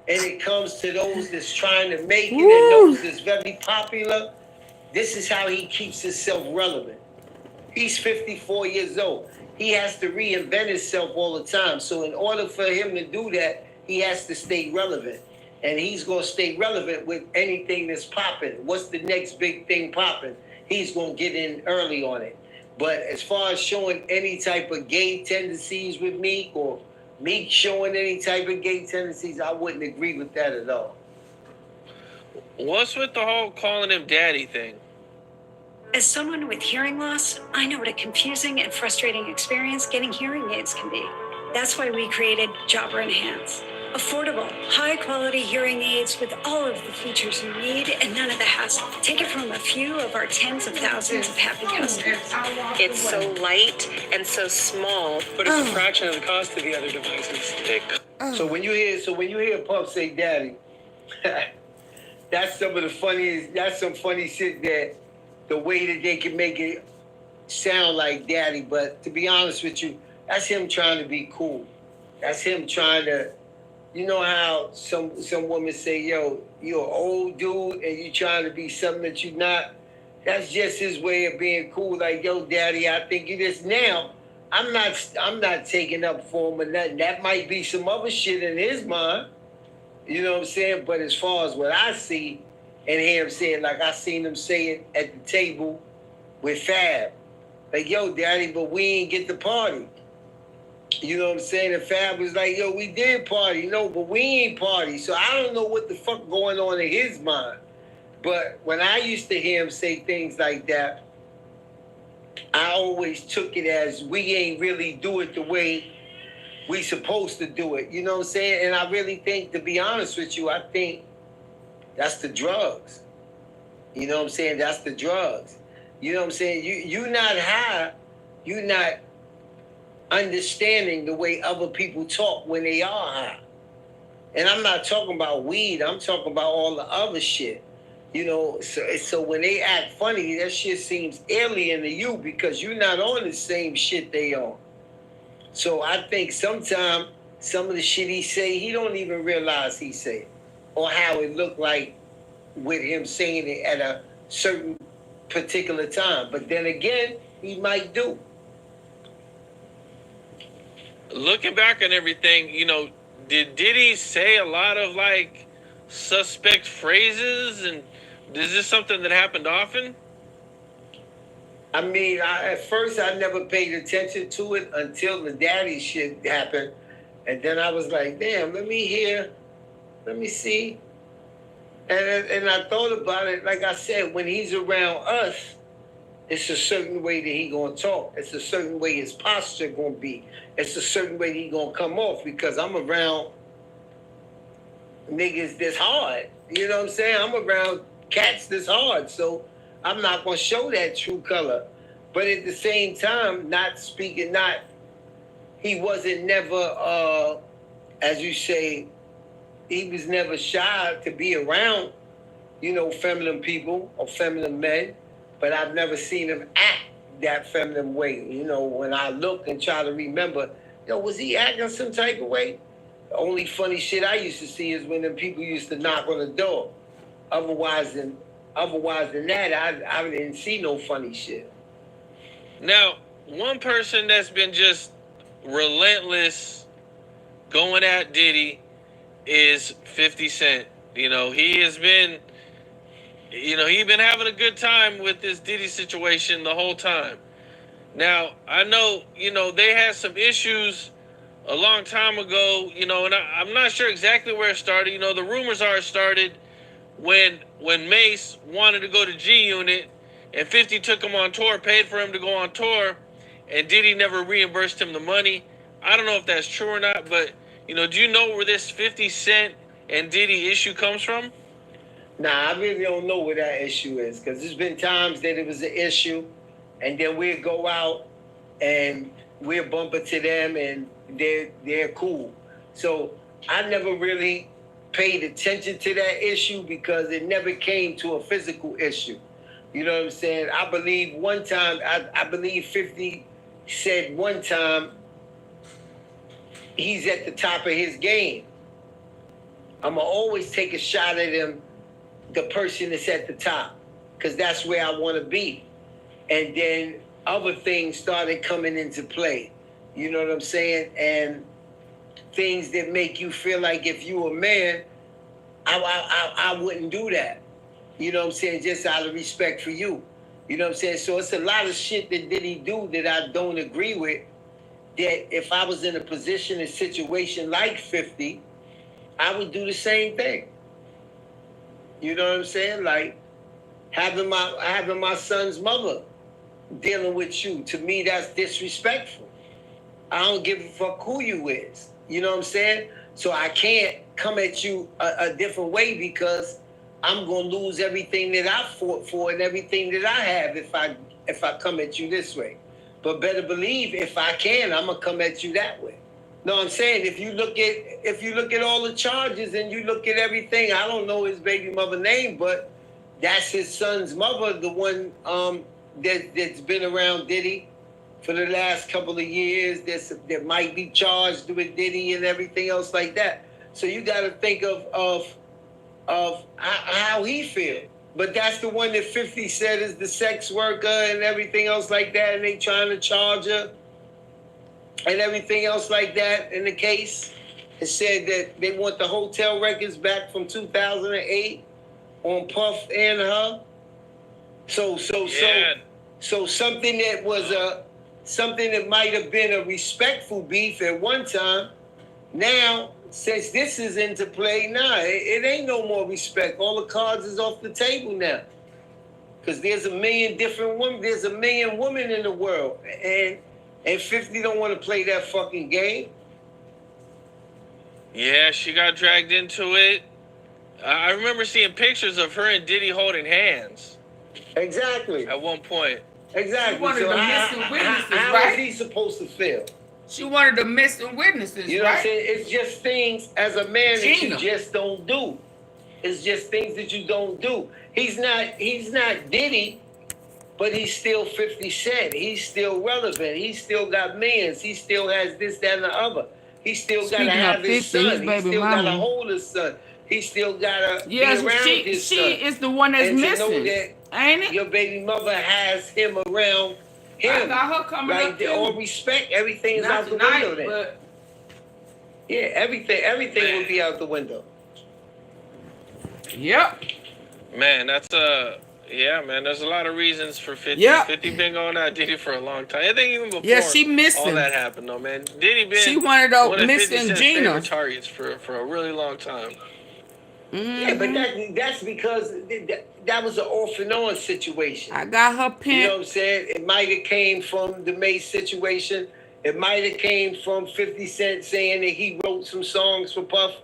and it comes to those that's trying to make it and those that's very popular, this is how he keeps himself relevant. He's 54 years old. He has to reinvent himself all the time. So in order for him to do that, he has to stay relevant. And he's going to stay relevant with anything that's popping. What's the next big thing popping? He's going to get in early on it. But as far as showing any type of gay tendencies with Meek, or Meek showing any type of gay tendencies, I wouldn't agree with that at all. What's with the whole calling him daddy thing? As someone with hearing loss, I know what a confusing and frustrating experience getting hearing aids can be. That's why we created Jobber Enhance. Affordable, high-quality hearing aids with all of the features you need and none of the hassle. Take it from a few of our tens of thousands of happy customers. It's so light and so small, but it's a fraction of the cost of the other devices. So when you hear Puff say daddy, that's some of the funniest, that's some funny shit, that the way that they can make it sound like daddy. But to be honest with you, that's him trying to be cool. That's him trying to, you know how some women say, yo, you're an old dude and you trying to be something that you're not. That's just his way of being cool. Like, yo, daddy, I think you this. Now, I'm not taking up for him or nothing. That might be some other shit in his mind. You know what I'm saying? But as far as what I see and hear him saying, like I seen him say it at the table with Fab. Like, yo, daddy, but we ain't get the party. You know what I'm saying? And Fab was like, yo, we did party. No, but we ain't party. So I don't know what the fuck going on in his mind. But when I used to hear him say things like that, I always took it as we ain't really do it the way we supposed to do it. You know what I'm saying? And I really think, to be honest with you, I think that's the drugs. You know what I'm saying? That's the drugs. You know what I'm saying? You not high. You not understanding the way other people talk when they are high. And I'm not talking about weed. I'm talking about all the other shit. You know, so when they act funny, that shit seems alien to you because you're not on the same shit they on. So I think sometimes some of the shit he say, he don't even realize he say it, or how it looked like with him saying it at a certain particular time. But then again, he might do. Looking back on everything, you know, did Diddy say a lot of like suspect phrases, and is this something that happened often? I mean, at first I never paid attention to it until the daddy shit happened. And then I was like, damn, let me hear, let me see. And I thought about it, like I said, when he's around us, it's a certain way that he gonna talk. It's a certain way his posture gonna be. It's a certain way he gonna come off, because I'm around niggas that's hard. You know what I'm saying? I'm around cats that's hard. So I'm not gonna show that true color. But at the same time, he wasn't never, as you say, he was never shy to be around, you know, feminine people or feminine men. But I've never seen him act that feminine way. You know, when I look and try to remember, yo, was he acting some type of way? The only funny shit I used to see is when them people used to knock on the door. Otherwise than that, I didn't see no funny shit. Now, one person that's been just relentless going at Diddy is 50 Cent. You know, he's been having a good time with this Diddy situation the whole time. Now, I know, you know, they had some issues a long time ago, you know, and I'm not sure exactly where it started. You know, the rumors are it started when Mace wanted to go to G Unit and 50 took him on tour, paid for him to go on tour, and Diddy never reimbursed him the money. I don't know if that's true or not, but, you know, do you know where this 50 Cent and Diddy issue comes from? Nah, I really don't know where that issue is, because there's been times that it was an issue, and then we'd go out and we'll bump into them, and they're cool. So I never really paid attention to that issue because it never came to a physical issue. You know what I'm saying? I believe one time, I believe 50 said one time he's at the top of his game. I'm going to always take a shot at him, the person that's at the top, because that's where I want to be. And then other things started coming into play. You know what I'm saying? And things that make you feel like if you were a man, I wouldn't do that. You know what I'm saying? Just out of respect for you. You know what I'm saying? So it's a lot of shit that Diddy do that I don't agree with, that if I was in a position, a situation like 50, I would do the same thing. You know what I'm saying? Like having my son's mother dealing with you. To me, that's disrespectful. I don't give a fuck who you is. You know what I'm saying? So I can't come at you a different way because I'm gonna lose everything that I fought for and everything that I have if I come at you this way. But better believe if I can, I'm gonna come at you that way. No, I'm saying if you look at all the charges and you look at everything, I don't know his baby mother name, but that's his son's mother, the one that's been around Diddy for the last couple of years, that might be charged with Diddy and everything else like that. So you got to think of how he feel. But that's the one that 50 said is the sex worker and everything else like that, and they trying to charge her and everything else like that in the case. It said that they want the hotel records back from 2008 on Puff and her. So something that was something that might have been a respectful beef at one time, now, since this is into play, it ain't no more respect. All the cards is off the table now. Because there's a million different women. There's a million women in the world. And 50 don't want to play that fucking game. Yeah, she got dragged into it. I remember seeing pictures of her and Diddy holding hands. Exactly. At one point. Exactly. She wanted the missing witnesses, right? How is he supposed to feel? She wanted the missing witnesses, you know right? What I'm saying? It's just things as a man that you just don't do. It's just things that you don't do. He's not Diddy, but he's still 50 Cent. He's still relevant. He's still got millions. He still has this, that, and the other. He still got to have his son. He still got to hold his son. He still got to be around his son. She is the one that's missing, to know that ain't it? Your baby mother has him around him. I got her coming up too. All respect, everything is out the window then. But... yeah, everything will be out the window. Yep. Man, that's yeah, man. There's a lot of reasons for 50. Yep. 50 been going out Diddy for a long time. I think even before she missing. all that happened, though, man. Diddy been she wanted to one of missing 50 Gina favorite targets for a really long time. Yeah, but that's because that was an off and on situation. I got her pimp. You know what I'm saying? It might have came from the Mace situation. It might have came from 50 Cent saying that he wrote some songs for Puff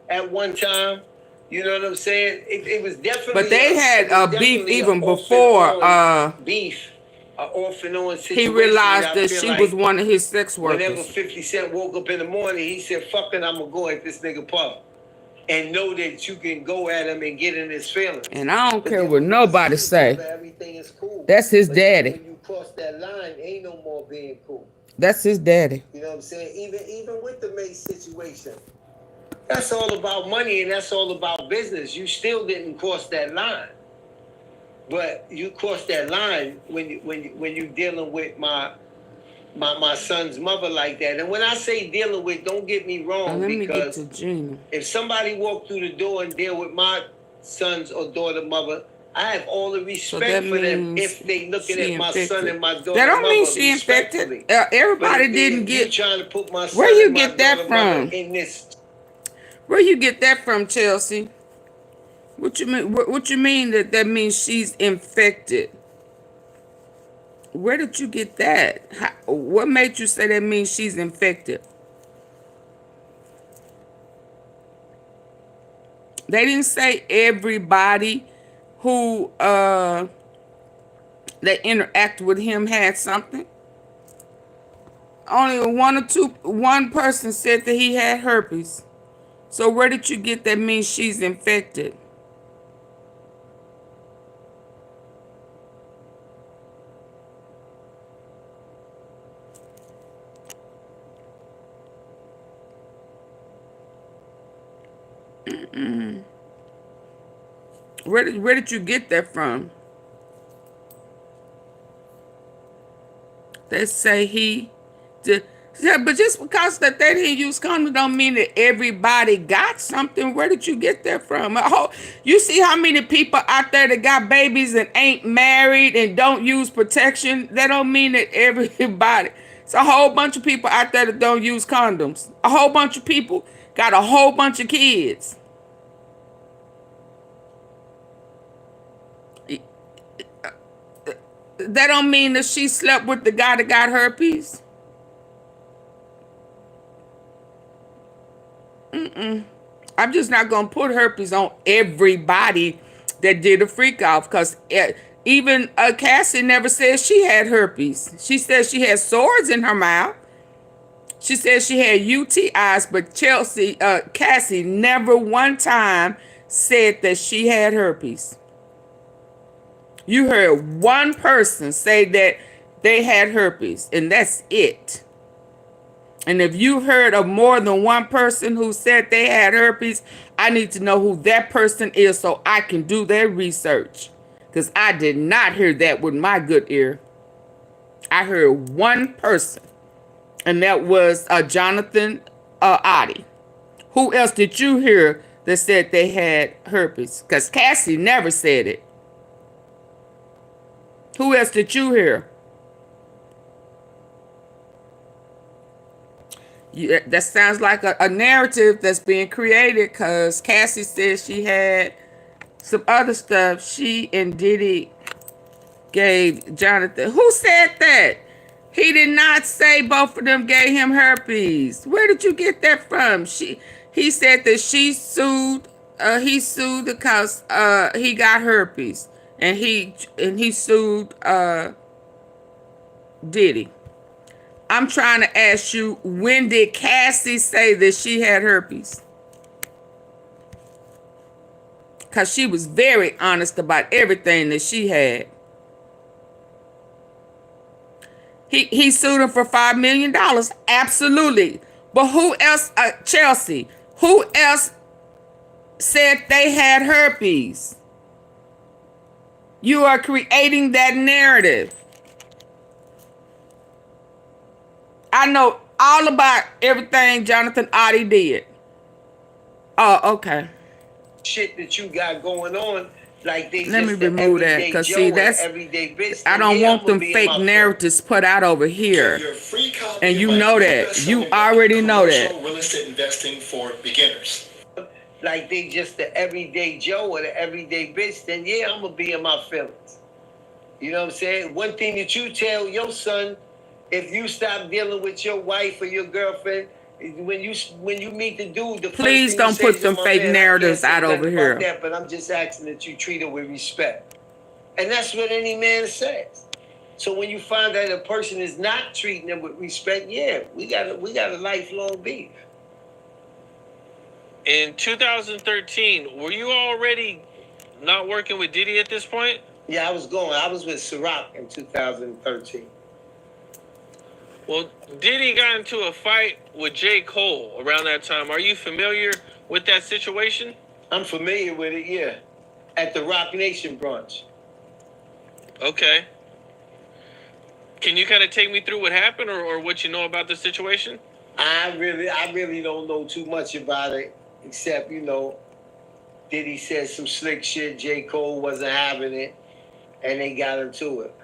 at one time. You know what I'm saying? It was definitely. But they had beef even before beef. Off and on situation. He realized that she was one of his sex workers. Whenever 50 Cent woke up in the morning, he said, "Fuck it, I'm gonna go at this nigga Puff." And know that you can go at him and get in his feelings. And I don't care what nobody say. Everything is cool. That's his daddy. When you cross that line, ain't no more being cool. That's his daddy. You know what I'm saying? Even with the Mace situation, that's all about money and that's all about business. You still didn't cross that line, but you crossed that line when you dealing with my son's mother like that. And when I say dealing with, don't get me wrong, because if somebody walked through the door and deal with my son's or daughter mother, I have all the respect for them if they looking at my son and my daughter. That don't mean she infected. Everybody didn't get. Trying to put my son where you and get my that from? In this. Where you get that from, Chelsea? What you mean? What you mean that means she's infected? Where did you get that? What made you say that means she's infected? They didn't say everybody who that interacted with him had something. Only one person said that he had herpes. So where did you get that means she's infected? Where did you get that from? They say he did. Yeah, but just because that they didn't use condom don't mean that everybody got something. Where did you get that from? You see how many people out there that got babies and ain't married and don't use protection? That don't mean that everybody. It's a whole bunch of people out there that don't use condoms. A whole bunch of people got a whole bunch of kids. That don't mean that she slept with the guy that got herpes. I'm just not going to put herpes on everybody that did a freak off, because even Cassie never said she had herpes. She said she had sores in her mouth. She said she had UTIs, but Cassie never one time said that she had herpes. You heard one person say that they had herpes, and that's it. And if you heard of more than one person who said they had herpes, I need to know who that person is so I can do their research. Because I did not hear that with my good ear. I heard one person, and that was Jonathan Oddie. Who else did you hear that said they had herpes? Because Cassie never said it. Who else did you hear? Yeah, that sounds like a narrative that's being created, because Cassie says she had some other stuff she and Diddy gave Jonathan. Who said that? He did not say both of them gave him herpes. Where did you get that from? He said that he sued because he got herpes, and he sued Diddy. I'm trying to ask you, when did Cassie say that she had herpes? Because she was very honest about everything that she had. He sued him for $5 million. Absolutely. But who else, Chelsea, who else said they had herpes? You are creating that narrative. I know all about everything Jonathan Oddie did. Oh, okay. Shit that you got going on, like they Let just me remove that, because see, that's I don't want them fake narratives put out over here. And you know that. You already know that. Real estate investing for beginners. Like they just the everyday Joe or the everyday bitch, then yeah, I'm gonna be in my feelings. You know what I'm saying? One thing that you tell your son, if you stop dealing with your wife or your girlfriend, when you meet the dude, please don't put them fake narratives out over here. That, but I'm just asking that you treat her with respect, and that's what any man says. So when you find that a person is not treating them with respect, yeah, we got a lifelong beef. In 2013, were you already not working with Diddy at this point? Yeah, I was with Ciroc in 2013. Well, Diddy got into a fight with J. Cole around that time. Are you familiar with that situation? I'm familiar with it, yeah. At the Rock Nation brunch. Okay. Can you kind of take me through what happened or what you know about the situation? I really don't know too much about it, except, you know, Diddy said some slick shit, J. Cole wasn't having it, and they got into it.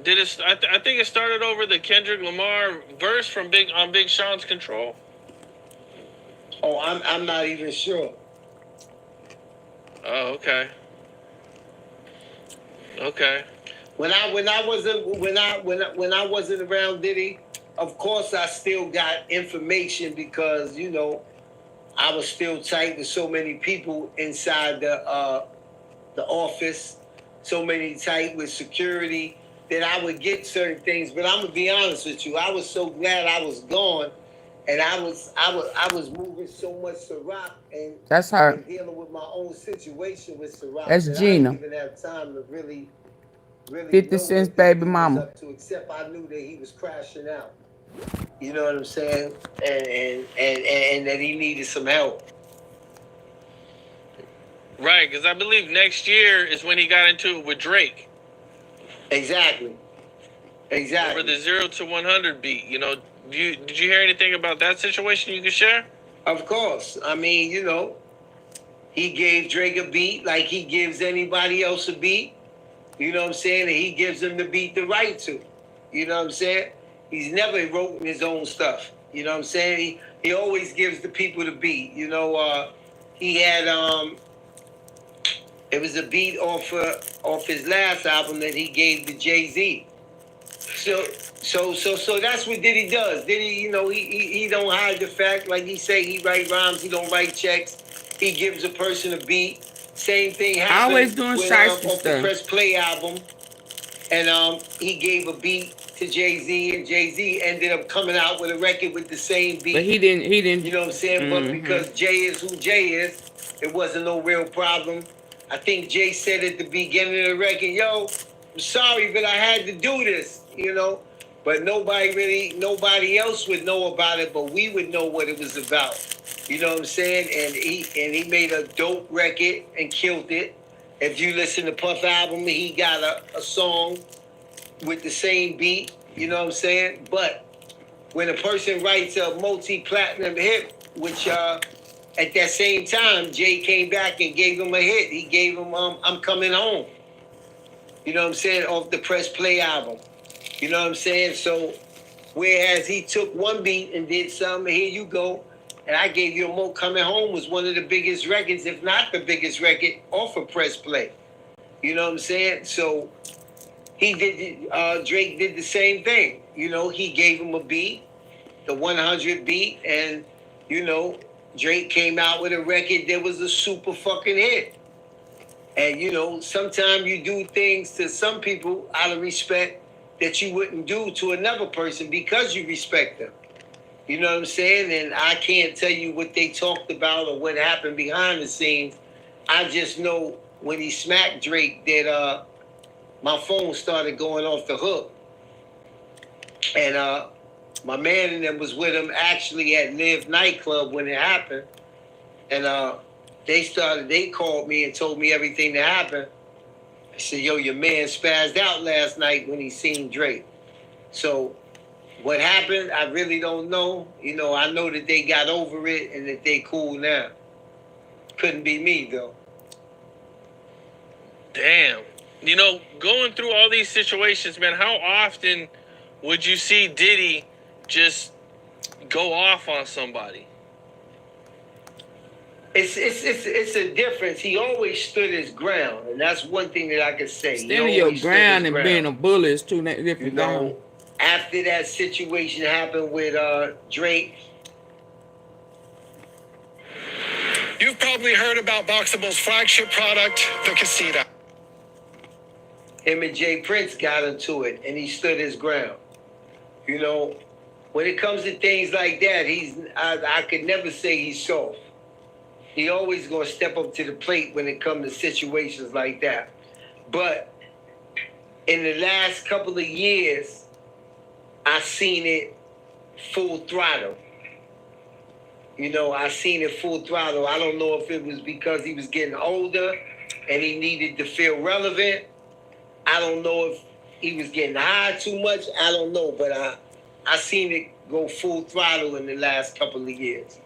I think it started over the Kendrick Lamar verse from Big Sean's Control. Oh, I'm not even sure. Oh, okay. Okay. When I wasn't around Diddy, of course I still got information because, you know, I was still tight with so many people inside the office, so many tight with security that I would get certain things. But I'm gonna be honest with you, I was so glad I was gone, and I was moving so much Ciroc and That's her. and dealing with my own situation with Ciroc. That's that Gina. I didn't even have time to really 50 Cent's baby mama. up to, except I knew that he was crashing out. You know what I'm saying? And that he needed some help. Right, because I believe next year is when he got into it with Drake. Exactly. Over the 0 to 100 beat. You know, did you hear anything about that situation you can share? Of course. I mean, you know, he gave Drake a beat like he gives anybody else a beat. You know what I'm saying? And he gives him the beat the right to. You know what I'm saying? He's never written his own stuff. You know what I'm saying? He always gives the people the beat. You know, he had it was a beat off his last album that he gave to Jay-Z. So that's what Diddy does. Diddy, you know, he don't hide the fact, like he say, he write rhymes, he don't write checks. He gives a person a beat. Same thing happened Always doing shiesty off the stuff. Press Play album. And he gave a beat to Jay-Z, and Jay-Z ended up coming out with a record with the same beat. But he didn't. You know what I'm saying? But because Jay is who Jay is, it wasn't no real problem. I think Jay said at the beginning of the record, yo, I'm sorry, but I had to do this, you know? But nobody else would know about it, but we would know what it was about. You know what I'm saying? And he made a dope record and killed it. If you listen to Puff album, he got a song with the same beat, you know what I'm saying? But when a person writes a multi-platinum hit, which at that same time, Jay came back and gave him a hit. He gave him I'm Coming Home. You know what I'm saying? Off the Press Play album. You know what I'm saying? So whereas he took one beat and did something, here you go, and I gave you a Mo Coming Home was one of the biggest records, if not the biggest record, off of Press Play. You know what I'm saying? So he did. Drake did the same thing. You know, he gave him a beat, the 100 beat, and you know, Drake came out with a record that was a super fucking hit. And you know, sometimes you do things to some people out of respect that you wouldn't do to another person because you respect them. You know what I'm saying? And I can't tell you what they talked about or what happened behind the scenes. I just know when he smacked Drake that my phone started going off the hook. And my man and them was with him actually at Live nightclub when it happened. And they called me and told me everything that happened. I said, yo, your man spazzed out last night when he seen Drake. So what happened, I really don't know. You know, I know that they got over it and that they cool now. Couldn't be me, though. Damn. You know, going through all these situations, man, how often would you see Diddy just go off on somebody? It's a difference. He always stood his ground, and that's one thing that I can say. Standing your ground and being a bully is two different things. You know, after that situation happened with Drake. You've probably heard about Boxable's flagship product, the Casita. Him and Jay Prince got into it, and he stood his ground. You know, when it comes to things like that, I could never say he's soft. He always gonna step up to the plate when it comes to situations like that. But in the last couple of years, I seen it full throttle. You know, I seen it full throttle. I don't know if it was because he was getting older and he needed to feel relevant. I don't know if he was getting high too much. I don't know, but I seen it go full throttle in the last couple of years.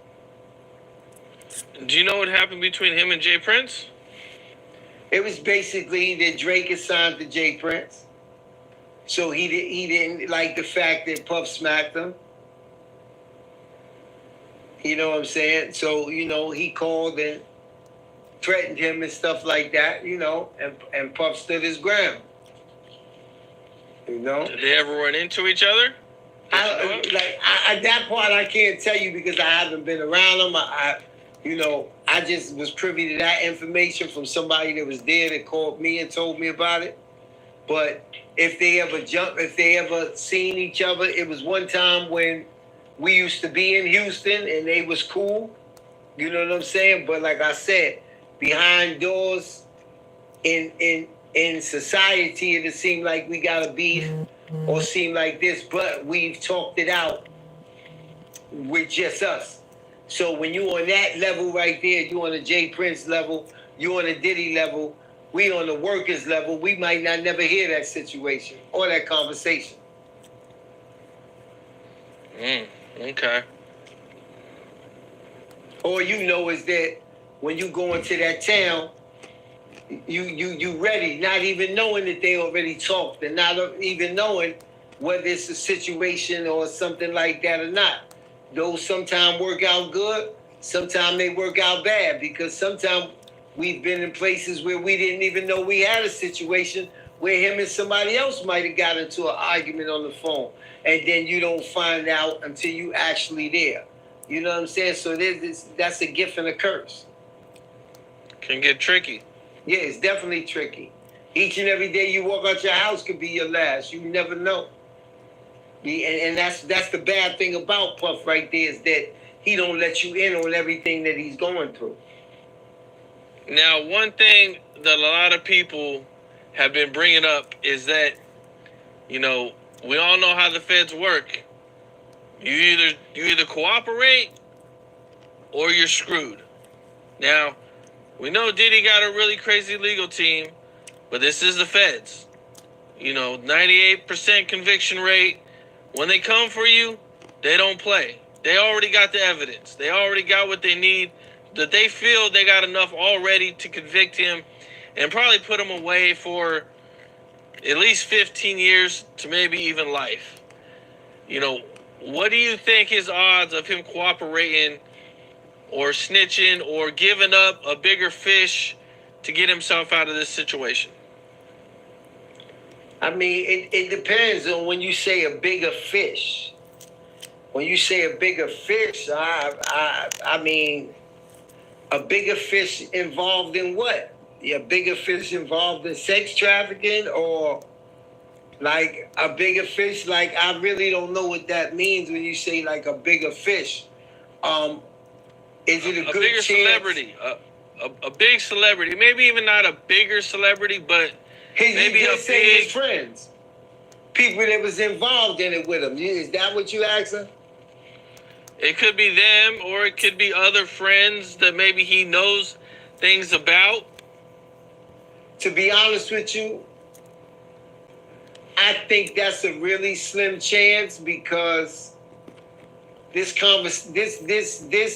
Do you know what happened between him and Jay Prince? It was basically that Drake is signed to Jay Prince. So he didn't like the fact that Puff smacked him. You know what I'm saying? So, you know, he called and threatened him and stuff like that, you know, and Puff stood his ground. You know? Did they ever run into each other? At that part, I can't tell you because I haven't been around them. I just was privy to that information from somebody that was there that called me and told me about it. But if they ever seen each other, it was one time when we used to be in Houston and they was cool. You know what I'm saying? But like I said, behind doors in society, it seemed like we got a beef or seem like this, but we've talked it out with just us. So when you on that level right there, you on the J Prince level, you on the Diddy level, we on the workers level, we might not never hear that situation or that conversation. Okay. All you know is that when you go into that town, you ready, not even knowing that they already talked and not even knowing whether it's a situation or something like that or not. Those sometimes work out good, sometimes they work out bad, because sometimes we've been in places where we didn't even know we had a situation where him and somebody else might have got into an argument on the phone, and then you don't find out until you actually there. You know what I'm saying? So that's a gift and a curse. Can get tricky. Yeah, it's definitely tricky. Each and every day you walk out your house could be your last. You never know. And that's the bad thing about Puff right there, is that he don't let you in on everything that he's going through. Now, one thing that a lot of people have been bringing up is that, we all know how the feds work. You either cooperate or you're screwed. Now, we know Diddy got a really crazy legal team, but this is the feds. 98% conviction rate. When they come for you, they don't play. They already got the evidence. They already got what they need. That they feel they got enough already to convict him and probably put him away for at least 15 years to maybe even life. What do you think his odds of him cooperating or snitching or giving up a bigger fish to get himself out of this situation? I mean, it depends on when you say a bigger fish. When you say a bigger fish, I mean, a bigger fish involved in what? A bigger fish involved in sex trafficking, or like a bigger fish? Like, I really don't know what that means when you say like a bigger fish. Is it a good bigger chance? Celebrity? A big celebrity. Maybe even not a bigger celebrity, but maybe a big... his friends. People that was involved in it with him. Is that what you asking? It could be them, or it could be other friends that maybe he knows things about. To be honest with you, I think that's a really slim chance, because this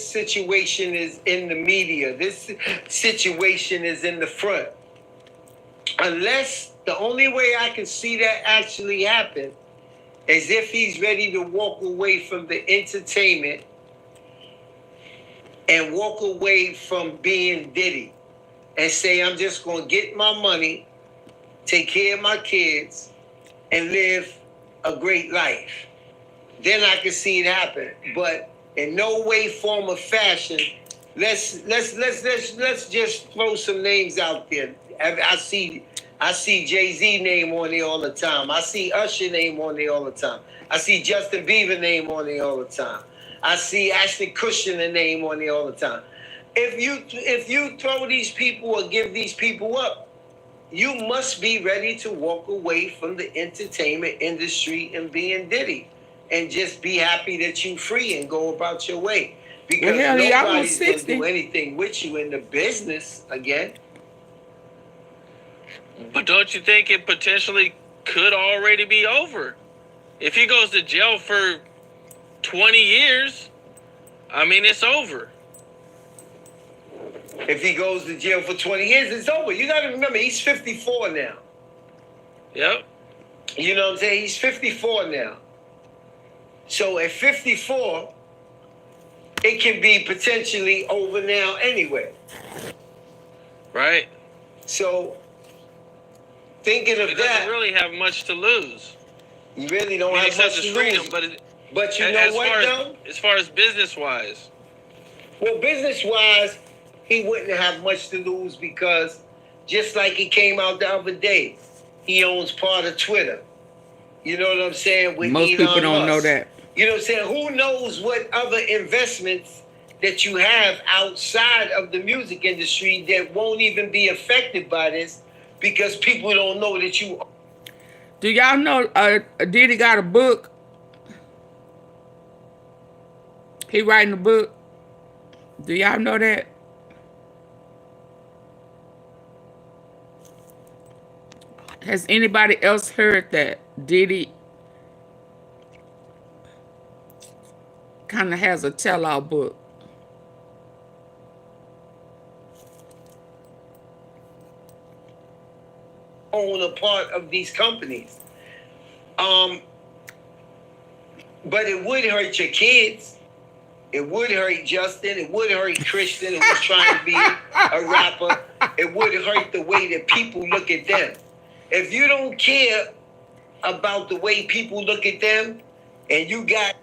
situation is in the media. This situation is in the front. Unless the only way I can see that actually happen is if he's ready to walk away from the entertainment and walk away from being Diddy and say, I'm just going to get my money, take care of my kids, and live a great life. Then I can see it happen. But in no way, form, or fashion, let's just throw some names out there. I see Jay-Z name on there all the time. I see Usher name on there all the time. I see Justin Bieber name on there all the time. I see Ashton Kutcher name on there all the time. If you throw these people or give these people up, you must be ready to walk away from the entertainment industry and being Diddy, and just be happy that you're free and go about your way. Because nobody's going to do anything with you in the business again. But don't you think it potentially could already be over? If he goes to jail for 20 years, I mean, it's over. If he goes to jail for 20 years, it's over. You got to remember, he's 54 now. Yep. You know what I'm saying? He's 54 now. So at 54, it can be potentially over now anyway. Right. So, thinking of he that... doesn't really have much to lose. You really don't have much to freedom, lose. But you know what, though? As far as business-wise. Well, business-wise, he wouldn't have much to lose because just like he came out the other day, he owns part of Twitter. You know what I'm saying? With most Elon people don't Musk. know that. You know what I'm saying? Who knows what other investments that you have outside of the music industry that won't even be affected by this because people don't know that you... Do y'all know Diddy got a book? He writing a book. Do y'all know that? Has anybody else heard that Diddy kind of has a tell-all book? Own a part of these companies. But it would hurt your kids. It would hurt Justin. It would hurt Christian who was trying to be a rapper. It would hurt the way that people look at them. If you don't care about the way people look at them and you got...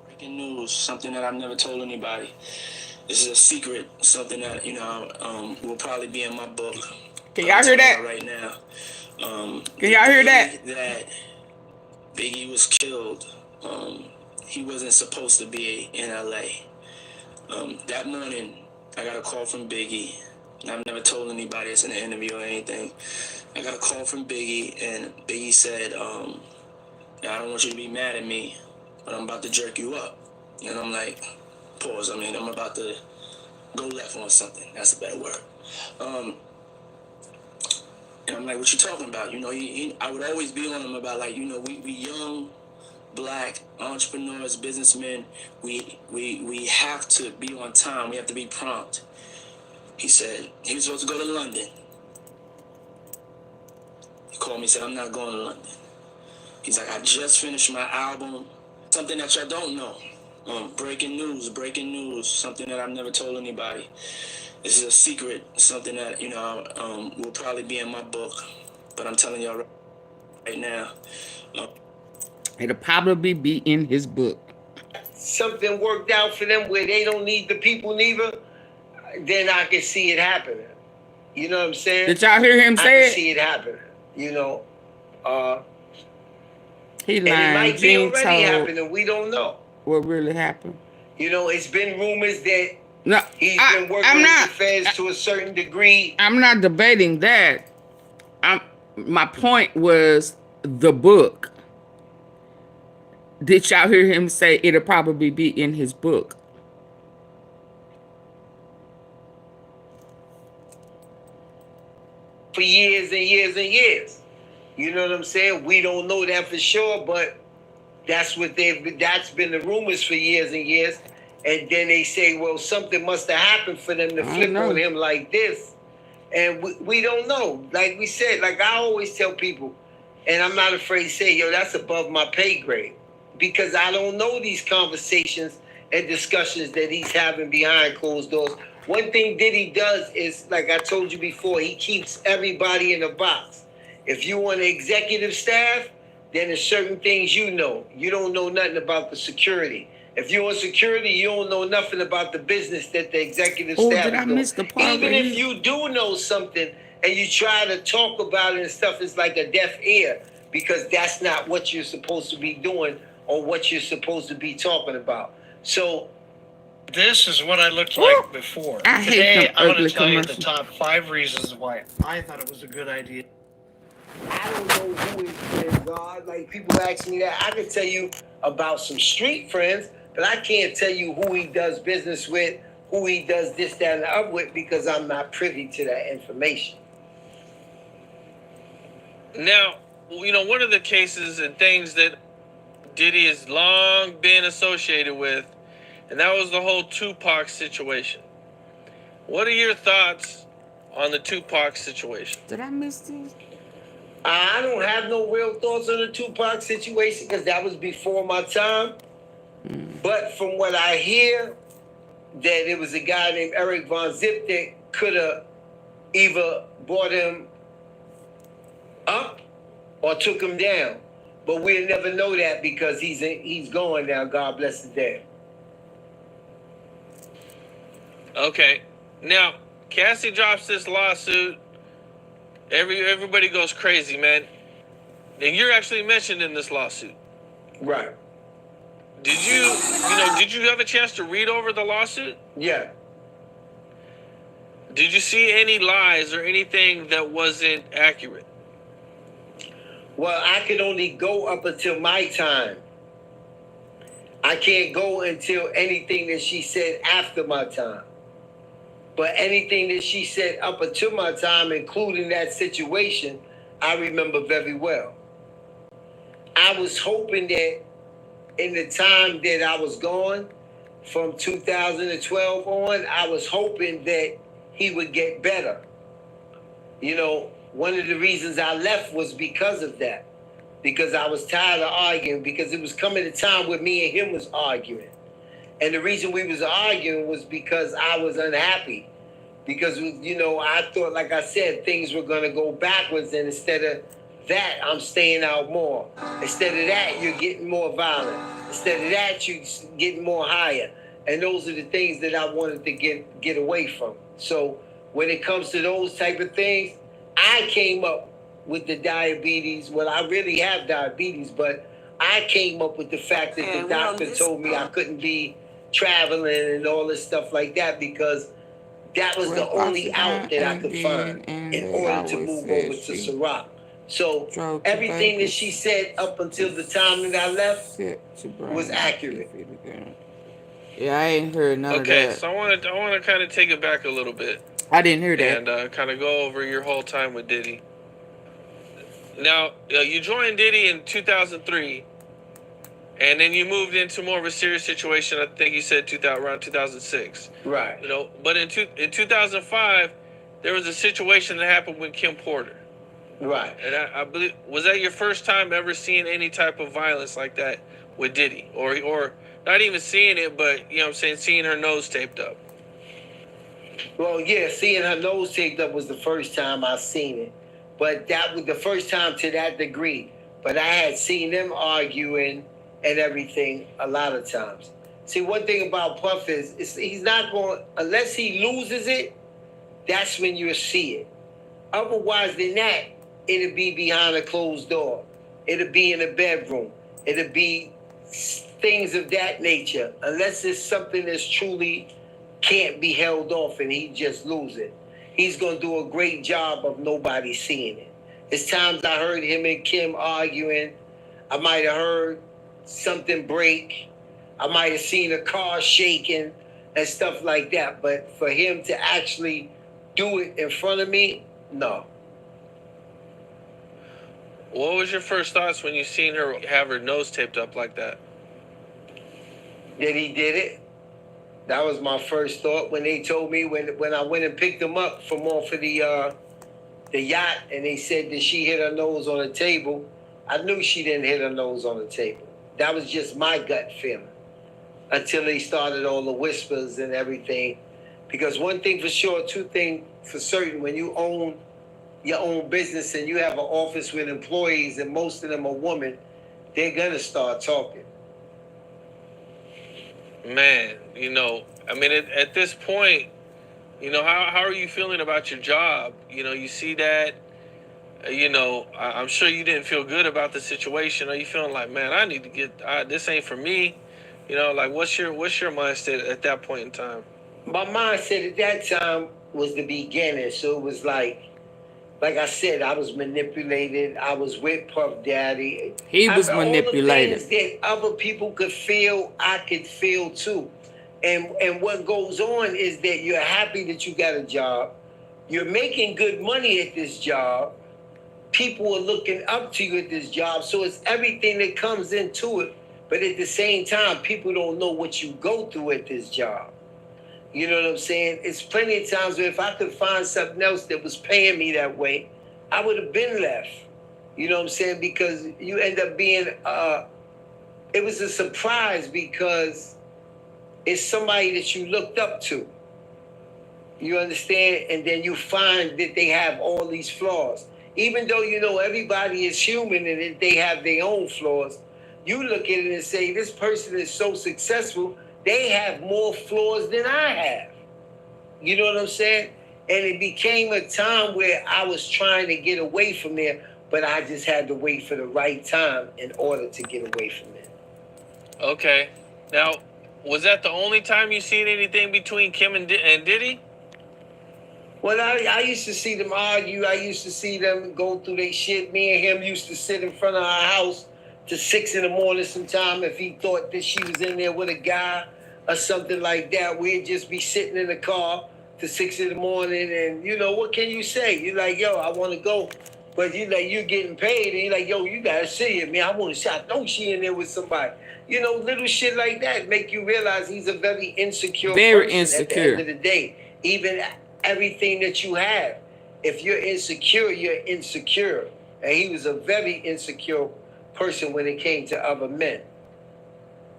Breaking news, something that I've never told anybody. This is a secret, something that, you know, will probably be in my book. Can y'all hear that? Right now. Can y'all hear that? That Biggie was killed. He wasn't supposed to be in LA. That morning, I got a call from Biggie. I've never told anybody it's in an interview or anything. I got a call from Biggie, and Biggie said, I don't want you to be mad at me, but I'm about to jerk you up. And I'm like, pause. I mean, I'm about to go left on something. That's a better word. And I'm like, what you talking about? You know, I would always be on him about, like, you know, we young, black entrepreneurs, businessmen, we have to be on time. We have to be prompt. He said he was supposed to go to London. He called me and said, I'm not going to London. He's like, I just finished my album. Something that y'all don't know. Breaking news, something that I've never told anybody. This is a secret, something that, you know, will probably be in my book, but I'm telling y'all right now. It'll probably be in his book. Something worked out for them where they don't need the people neither, then I can see it happening. You know what I'm saying? Did y'all hear him say I it? can see it happening. You know, he and lying. it might be Gene already told happening. We don't know. what really happened. You know, it's been rumors that No, he's been working with the feds to a certain degree. I'm not debating that. My point was the book. Did y'all hear him say it'll probably be in his book? For years and years and years. You know what I'm saying? We don't know that for sure, but that's what that's been the rumors for years and years. And then they say, well, something must have happened for them to flip on him like this. And we don't know. Like we said, like I always tell people, and I'm not afraid to say, yo, that's above my pay grade. Because I don't know these conversations and discussions that he's having behind closed doors. One thing Diddy does is, like I told you before, he keeps everybody in a box. If you want an executive staff, then there's certain things you know. You don't know nothing about the security. If you want security, you don't know nothing about the business that the executive staff did I miss the part? Even if you do know something and you try to talk about it and stuff, it's like a deaf ear because that's not what you're supposed to be doing or what you're supposed to be talking about. So this is what I looked like before. I hate Today, them I'm going ugly to tell you the commercials. top 5 reasons why I thought it was a good idea. I don't know who his friends are. Like people ask me that. I can tell you about some street friends, but I can't tell you who he does business with, who he does this, that, and the other with, because I'm not privy to that information. Now, you know, one of the cases and things that Diddy has long been associated with, and that was the whole Tupac situation. What are your thoughts on the Tupac situation? Did I miss this? I don't have no real thoughts on the Tupac situation because that was before my time. But from what I hear, that it was a guy named Eric Von Zip that could have either brought him up or took him down. But we'll never know that because he's gone now. God bless his dad. Okay. Now, Cassie drops this lawsuit. Everybody goes crazy, man. And you're actually mentioned in this lawsuit. Right. Did you have a chance to read over the lawsuit? Yeah. Did you see any lies or anything that wasn't accurate? Well, I could only go up until my time. I can't go until anything that she said after my time. But anything that she said up until my time, including that situation, I remember very well. I was hoping that in the time that I was gone, from 2012 on, I was hoping that he would get better. You know, one of the reasons I left was because of that. Because I was tired of arguing, because it was coming a time where me and him was arguing. And the reason we was arguing was because I was unhappy. Because, you know, I thought, like I said, things were going to go backwards. And instead of that, I'm staying out more. Instead of that, you're getting more violent. Instead of that, you're getting more higher. And those are the things that I wanted to get away from. So when it comes to those type of things, I came up with the diabetes. Well, I really have diabetes, but I came up with the fact that the doctor told me I couldn't be traveling and all this stuff like that because that was the only out that I could find in order to move over to Ciroc. So everything that she said up until the time that I left was accurate. Yeah, I ain't heard none of that. Okay, so I want to kind of take it back a little bit. I didn't hear that. And kind of go over your whole time with Diddy. Now, you joined Diddy in 2003, and then you moved into more of a serious situation. I think you said around 2006. Right. You know, but in 2005, there was a situation that happened with Kim Porter. Right. And I believe, was that your first time ever seeing any type of violence like that with Diddy, or not even seeing it, but you know what I'm saying, seeing her nose taped up? Well, yeah, seeing her nose taped up was the first time I seen it. But that was the first time to that degree. But I had seen them arguing and everything a lot of times. See, one thing about Puff is he's not going, unless he loses it, that's when you'll see it. Otherwise than that, it'll be behind a closed door. It'll be in a bedroom. It'll be things of that nature. Unless it's something that's truly can't be held off and he just lose it. He's going to do a great job of nobody seeing it. It's times I heard him and Kim arguing. I might have heard something break. I might have seen a car shaking and stuff like that. But for him to actually do it in front of me, no. What was your first thoughts when you seen her have her nose taped up like that? That he did it. That was my first thought when they told me when I went and picked him up from off of the yacht and they said that she hit her nose on the table. I knew she didn't hit her nose on the table. That was just my gut feeling until they started all the whispers and everything. Because one thing for sure, two things for certain, when you own your own business and you have an office with employees and most of them are women, they're going to start talking. Man, you know, I mean, at this point, you know, how are you feeling about your job? You know, you see that, you know, I'm sure you didn't feel good about the situation. Are you feeling like, man, I need to get, this ain't for me? You know, like, what's your mindset at that point in time? My mindset at that time was the beginning. So it was like I said, I was manipulated. I was with Puff Daddy. He was manipulated. All the things that other people could feel, I could feel too. And what goes on is that you're happy that you got a job. You're making good money at this job. People are looking up to you at this job. So it's everything that comes into it. But at the same time, people don't know what you go through at this job. You know what I'm saying? It's plenty of times where if I could find something else that was paying me that way, I would have been left. You know what I'm saying? Because you end up being, it was a surprise because it's somebody that you looked up to. You understand? And then you find that they have all these flaws. Even though you know everybody is human and that they have their own flaws, you look at it and say, this person is so successful, they have more flaws than I have. You know what I'm saying? And it became a time where I was trying to get away from there, but I just had to wait for the right time in order to get away from it. Okay. Now, was that the only time you seen anything between Kim and Diddy? Well, I used to see them argue. I used to see them go through their shit. Me and him used to sit in front of our house to 6 in the morning sometime if he thought that she was in there with a guy or something like that. We'd just be sitting in the car to 6 in the morning, and you know, what can you say? You're like, yo, I want to go. But you like, you're getting paid, and you're like, yo, you gotta see it, man. I want to see. I know she in there with somebody. You know, little shit like that make you realize he's a very insecure person. At the end of the day, even everything that you have, if you're insecure, you're insecure. And he was a very insecure person when it came to other men.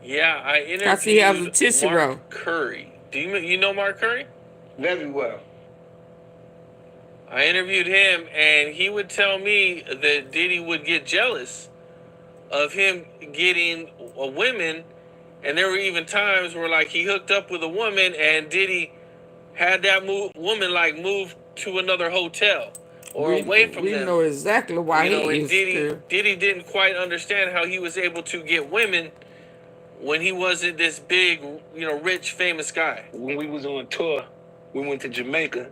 Yeah, I interviewed Mark Curry. Do you know Mark Curry? Very well. I interviewed him, and he would tell me that Diddy would get jealous of him getting women, and there were even times where like he hooked up with a woman, and Diddy had that woman like move to another hotel or away from them. We know exactly why he is Diddy didn't quite understand how he was able to get women when he wasn't this big, you know, rich, famous guy. When we was on tour, we went to Jamaica,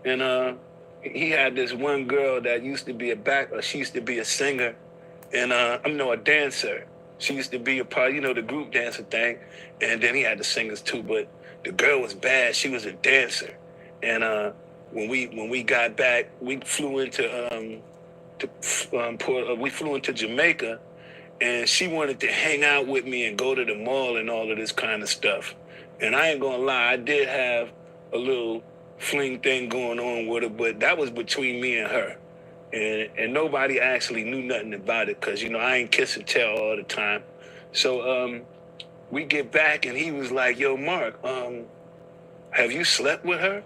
and he had this one girl that used to be she used to be a singer, and a dancer. She used to be a part, you know, the group dancer thing, and then he had the singers too. But the girl was bad. She was a dancer, and when we got back, we flew into Jamaica, and she wanted to hang out with me and go to the mall and all of this kind of stuff. And I ain't gonna lie, I did have a little fling thing going on with her, but that was between me and her. And nobody actually knew nothing about it because, you know, I ain't kiss and tell all the time. So we get back and he was like, yo, Mark, have you slept with her?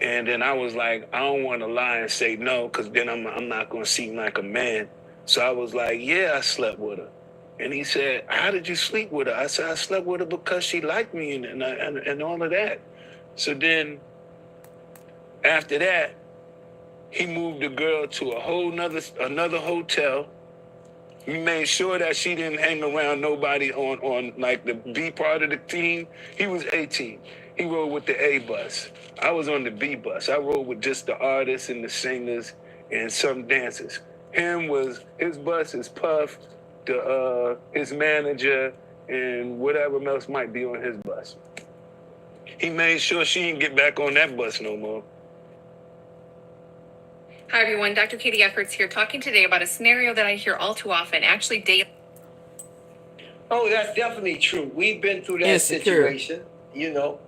And then I was like, I don't want to lie and say no, because then I'm not going to seem like a man. So I was like, yeah, I slept with her. And he said, how did you sleep with her? I said, I slept with her because she liked me and all of that. So then after that, he moved the girl to another hotel. He made sure that she didn't hang around nobody on like the B part of the team. He was 18. He rode with the A bus. I was on the B bus. I rode with just the artists and the singers and some dancers. His bus is Puff, his manager, and whatever else might be on his bus. He made sure she didn't get back on that bus no more. Hi everyone, Dr. Katie Efforts here, talking today about a scenario that I hear all too often, actually daily. Oh, that's definitely true. We've been through that situation. You know,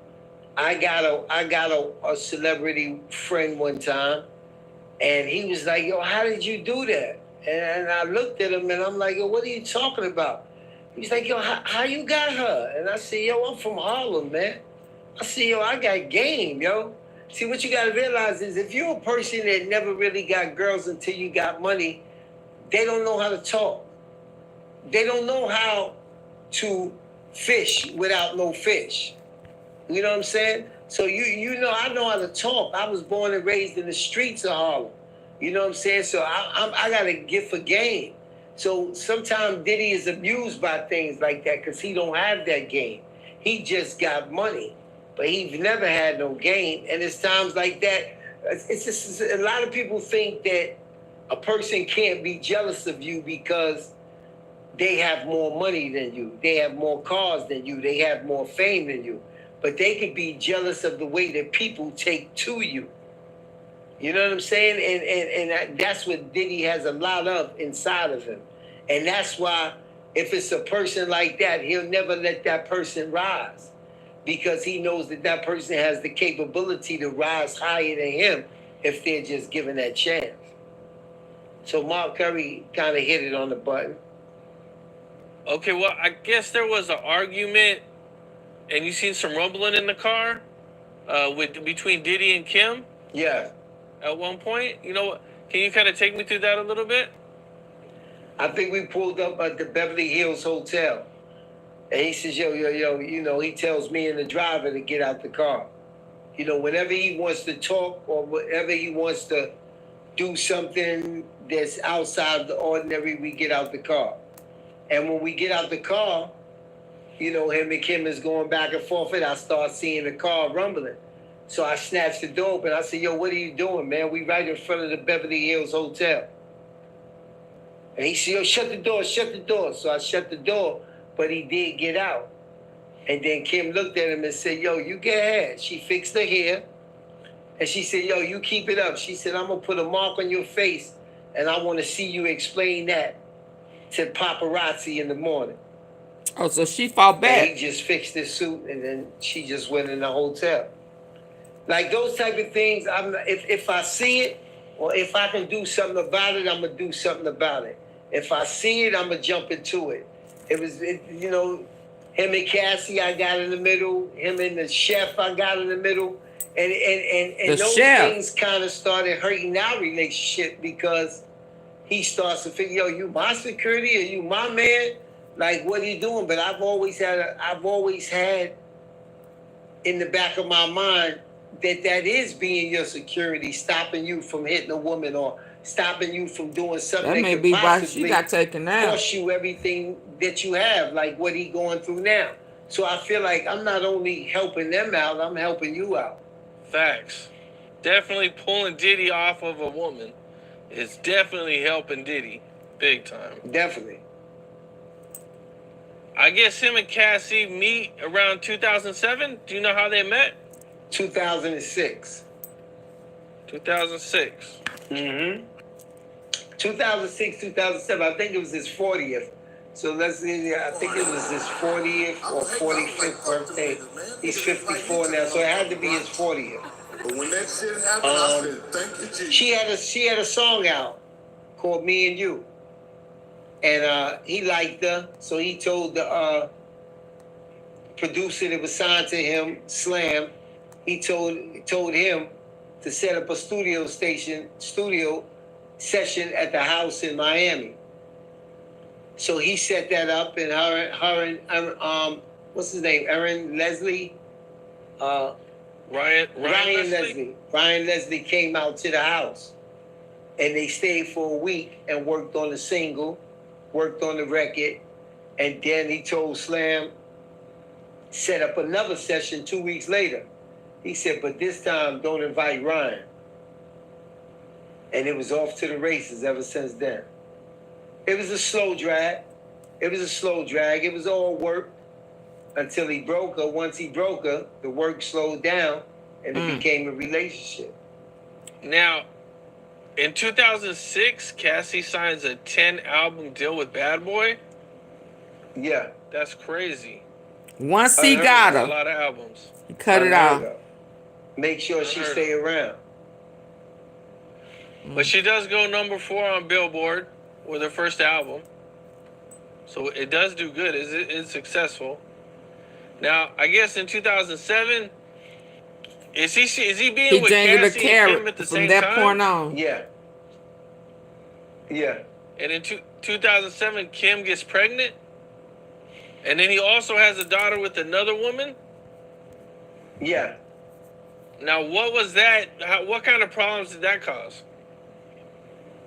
I got a celebrity friend one time, and he was like, yo, how did you do that? And I looked at him and I'm like, yo, what are you talking about? He's like, yo, how you got her? And I said, yo, I'm from Harlem, man. I said, yo, I got game, yo. See, what you got to realize is if you're a person that never really got girls until you got money, they don't know how to talk. They don't know how to fish without no fish. You know what I'm saying? So you know, I know how to talk. I was born and raised in the streets of Harlem. You know what I'm saying? So I got a gift for game. So sometimes Diddy is abused by things like that because he don't have that game. He just got money. But he's never had no game. And it's times like that, it's just a lot of people think that a person can't be jealous of you because they have more money than you. They have more cars than you. They have more fame than you. But they could be jealous of the way that people take to you. You know what I'm saying? And that's what Diddy has a lot of inside of him. And that's why if it's a person like that, he'll never let that person rise. Because he knows that that person has the capability to rise higher than him if they're just given that chance. So Mark Curry kind of hit it on the button. Okay, well, I guess there was an argument, and you seen some rumbling in the car? between Diddy and Kim? Yeah. At one point, you know, can you kind of take me through that a little bit? I think we pulled up at the Beverly Hills Hotel. And he says, yo, you know, he tells me and the driver to get out the car. You know, whenever he wants to talk or whenever he wants to do something that's outside the ordinary, we get out the car. And when we get out the car, you know, him and Kim is going back and forth, and I start seeing the car rumbling. So I snatched the door open. I said, yo, what are you doing, man? We right in front of the Beverly Hills Hotel. And he said, yo, shut the door, shut the door. So I shut the door, but he did get out. And then Kim looked at him and said, yo, you get ahead. She fixed her hair. And she said, yo, you keep it up. She said, I'm going to put a mark on your face, and I want to see you explain that to paparazzi in the morning. Oh, so she fought back. And he just fixed his suit, and then she just went in the hotel. Like those type of things, if I see it, or if I can do something about it, I'm going to do something about it. If I see it, I'm going to jump into it. You know, him and Cassie, I got in the middle. Him and the chef, I got in the middle. And those things kind of started hurting our relationship because he starts to figure, yo, you my security, or you my man? Like, what are you doing? But I've always had in the back of my mind that is being your security, stopping you from hitting a woman or stopping you from doing something that may be why she got taken out. Cost you everything that you have, like what he going through now. So I feel like I'm not only helping them out, I'm helping you out. Facts. Definitely pulling Diddy off of a woman is definitely helping Diddy big time. Definitely. I guess him and Cassie meet around 2007. Do you know how they met? 2006. 2006. Mm-hmm. 2006, 2007. I think it was his 40th. So let's see, I think it was his 40th or 45th birthday. He's 54 now, so it had to be his 40th. But when that shit happened, I said, thank you, Jesus. She had a song out called Me and You. And he liked her, so he told the producer that was signed to him, Slam, he told him to set up a studio session at the house in Miami. So he set that up, and her and what's his name? Ryan Leslie came out to the house, and they stayed for a week and worked on the single, worked on the record, and then he told Slam, set up another session 2 weeks later. He said, but this time don't invite Ryan. And it was off to the races ever since then. It was a slow drag. It was all work until he broke her. Once he broke her, the work slowed down and it became a relationship. Now, in 2006, Cassie signs a 10-album deal with Bad Boy. Yeah. That's crazy. Once he got her, a lot of albums. He cut it out. Make sure she stay around. But she does go number 4 on Billboard with her first album. So it does do good. It's successful. Now, I guess in 2007, is he being with Cassie and Kim at the same time? From that point on. Yeah. Yeah. And in 2007, Kim gets pregnant? And then he also has a daughter with another woman? Yeah. Now, what was that? What kind of problems did that cause?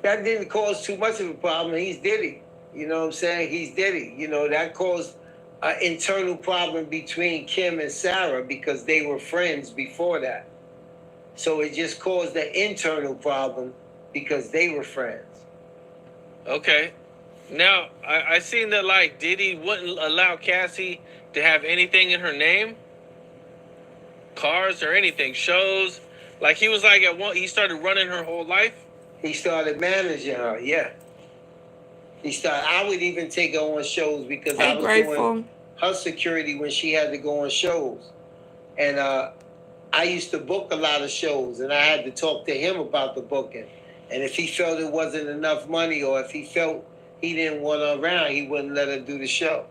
That didn't cause too much of a problem. He's Diddy. You know what I'm saying? He's Diddy. You know, that caused an internal problem between Kim and Sarah because they were friends before that. So it just caused an internal problem because they were friends. Okay. Now, I seen that, like, Diddy wouldn't allow Cassie to have anything in her name. Cars or anything. Shows. Like, he was like, he started running her whole life. He started managing her, yeah. I would even take her on shows because I was doing her security when she had to go on shows. And I used to book a lot of shows, and I had to talk to him about the booking. And if he felt it wasn't enough money, or if he felt he didn't want her around, he wouldn't let her do the show.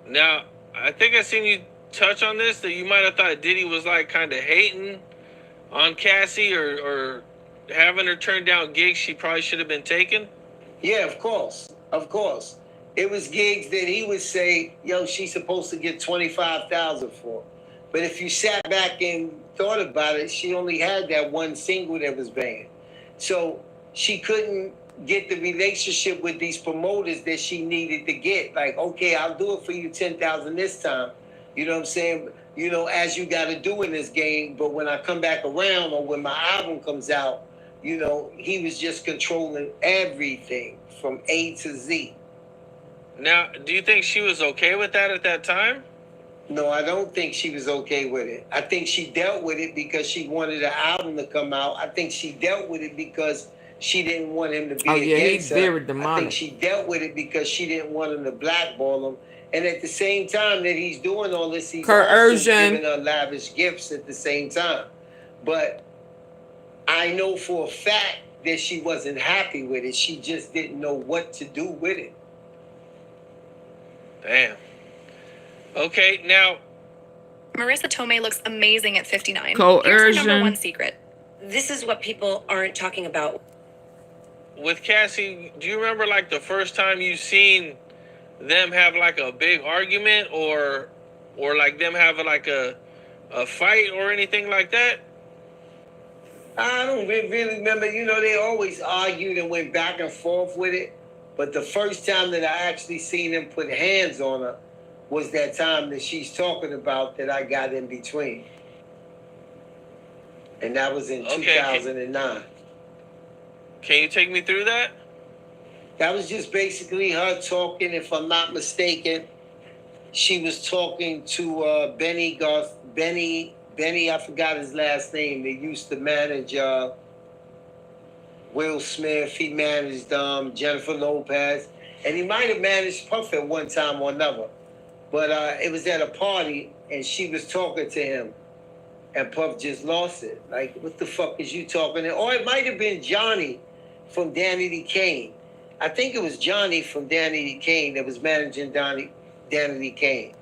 Now, I think I seen you touch on this? That you might have thought Diddy was like kind of hating on Cassie or having her turn down gigs she probably should have been taking? Yeah, of course. Of course. It was gigs that he would say, yo, she's supposed to get $25,000 for. But if you sat back and thought about it, she only had that one single that was banned. So she couldn't get the relationship with these promoters that she needed to get. Like, okay, I'll do it for you $10,000 this time. You know what I'm saying? You know, as you got to do in this game. But when I come back around or when my album comes out, you know, he was just controlling everything from A to Z. Now, do you think she was okay with that at that time? No, I don't think she was okay with it. I think she dealt with it because she wanted the album to come out. I think she dealt with it because she didn't want him to be against her. Very demonic. I think she dealt with it because she didn't want him to blackball him. And at the same time that he's doing all this, he's also giving her lavish gifts at the same time. But I know for a fact that she wasn't happy with it. She just didn't know what to do with it. Damn. Okay, now Marissa Tomei looks amazing at 59. Coercion. Here's her number one secret. This is what people aren't talking about. with Cassie, do you remember like the first time you seen them have like a big argument or like them having like a fight or anything like that? I don't really remember. You know, they always argued and went back and forth with it. But the first time that I actually seen them put hands on her was that time that she's talking about that I got in between. And that was in 2009. Can you take me through that? That was just basically her talking, if I'm not mistaken. She was talking to Benny, I forgot his last name. They used to manage Will Smith. He managed Jennifer Lopez. And he might have managed Puff at one time or another. But it was at a party, and she was talking to him. And Puff just lost it. Like, what the fuck is you talking to? Or it might have been Johnny from Danny D. Kane. I think it was Johnny from Danny D. Kane that was managing Danny D. Kane.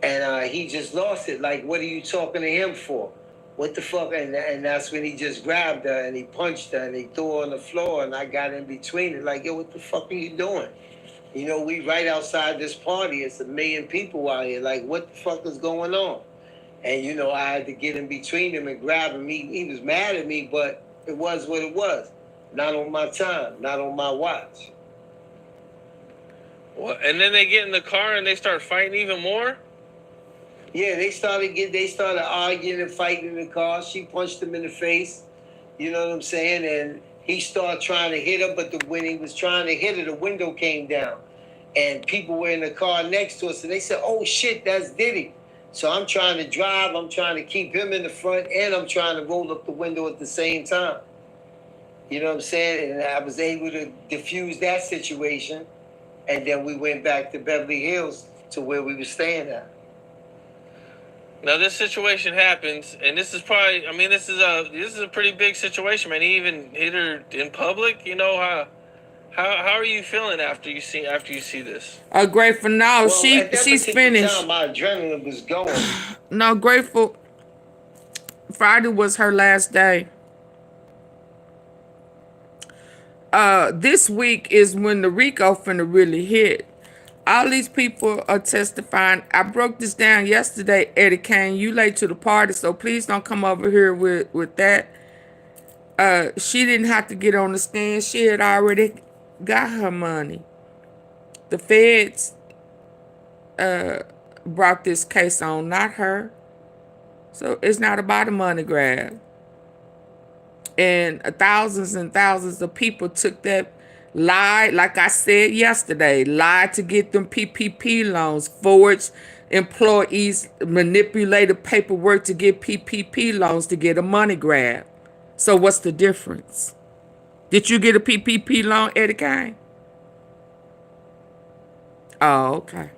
And he just lost it. Like, what are you talking to him for? What the fuck? And that's when he just grabbed her and he punched her and he threw her on the floor and I got in between it. Like, yo, what the fuck are you doing? You know, we right outside this party. It's 1 million people out here. Like, what the fuck is going on? And, you know, I had to get in between him and grab him. He was mad at me, but it was what it was. Not on my time, not on my watch. Well, and then they get in the car and they start fighting even more? Yeah, they started arguing and fighting in the car. She punched him in the face. You know what I'm saying? And he started trying to hit her, but when he was trying to hit her, the window came down. And people were in the car next to us, and they said, oh, shit, that's Diddy. So I'm trying to drive, I'm trying to keep him in the front, and I'm trying to roll up the window at the same time. You know what I'm saying? And I was able to diffuse that situation, and then we went back to Beverly Hills to where we were staying at. Now this situation happens, and this is probably, I mean, this is a pretty big situation, man. He even hit her in public. You know, how are you feeling after you see this? Grateful. No, well, she's finished. Time, my adrenaline was going. No, Grateful. Friday was her last day. This week is when the RICO finna really hit. All these people are testifying. I broke this down yesterday, Eddie Kane. You late to the party, so please don't come over here with that. She didn't have to get on the stand. She had already got her money. The feds brought this case on, not her. So it's not about a money grab. And thousands and thousands of people took that, lied, like I said yesterday, lied to get them PPP loans, forged employees, manipulated paperwork to get PPP loans to get a money grab. So what's the difference? Did you get a PPP loan, Eddie Kane? Oh, okay.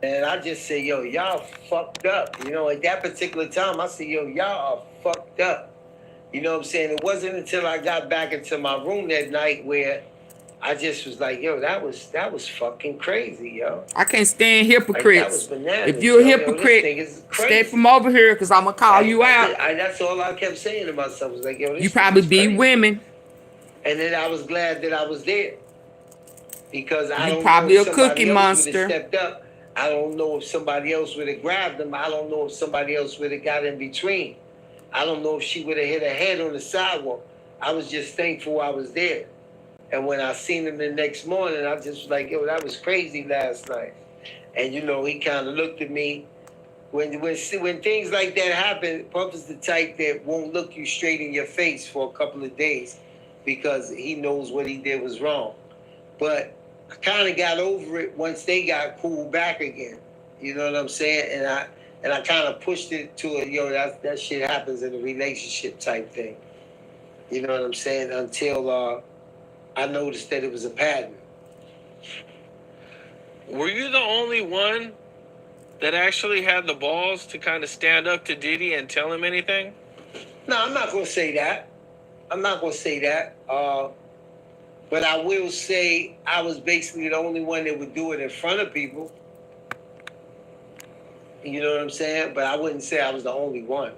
And I just say, yo, y'all fucked up. You know, at that particular time, I say, yo, y'all are fucked up. You know what I'm saying? It wasn't until I got back into my room that night where I just was like, yo, that was fucking crazy, yo. I can't stand Like, hypocrites. that was bananas, If you're a yo. Yo, hypocrite, this thing is stay crazy. from over here because I'm going to call you out. That's all I kept saying to myself. Was like, yo, this You thing probably is be crazy. women. And then I was glad that I was there. Because I You don't probably know a if somebody cookie else monster. would have stepped up. I don't know if somebody else would have grabbed him. I don't know if somebody else would have got in between. I don't know if she would have hit her head on the sidewalk. I was just thankful I was there. And when I seen him the next morning, I just was like, yo, that was crazy last night. And, you know, he kind of looked at me. When things like that happen, Puff is the type that won't look you straight in your face for a couple of days because he knows what he did was wrong. But I kind of got over it once they got cool back again. You know what I'm saying? And I kind of pushed it to a, yo, that shit happens in a relationship type thing. You know what I'm saying? Until I noticed that it was a pattern. Were you the only one that actually had the balls to kind of stand up to Diddy and tell him anything? No, I'm not going to say that. I'm not going to say that. But I will say I was basically the only one that would do it in front of people. You know what I'm saying? But I wouldn't say I was the only one.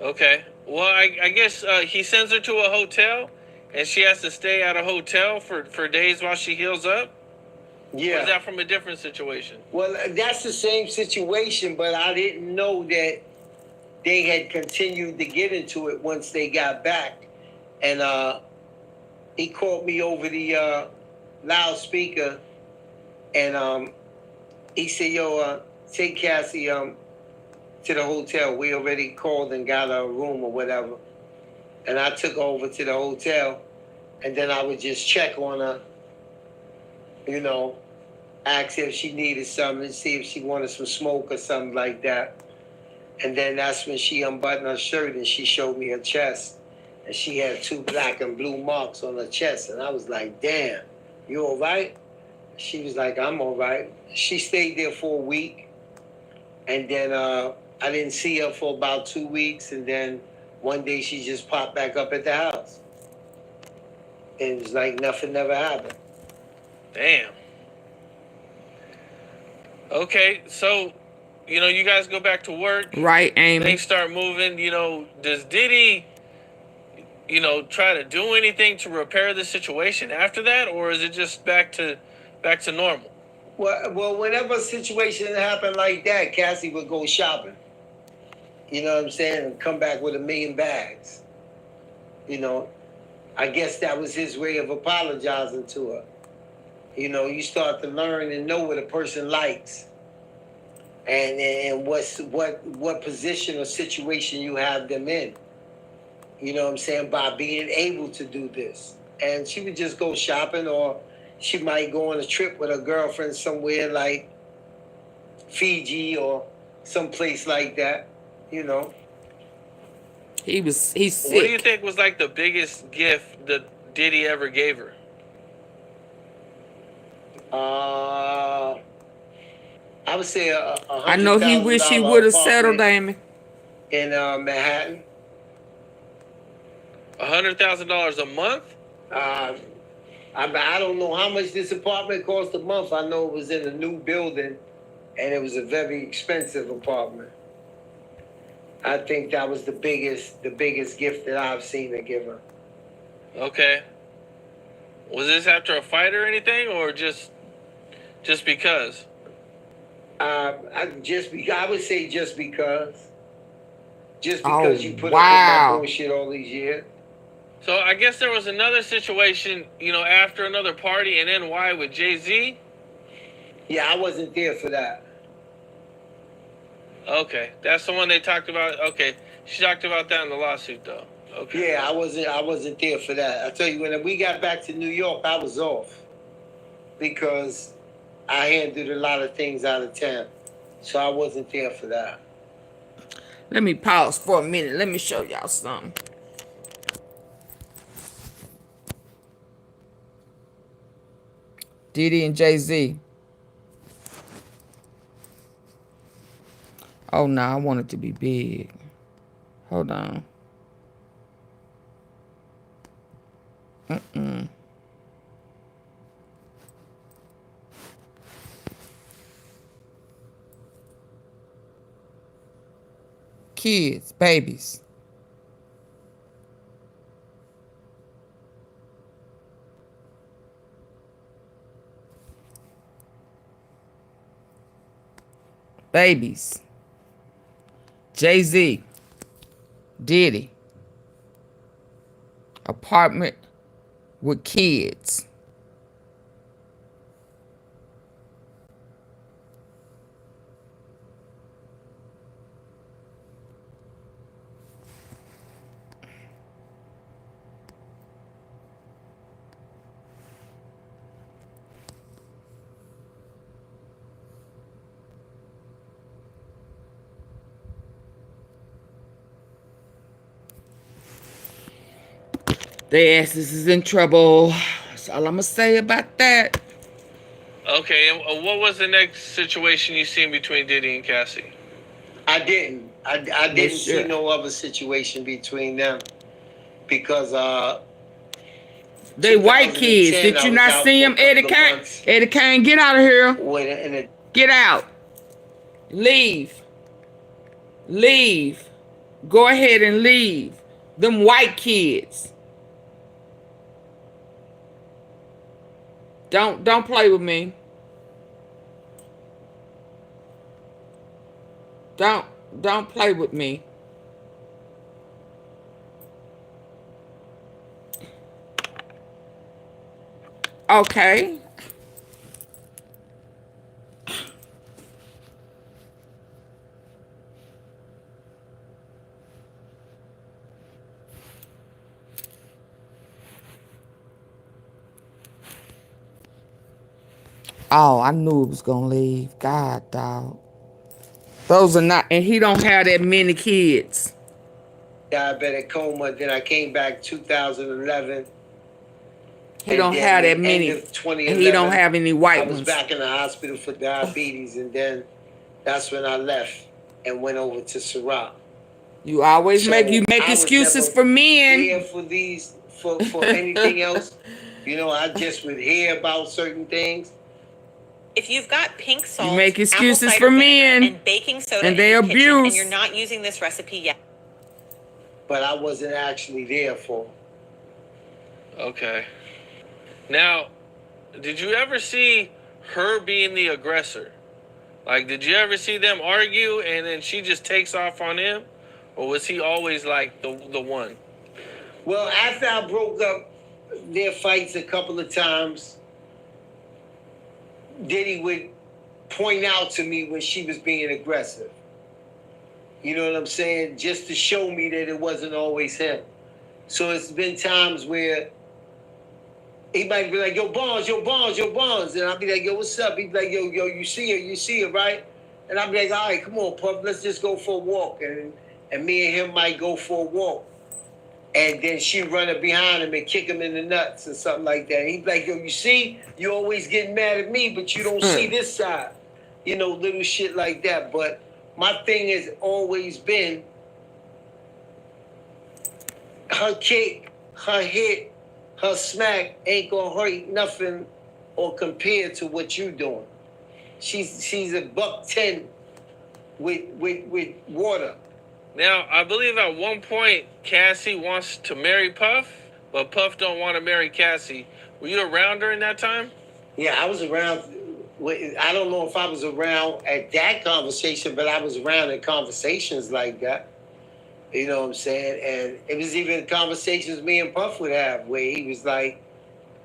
Okay. Well, I guess he sends her to a hotel, and she has to stay at a hotel for days while she heals up? Yeah. Or is that from a different situation? Well, that's the same situation, but I didn't know that they had continued to get into it once they got back. And he called me over the loudspeaker, and he said, yo, take Cassie to the hotel. We already called and got a room or whatever. And I took her over to the hotel, and then I would just check on her, you know, ask if she needed something, see if she wanted some smoke or something like that. And then that's when she unbuttoned her shirt and she showed me her chest. And she had 2 black and blue marks on her chest. And I was like, damn, you all right? She was like, I'm all right. She stayed there for a week. And then I didn't see her for about 2 weeks. And then one day she just popped back up at the house. And it was like nothing never happened. Damn. Okay, so, you know, you guys go back to work. Right, Amy. Things start moving. You know, does Diddy, you know, try to do anything to repair the situation after that? Or is it just back to normal? Well, whenever a situation happened like that, Cassie would go shopping. You know what I'm saying? And come back with 1 million bags. You know, I guess that was his way of apologizing to her. You know, you start to learn and know what a person likes, and what position or situation you have them in. You know what I'm saying? By being able to do this. And she would just go shopping, or she might go on a trip with her girlfriend somewhere like Fiji or someplace like that, you know. He's sick. What do you think was like the biggest gift that Diddy ever gave her? I would say I know he wish he would have settled, Amy. In Manhattan. $100,000 a month? I don't know how much this apartment cost a month. I know it was in a new building, and it was a very expensive apartment. I think that was the biggest gift that I've seen her give her. Okay. Was this after a fight or anything, or just because? I would say just because. Just because you put up with my bullshit all these years. So I guess there was another situation, you know, after another party in NY with Jay-Z? Yeah, I wasn't there for that. Okay, that's the one they talked about. Okay, she talked about that in the lawsuit, though. Okay. Yeah, I wasn't there for that. I tell you, when we got back to New York, I was off because I handled a lot of things out of town, so I wasn't there for that. Let me pause for a minute. Let me show y'all something. Diddy and Jay-Z. Oh, no, I want it to be big. Hold on. kids, babies. Babies. Jay-Z. Diddy. Apartment with kids. Their asses is in trouble. That's all I'm going to say about that. Okay, and what was the next situation you seen between Diddy and Cassie? I didn't. I didn't see no other situation between them because they white kids. Did you not see him? Eddie Kane. Eddie Kane, get out of here. Get out. Leave. Leave. Go ahead and leave. Them white kids. Don't play with me. Don't play with me. Okay. Oh, I knew it was gonna leave. God, dog. Those are not, and he don't have that many kids. Diabetic coma. Then I came back 2011. He don't have that many. And he don't have any white ones. I was back in the hospital for diabetes, and then that's when I left and went over to Ciroc. You always make excuses for men. Here for these for anything else. You know, I just would hear about certain things. If you've got pink salt, you make excuses for men, and baking soda and they in your kitchen, abuse, and you're not using this recipe yet. But I wasn't actually there for. Okay. Now, did you ever see her being the aggressor? Like, did you ever see them argue and then she just takes off on him? Or was he always like the one? Well, after I broke up their fights a couple of times, Diddy would point out to me when she was being aggressive. You know what I'm saying? Just to show me that it wasn't always him. So it's been times where he might be like, yo, Bonds, yo, Bonds, yo, Bonds. And I'll be like, yo, what's up? He'd be like, yo, you see her, right? And I'll be like, all right, come on, pup, let's just go for a walk. And me and him might go for a walk. And then she run up behind him and kick him in the nuts or something like that. And he'd be like, yo, you see, you always getting mad at me, but you don't see this side. You know, little shit like that. But my thing has always been her kick, her hit, her smack ain't gonna hurt nothing or compare to what you doing. She's a $110 with water. Now, I believe at one point Cassie wants to marry Puff, but Puff don't want to marry Cassie. Were you around during that time? Yeah, I was around. I don't know if I was around at that conversation, but I was around in conversations like that. You know what I'm saying? And it was even conversations me and Puff would have where he was like,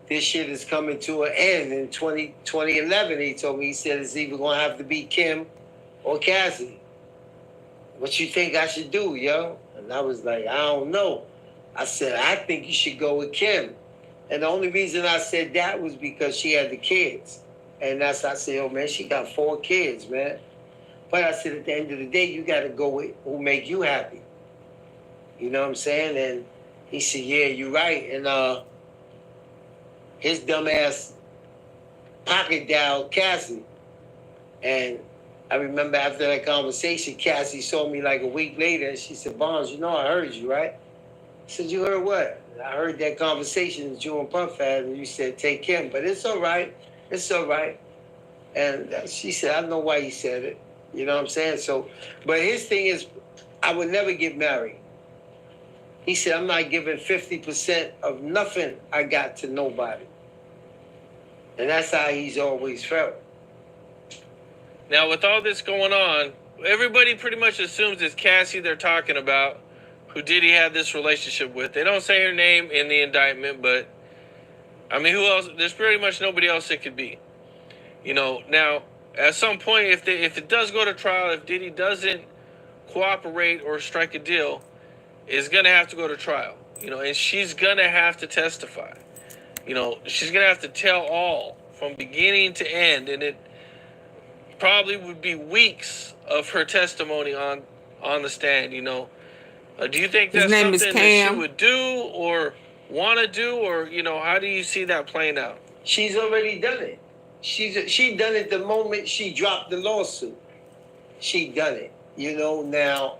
this shit is coming to an end. In 2011, he told me, he said, it's either going to have to be Kim or Cassie. What you think I should do, yo? And I was like, I don't know. I said, I think you should go with Kim. And the only reason I said that was because she had the kids. And I said, oh, man, she got 4 kids, man. But I said, at the end of the day, you got to go with who make you happy. You know what I'm saying? And he said, yeah, you're right. And his dumb ass pocket dialed Cassie. And I remember after that conversation, Cassie saw me like a week later, and she said, Bonds, you know I heard you, right? I said, you heard what? I heard that conversation that you and Puff had, and you said, take him. But it's all right. It's all right. And she said, I know why you said it. You know what I'm saying? So, but his thing is, I would never get married. He said, I'm not giving 50% of nothing I got to nobody. And that's how he's always felt. Now, with all this going on, everybody pretty much assumes it's Cassie they're talking about, who Diddy had this relationship with. They don't say her name in the indictment, but, I mean, who else? There's pretty much nobody else it could be. You know, now, at some point, if it does go to trial, if Diddy doesn't cooperate or strike a deal, it's going to have to go to trial. You know, and she's going to have to testify. You know, she's going to have to tell all from beginning to end, and it probably would be weeks of her testimony on the stand, you know. Do you think that's something that she would do or want to do, or, you know, how do you see that playing out? She's already done it. She done it the moment she dropped the lawsuit. She done it, you know. Now,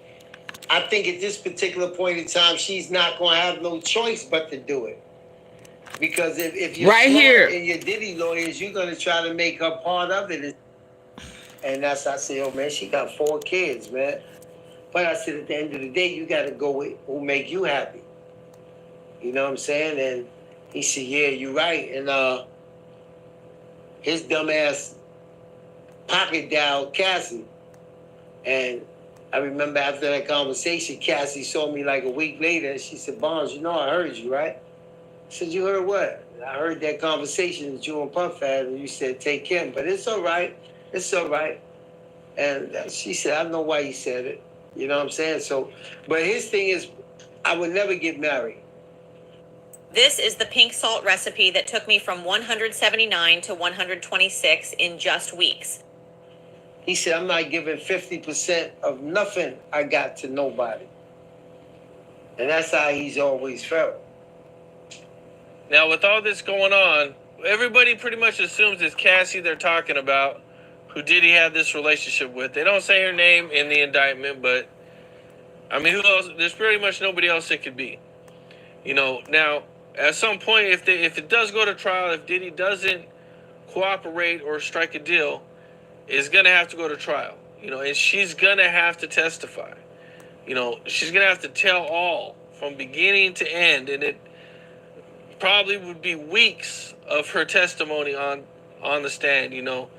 I think at this particular point in time, she's not going to have no choice but to do it. Because if you're right here and your Diddy lawyers, you're going to try to make her part of it. And that's, I said, oh, man, she got 4 kids, man. But I said, at the end of the day, you got to go with who make you happy. You know what I'm saying? And he said, yeah, you're right. And his dumb ass pocket dialed Cassie. And I remember after that conversation, Cassie saw me like a week later, and she said, Barnes, you know I heard you, right? I said, you heard what? I heard that conversation that you and Puff had, and you said, take him. But it's all right. It's all right. And she said, I know why you said it. You know what I'm saying? So, but his thing is, I would never get married. This is the pink salt recipe that took me from 179 to 126 in just weeks. He said, I'm not giving 50% of nothing I got to nobody. And that's how he's always felt. Now, with all this going on, everybody pretty much assumes it's Cassie they're talking about, who Diddy had this relationship with. They don't say her name in the indictment, but, I mean, who else? There's pretty much nobody else it could be. You know, now, at some point, if it does go to trial, if Diddy doesn't cooperate or strike a deal, it's going to have to go to trial. You know, and she's going to have to testify. You know, she's going to have to tell all from beginning to end, and it probably would be weeks of her testimony on the stand, you know.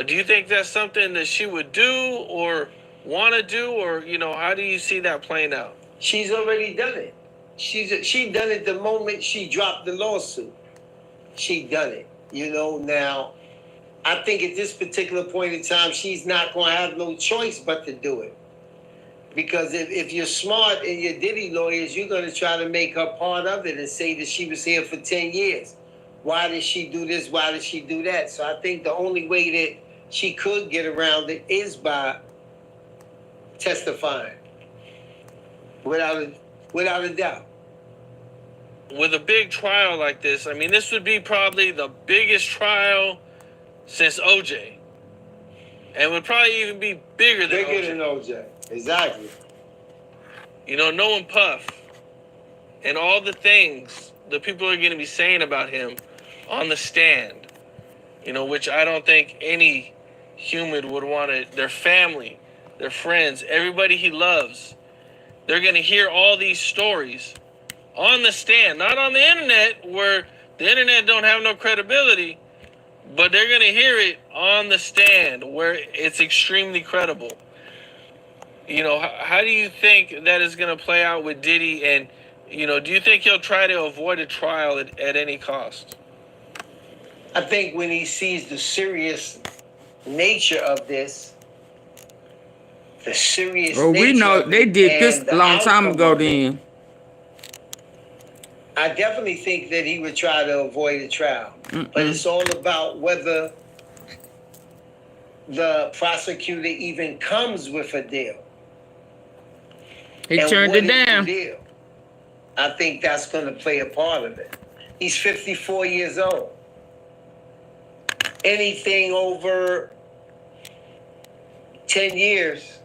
Do you think that's something that she would do or want to do, or, you know, how do you see that playing out? She's already done it. She done it the moment she dropped the lawsuit. She done it, you know. Now, I think at this particular point in time, she's not going to have no choice but to do it. Because if you're smart and your Diddy lawyers, you're going to try to make her part of it and say that she was here for 10 years. Why did she do this? Why did she do that? So I think the only way that she could get around it is by testifying. Without a doubt. With a big trial like this, I mean, this would be probably the biggest trial since OJ. And would probably even be bigger than OJ. Exactly. You know, knowing Puff and all the things the people are going to be saying about him on the stand, you know, which I don't think any human would want to, their family, their friends, everybody he loves, they're going to hear all these stories on the stand, not on the internet, where the internet don't have no credibility, but they're going to hear it on the stand where it's extremely credible. You know, how do you think that is going to play out with Diddy? And, you know, do you think he'll try to avoid a trial at any cost? I think when he sees the serious nature of this, the serious nature. Well, we know they did this a long time ago then. I definitely think that he would try to avoid a trial. But it's all about whether the prosecutor even comes with a deal. He turned it down. Deal? I think that's going to play a part of it. He's 54 years old. Anything over 10 years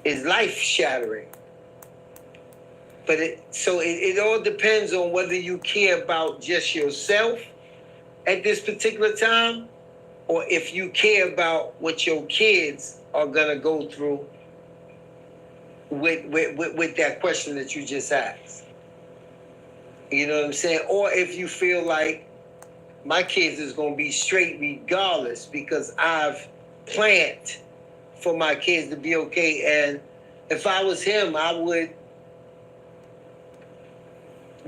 is life-shattering. But it all depends on whether you care about just yourself at this particular time, or if you care about what your kids are going to go through with that question that you just asked. You know what I'm saying? Or if you feel like my kids is going to be straight regardless because I've planned for my kids to be okay. And if I was him, I would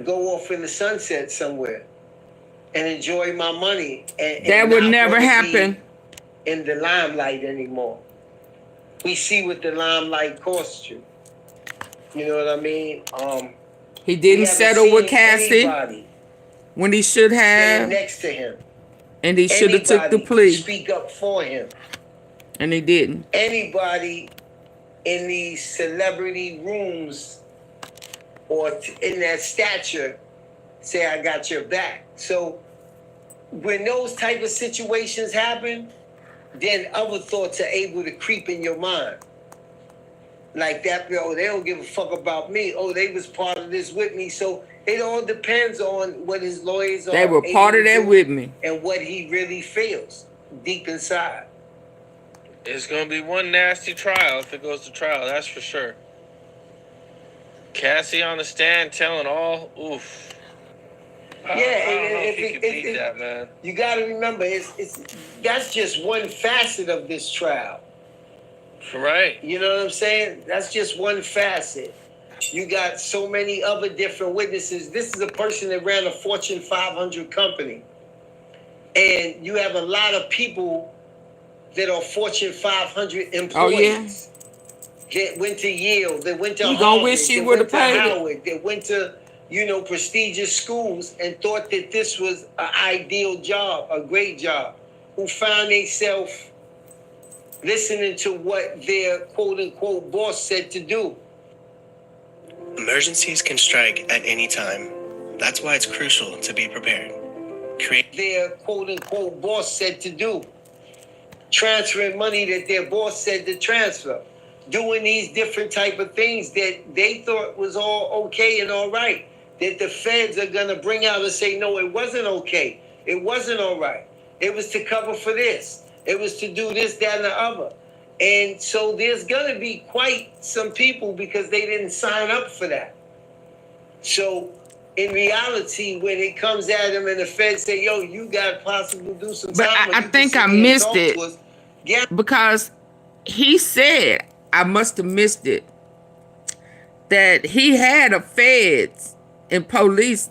go off in the sunset somewhere and enjoy my money. And that would never happen. In the limelight anymore. We see what the limelight costs you. You know what I mean? He didn't settle with Cassie when he should have. Next to him. And he should have took the plea. Speak up for him. And he didn't. Anybody in these celebrity rooms or in that stature say, I got your back. So when those type of situations happen, then other thoughts are able to creep in your mind. Like that, oh, they don't give a fuck about me. Oh, they was part of this with me. So it all depends on what his lawyers are. They were part of that with me. And what he really feels deep inside. It's going to be one nasty trial if it goes to trial, that's for sure. Cassie on the stand telling all, oof. Yeah, that, man. You got to remember, that's just one facet of this trial. Right. You know what I'm saying? That's just one facet. You got so many other different witnesses. This is a person that ran a Fortune 500 company. And you have a lot of people that are Fortune 500 employees. Oh, yeah? That went to Yale, that went to Harvard, Harvard, wish he would have paid Howard, that went to, prestigious schools and thought that this was an ideal job, a great job, who found themselves listening to what their quote-unquote boss said to do. Emergencies can strike at any time. That's why it's crucial to be prepared. Their quote-unquote boss said to do. Transferring money that their boss said to transfer. Doing these different type of things that they thought was all okay and all right. That the feds are going to bring out and say, no, it wasn't okay. It wasn't all right. It was to cover for this. It was to do this, that, and the other. And so there's going to be quite some people because they didn't sign up for that. So in reality, when it comes at them and the feds say, yo, you got possible to do some time. But I think I missed it because he said, I must have missed it, that he had a feds and police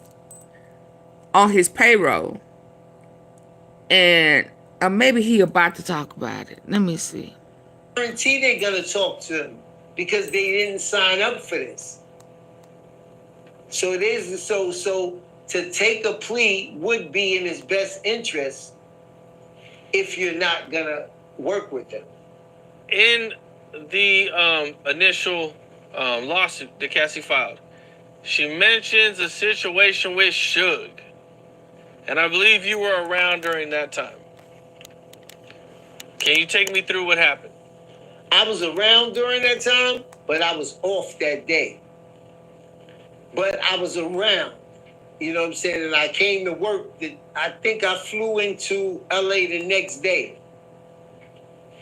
on his payroll. And maybe he about to talk about it. Let me see. I guarantee they're going to talk to him because they didn't sign up for this. So it is so to take a plea would be in his best interest if you're not going to work with them. In the initial lawsuit that Cassie filed, she mentions a situation with Suge. And I believe you were around during that time. Can you take me through what happened? I was around during that time, but I was off that day. But I was around, you know what I'm saying? And I came to work. I think I flew into LA the next day.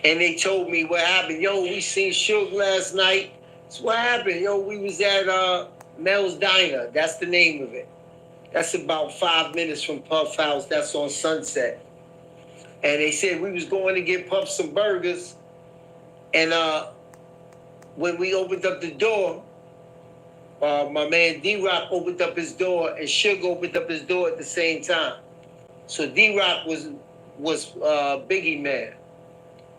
And they told me what happened. Yo, we seen Suge last night. So what happened? Yo, we was at Mel's Diner. That's the name of it. That's about 5 minutes from Puff House. That's on Sunset. And they said we was going to get Puff some burgers. And when we opened up the door, my man D-Rock opened up his door and Suge opened up his door at the same time. So D-Rock was Biggie Man.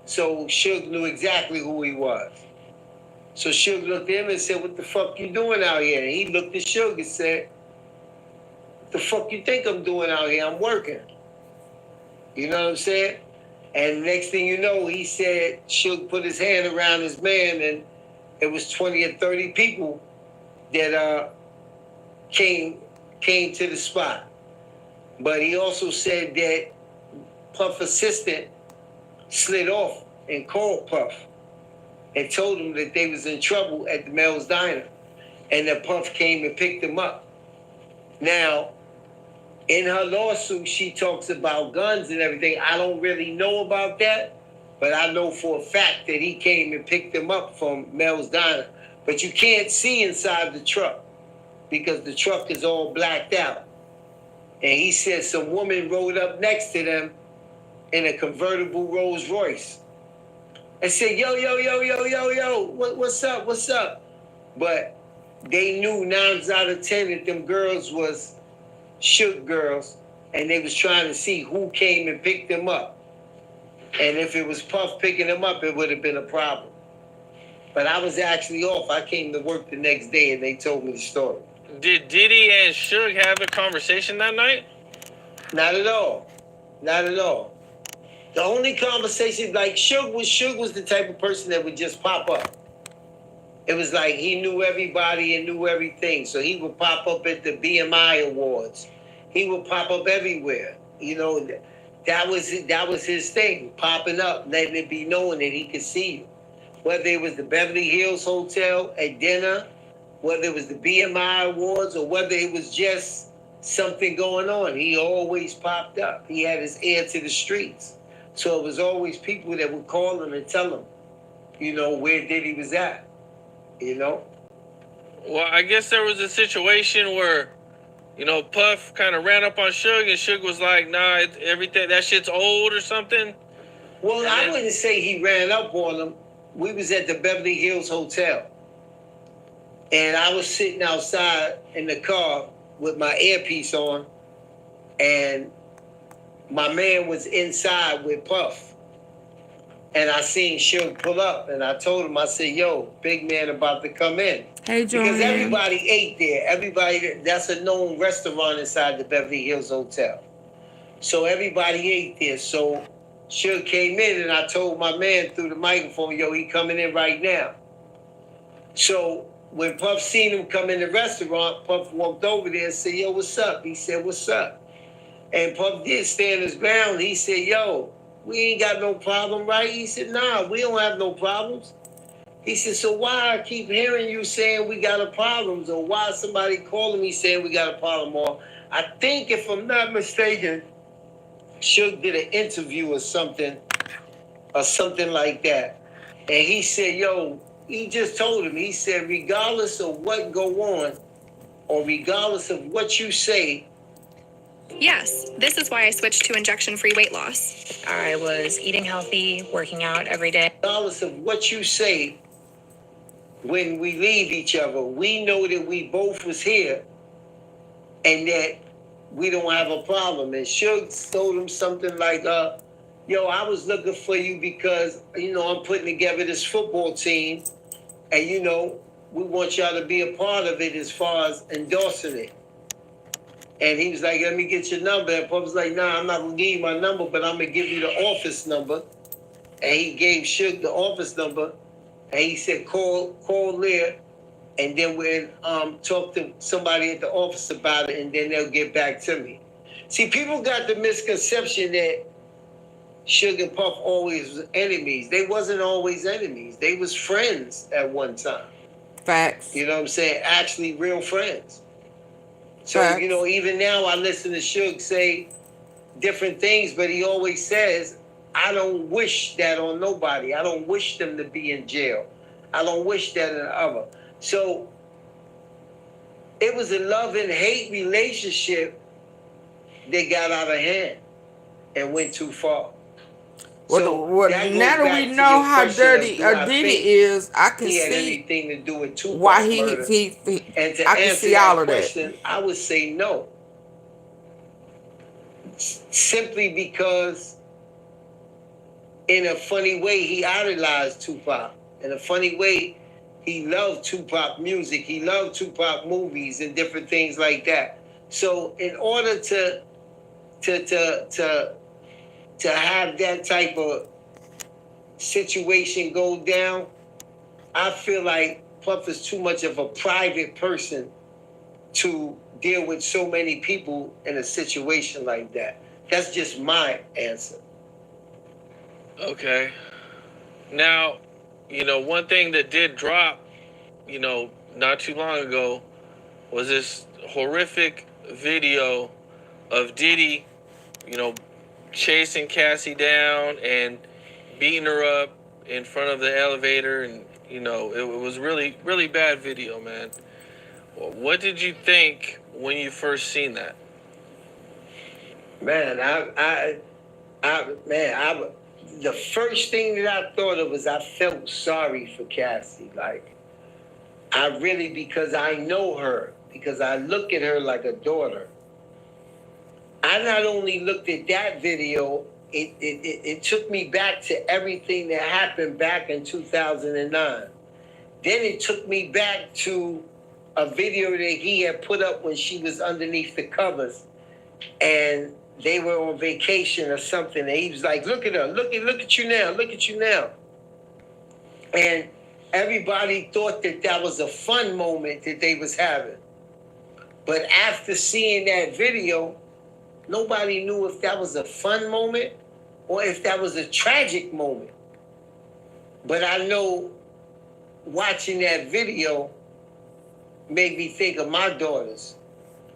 So Suge knew exactly who he was. So Suge looked at him and said, what the fuck you doing out here? And he looked at Suge and said, what the fuck you think I'm doing out here? I'm working. You know what I'm saying? And next thing you know, he said, Suge put his hand around his man and it was 20 or 30 people that came to the spot. But he also said that Puff's assistant slid off and called Puff and told him that they was in trouble at the Mel's Diner and that Puff came and picked them up. Now, in her lawsuit, she talks about guns and everything. I don't really know about that, but I know for a fact that he came and picked them up from Mel's Diner. But you can't see inside the truck because the truck is all blacked out. And he said some woman rode up next to them in a convertible Rolls Royce and said, yo, what's up? But they knew 9 out of 10 that them girls was Suge girls, and they was trying to see who came and picked them up. And if it was Puff picking them up, it would have been a problem. But I was actually off. I came to work the next day, and they told me the story. Did Diddy and Suge have a conversation that night? Not at all. Not at all. The only conversation, like Suge was the type of person that would just pop up. It was like he knew everybody and knew everything. So he would pop up at the BMI Awards. He would pop up everywhere. You know, that was his thing, popping up, letting it be known that he could see you. Whether it was the Beverly Hills Hotel at dinner, whether it was the BMI Awards, or whether it was just something going on, he always popped up. He had his ear to the streets. So it was always people that would call him and tell him, you know, where Diddy was at, you know? Well, I guess there was a situation where, you know, Puff kind of ran up on Suge, and Suge was like, nah, everything, that shit's old or something. Well, I wouldn't say he ran up on him. We was at the Beverly Hills Hotel. And I was sitting outside in the car with my earpiece on, and my man was inside with Puff. And I seen Suge pull up, and I told him, I said, yo, big man about to come in. Hey, Joanne. Because everybody ate there. That's a known restaurant inside the Beverly Hills Hotel. So everybody ate there. So Suge came in, and I told my man through the microphone, yo, he coming in right now. So when Puff seen him come in the restaurant, Puff walked over there and said, yo, what's up? He said, what's up? And Puff did stand his ground. He said, yo, we ain't got no problem, right? He said, nah, we don't have no problems. He said, so why I keep hearing you saying we got a problem? Or why somebody calling me saying we got a problem? Or I think, if I'm not mistaken, Suge did an interview or something like that. And he said, yo, he just told him, he said, regardless of what go on, or regardless of what you say. Yes, this is why I switched to injection-free weight loss. I was eating healthy, working out every day. Regardless of what you say, when we leave each other, we know that we both was here and that we don't have a problem. And Suge told him something like, yo, I was looking for you because, you know, I'm putting together this football team, and, you know, we want y'all to be a part of it as far as endorsing it. And he was like, let me get your number. And Puff was like, nah, I'm not going to give you my number, but I'm going to give you the office number. And he gave Suge the office number. And he said, call there. And then we'll talk to somebody at the office about it, and then they'll get back to me. See, people got the misconception that Suge and Puff always was enemies. They wasn't always enemies. They was friends at one time. Facts. You know what I'm saying? Actually, real friends. So, you know, even now I listen to Suge say different things, but he always says, I don't wish that on nobody. I don't wish them to be in jail. I don't wish that on the other. So it was a love and hate relationship that got out of hand and went too far. Well, now that we know how dirty Diddy is, I can he had see anything to do with Tupac why murder. And to I can answer see all that of that. question, I would say no. Simply because in a funny way, he idolized Tupac. In a funny way, he loved Tupac music. He loved Tupac movies and different things like that. So in order to have that type of situation go down, I feel like Puff is too much of a private person to deal with so many people in a situation like that. That's just my answer. Okay. Now, you know, one thing that did drop, you know, not too long ago was this horrific video of Diddy, you know, chasing Cassie down and beating her up in front of the elevator, and You know, it was really, really bad video, man. What did you think when you first seen that? Man, the first thing that I thought of was I felt sorry for Cassie. Like, I really, because I know her, because I look at her like a daughter. I not only looked at that video, it took me back to everything that happened back in 2009. Then it took me back to a video that he had put up when she was underneath the covers, and they were on vacation or something. And he was like, "Look at her, look at you now, look at you now." And everybody thought that was a fun moment that they was having. But after seeing that video, nobody knew if that was a fun moment or if that was a tragic moment. But I know watching that video made me think of my daughters.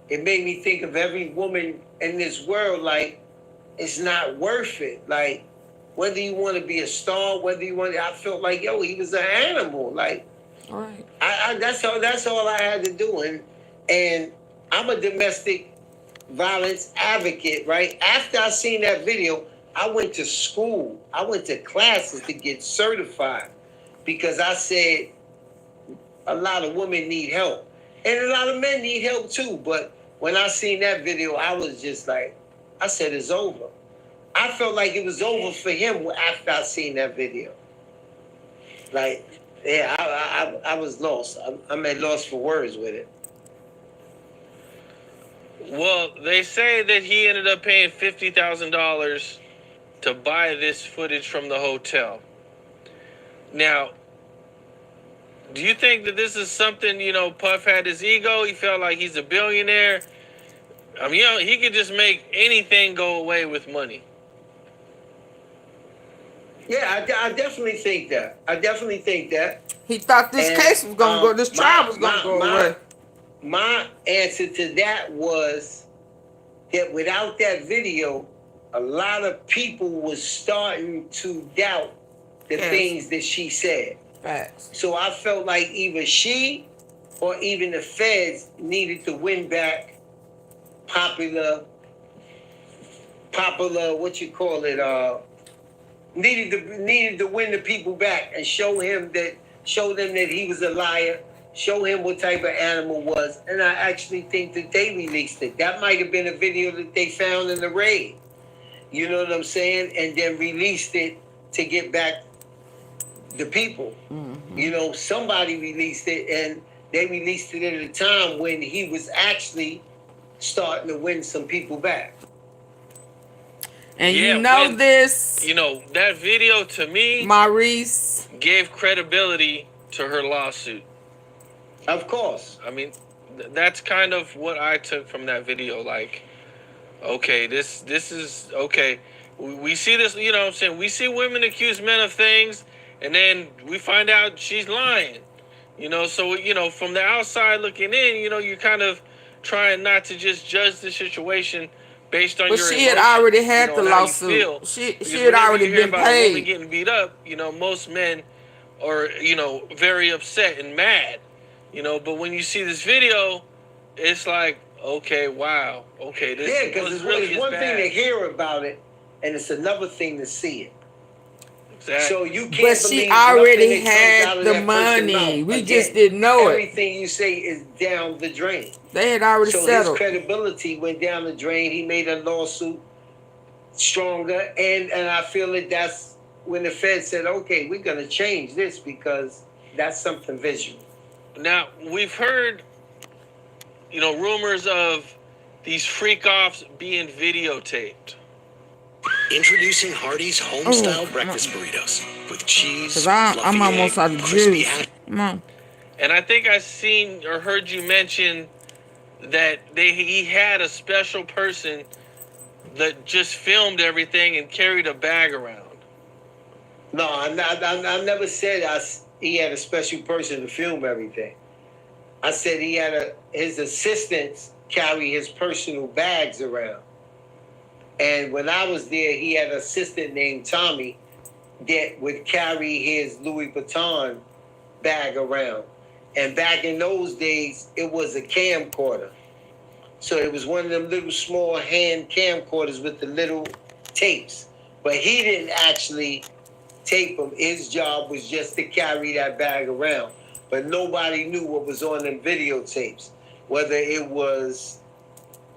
It made me think of every woman in this world, like, it's not worth it. Like, whether you want to be a star, I felt like, yo, he was an animal. Like, all right. That's all I had to do. And I'm a domestic violence advocate, right? After I seen that video, I went to school. I went to classes to get certified because I said a lot of women need help. And a lot of men need help too. But when I seen that video, I was just like, I said, it's over. I felt like it was over for him after I seen that video. Like, yeah, I was lost. I'm at loss for words with it. Well, they say that he ended up paying $50,000 to buy this footage from the hotel. Now, do you think that this is something, you know, Puff had his ego? He felt like he's a billionaire. I mean, you know, he could just make anything go away with money. Yeah, I definitely think that. He thought this case was going to go, this trial was going to go away. My answer to that was that without that video, a lot of people was starting to doubt the things that she said. Facts. So I felt like either she or even the feds needed to win back popular, needed to win the people back and show them that he was a liar, show him what type of animal was. And I actually think that they released it. That might have been a video that they found in the raid. You know what I'm saying? And then released it to get back the people. Mm-hmm. You know, somebody released it, and they released it at a time when he was actually starting to win some people back. And yeah, you know this. You know, that video to me, Maurice, gave credibility to her lawsuit. Of course. I mean, that's kind of what I took from that video. Like, okay, this is, okay. We see this, you know what I'm saying? We see women accuse men of things, and then we find out she's lying. You know, so, you know, from the outside looking in, you know, you're kind of trying not to just judge the situation based on your emotions. But she had already had the lawsuit. She had already been paid. Women getting beat up, you know, most men are, you know, very upset and mad, you know, but when you see this video, it's like, okay, wow, okay, this because it's one thing to hear about it, and it's another thing to see it. Exactly. So you can't. But she already had the money. We just didn't know it. Everything you say is down the drain. They had already settled. So his credibility went down the drain. He made a lawsuit stronger, and I feel that that's when the Fed said, "Okay, we're going to change this because that's something visual." Now we've heard, you know, rumors of these freak-offs being videotaped. Introducing Hardee's home-style breakfast burritos with cheese. Cause I'm almost out of juice. Come on. And I think I seen or heard you mention that he had a special person that just filmed everything and carried a bag around. No, I never said he had a special person to film everything. I said he had his assistants carry his personal bags around. And when I was there, he had an assistant named Tommy that would carry his Louis Vuitton bag around. And back in those days, it was a camcorder. So it was one of them little small hand camcorders with the little tapes. But he didn't actually tape them. His job was just to carry that bag around. But nobody knew what was on them videotapes. Whether it was,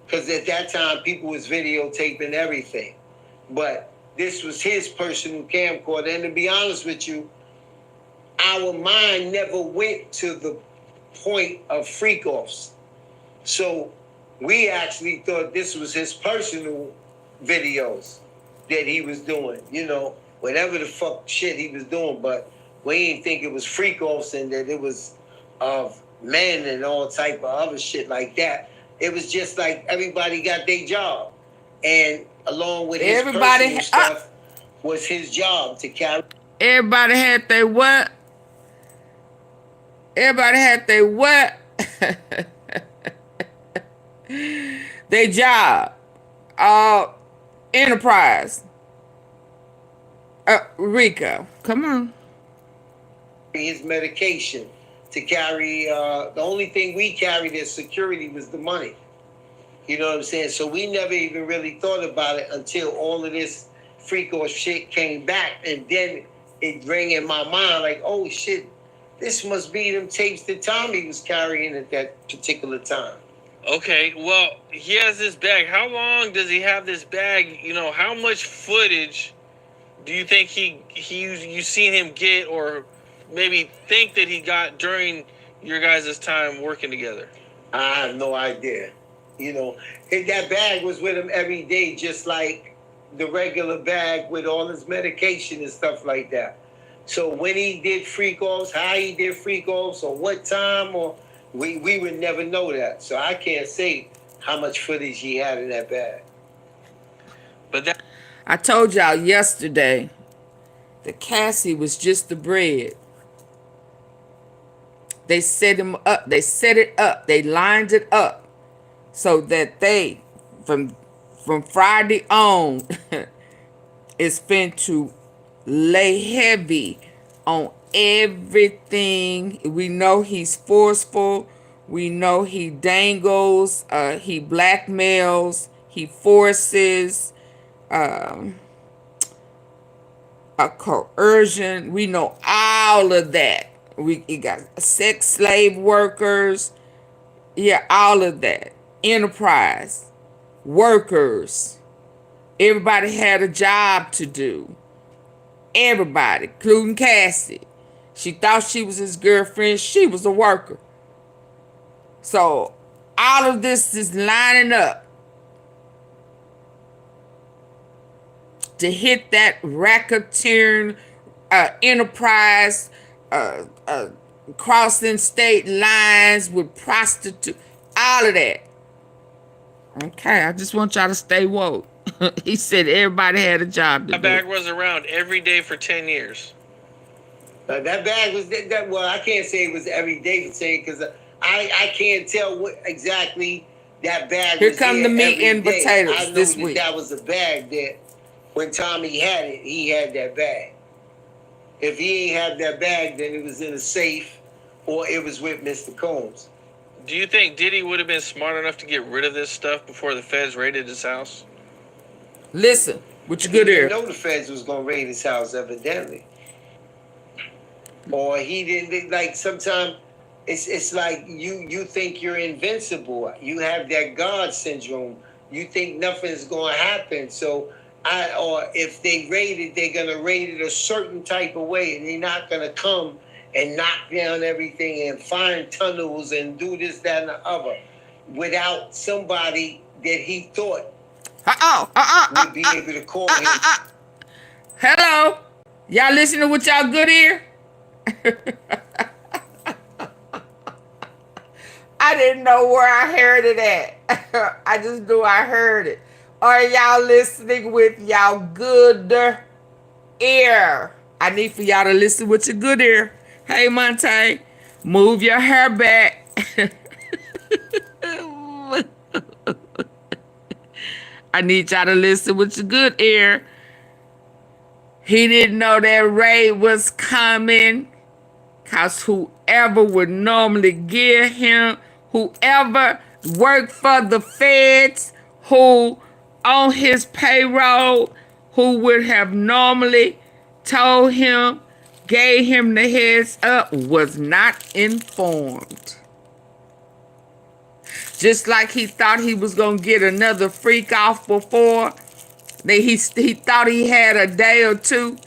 because at that time people was videotaping everything. But this was his personal camcorder. And to be honest with you, our mind never went to the point of freak-offs. So we actually thought this was his personal videos that he was doing, you know, whatever the fuck shit he was doing, but we didn't think it was freak-offs and that it was of men and all type of other shit like that. It was just like everybody got their job. And along with his personal stuff was his job to carry. Everybody had their what? Everybody had their what? Their job. Enterprise. Rico, come on. His medication to carry. The only thing we carried as security was the money. You know what I'm saying? So we never even really thought about it until all of this freak-off shit came back. And then it rang in my mind like, oh shit, this must be them tapes that Tommy was carrying at that particular time. Okay, well, he has this bag. How long does he have this bag? You know, how much footage do you think you seen him get, or maybe think that he got during your guys' time working together? I have no idea. You know, that bag was with him every day, just like the regular bag with all his medication and stuff like that. So when he did freak-offs, how he did freak-offs, or what time, or we would never know that. So I can't say how much footage he had in that bag. But that I told y'all yesterday that Cassie was just the bread. They set him up. They set it up. They lined it up so that they, from Friday on, is fin to lay heavy on everything. We know he's forceful. We know he dangles. He blackmails. He forces. A coercion. We know all of that. We got sex slave workers. Yeah, all of that. Enterprise. Workers. Everybody had a job to do. Everybody, including Cassie. She thought she was his girlfriend. She was a worker. So all of this is lining up to hit that racketeering enterprise, crossing state lines with prostitutes, all of that. Okay, I just want y'all to stay woke. He said everybody had a job to do. That bag was around every day for 10 years. That bag was that. Well, I can't say it was every day for 10 because I can't tell what exactly that bag. Here was come the meat and day. potatoes I know this that week. That was a bag that when Tommy had it, he had that bag. If he ain't had that bag, then it was in a safe or it was with Mr. Combs. Do you think Diddy would have been smart enough to get rid of this stuff before the feds raided his house? Listen, with your good ear. He didn't know the feds was going to raid his house, evidently. Or he didn't, like, sometimes it's like you think you're invincible. You have that God syndrome. You think nothing's going to happen. So, or if they raid it, they're going to raid it a certain type of way, and they're not going to come and knock down everything and find tunnels and do this, that, and the other without somebody that he thought would be able to call him. Hello? Y'all listening with y'all good ear? I didn't know where I heard it at. I just knew I heard it. Are y'all listening with y'all good ear? I need for y'all to listen with your good ear. Hey, Monte, move your hair back. I need y'all to listen with your good ear. He didn't know that raid was coming. Because whoever would normally give him, whoever worked for the feds, who on his payroll, who would have normally told him, gave him the heads up, was not informed. Just like he thought he was going to get another freak off before. He thought he had a day or two.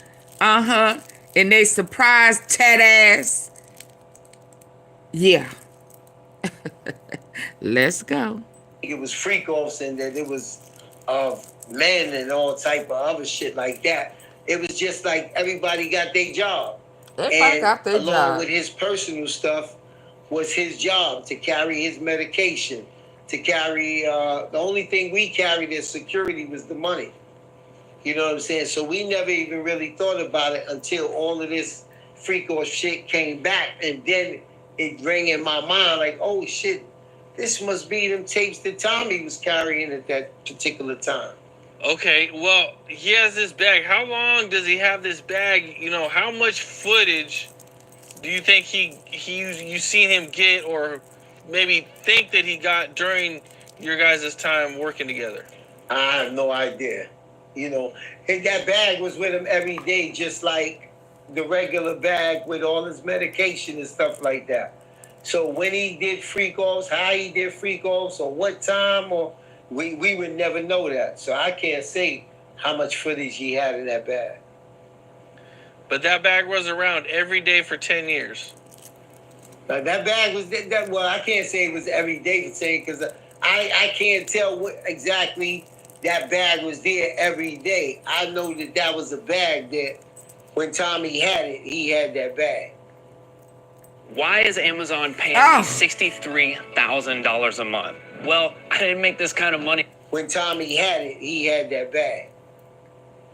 And they surprised Ted ass. Yeah. Let's go. It was freak offs and that it was men and all type of other shit like that. It was just like everybody got their job. Everybody got their along job. with his personal stuff was his job to carry his medication, to carry, the only thing we carried as security was the money. You know what I'm saying? So we never even really thought about it until all of this freak off shit came back. And then it rang in my mind like, oh shit, this must be them tapes that Tommy was carrying at that particular time. Okay, well, he has this bag. How long does he have this bag? You know, how much footage do you think you seen him get, or maybe think that he got during your guys' time working together? I have no idea. You know, and that bag was with him every day, just like the regular bag with all his medication and stuff like that. So when he did freak offs, how he did freak offs, or what time, or we would never know that. So I can't say how much footage he had in that bag. But that bag was around every day for 10 years. Now that bag was that. Well, I can't say it was every day for saying, because I can't tell what exactly that bag was there every day. I know that was a bag that when Tommy had it, he had that bag. Why is Amazon paying me $63,000 a month? Well, I didn't make this kind of money. When Tommy had it, he had that bag.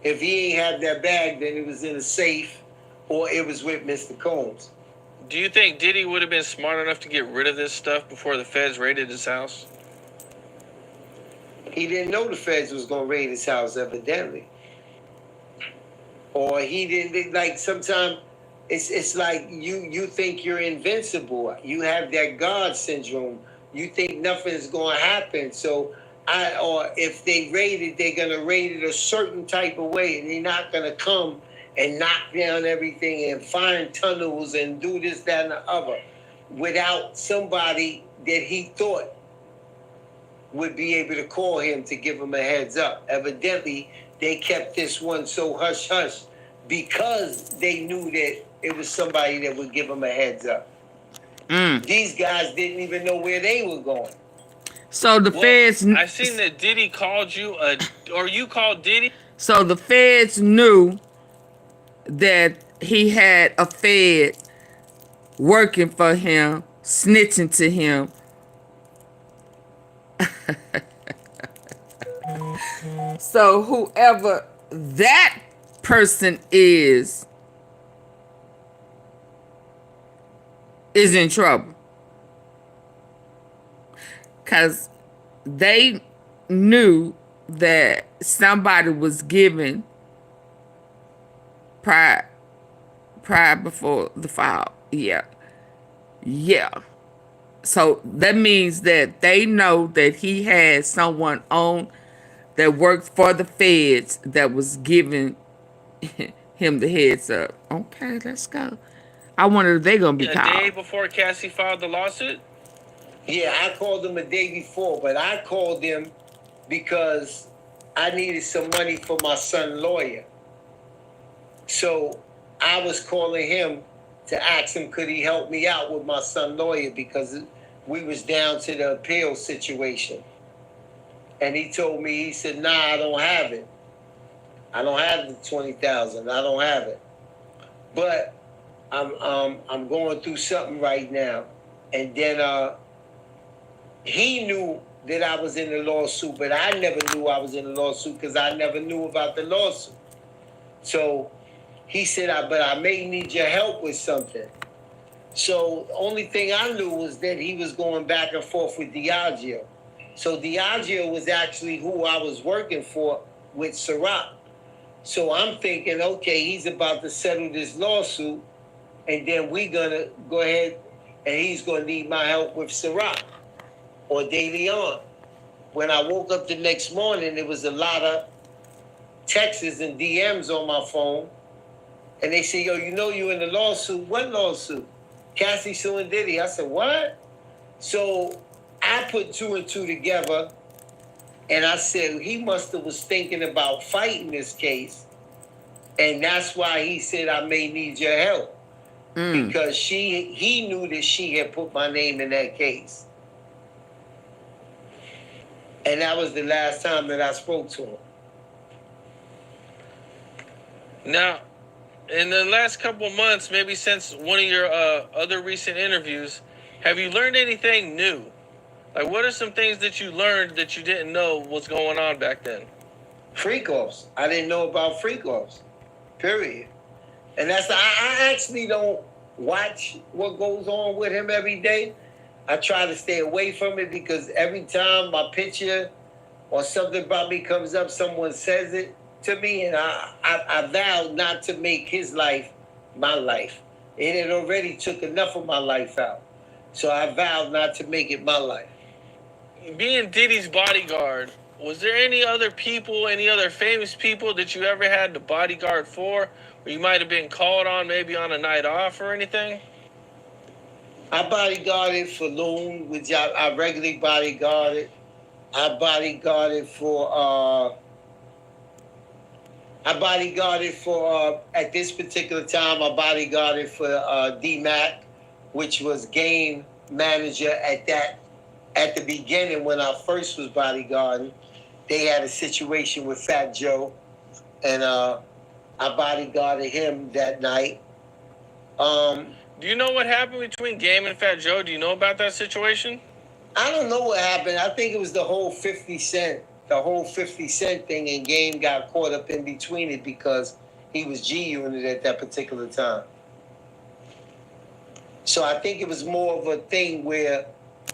If he ain't had that bag, then it was in a safe or it was with Mr. Combs. Do you think Diddy would have been smart enough to get rid of this stuff before the feds raided his house? He didn't know the feds was going to raid his house, evidently. Or he didn't, like, sometimes it's like you think you're invincible. You have that God syndrome. You think nothing's going to happen. So, or if they raid it, they're going to raid it a certain type of way, and they're not going to come and knock down everything and find tunnels and do this, that, and the other without somebody that he thought would be able to call him to give him a heads up. Evidently, they kept this one so hush-hush because they knew that it was somebody that would give him a heads up. These guys didn't even know where they were going. So the feds... I seen that Diddy called you, or you called Diddy? So the feds knew that he had a fed working for him, snitching to him. So whoever that person is in trouble. Because they knew that somebody was given prior before the file. Yeah. So that means that they know that he had someone on that worked for the feds that was giving him the heads up. Okay, let's go. I wonder if they're going to be called. A day before Cassie filed the lawsuit? Yeah, I called them a day before, but I called them because I needed some money for my son's lawyer. So I was calling him to ask him, could he help me out with my son's lawyer, because we was down to the appeal situation. And he told me, he said, nah, I don't have it. I don't have the $20,000. I don't have it. But I'm going through something right now. And then he knew that I was in the lawsuit, but I never knew I was in the lawsuit because I never knew about the lawsuit. So he said, but I may need your help with something. So the only thing I knew was that he was going back and forth with Daddyo. So Daddyo was actually who I was working for with Ciroc. So I'm thinking, okay, he's about to settle this lawsuit. and then we gonna go ahead and he's gonna need my help with Ciroc or De Leon. When I woke up the next morning, there was a lot of texts and DMs on my phone. And they say, yo, you know you in the lawsuit. What lawsuit? Cassie suing Diddy. I said, what? So I put 2 and 2 together, and I said he must have was thinking about fighting this case. And that's why he said, I may need your help. Because he knew that she had put my name in that case. And that was the last time that I spoke to him. Now, in the last couple of months, maybe since one of your other recent interviews, have you learned anything new? Like, what are some things that you learned that you didn't know was going on back then? Freak-offs. I didn't know about freak-offs. Period. And that's I actually don't watch what goes on with him every day. I try to stay away from it because every time my picture or something about me comes up, someone says it to me, and I vowed not to make his life my life. It had already took enough of my life out. So I vowed not to make it my life. Being Diddy's bodyguard, was there any other people, any other famous people that you ever had to bodyguard for? Or you might have been called on maybe on a night off or anything? I bodyguarded for Loon, which I regularly bodyguarded. I bodyguarded for at this particular time, I bodyguarded for D-Mac, which was game manager at the beginning when I first was bodyguarding. They had a situation with Fat Joe, and I bodyguarded him that night. Do you know what happened between Game and Fat Joe? Do you know about that situation? I don't know what happened. I think it was the whole 50 Cent thing, and Game got caught up in between it because he was G-Unit at that particular time. So I think it was more of a thing where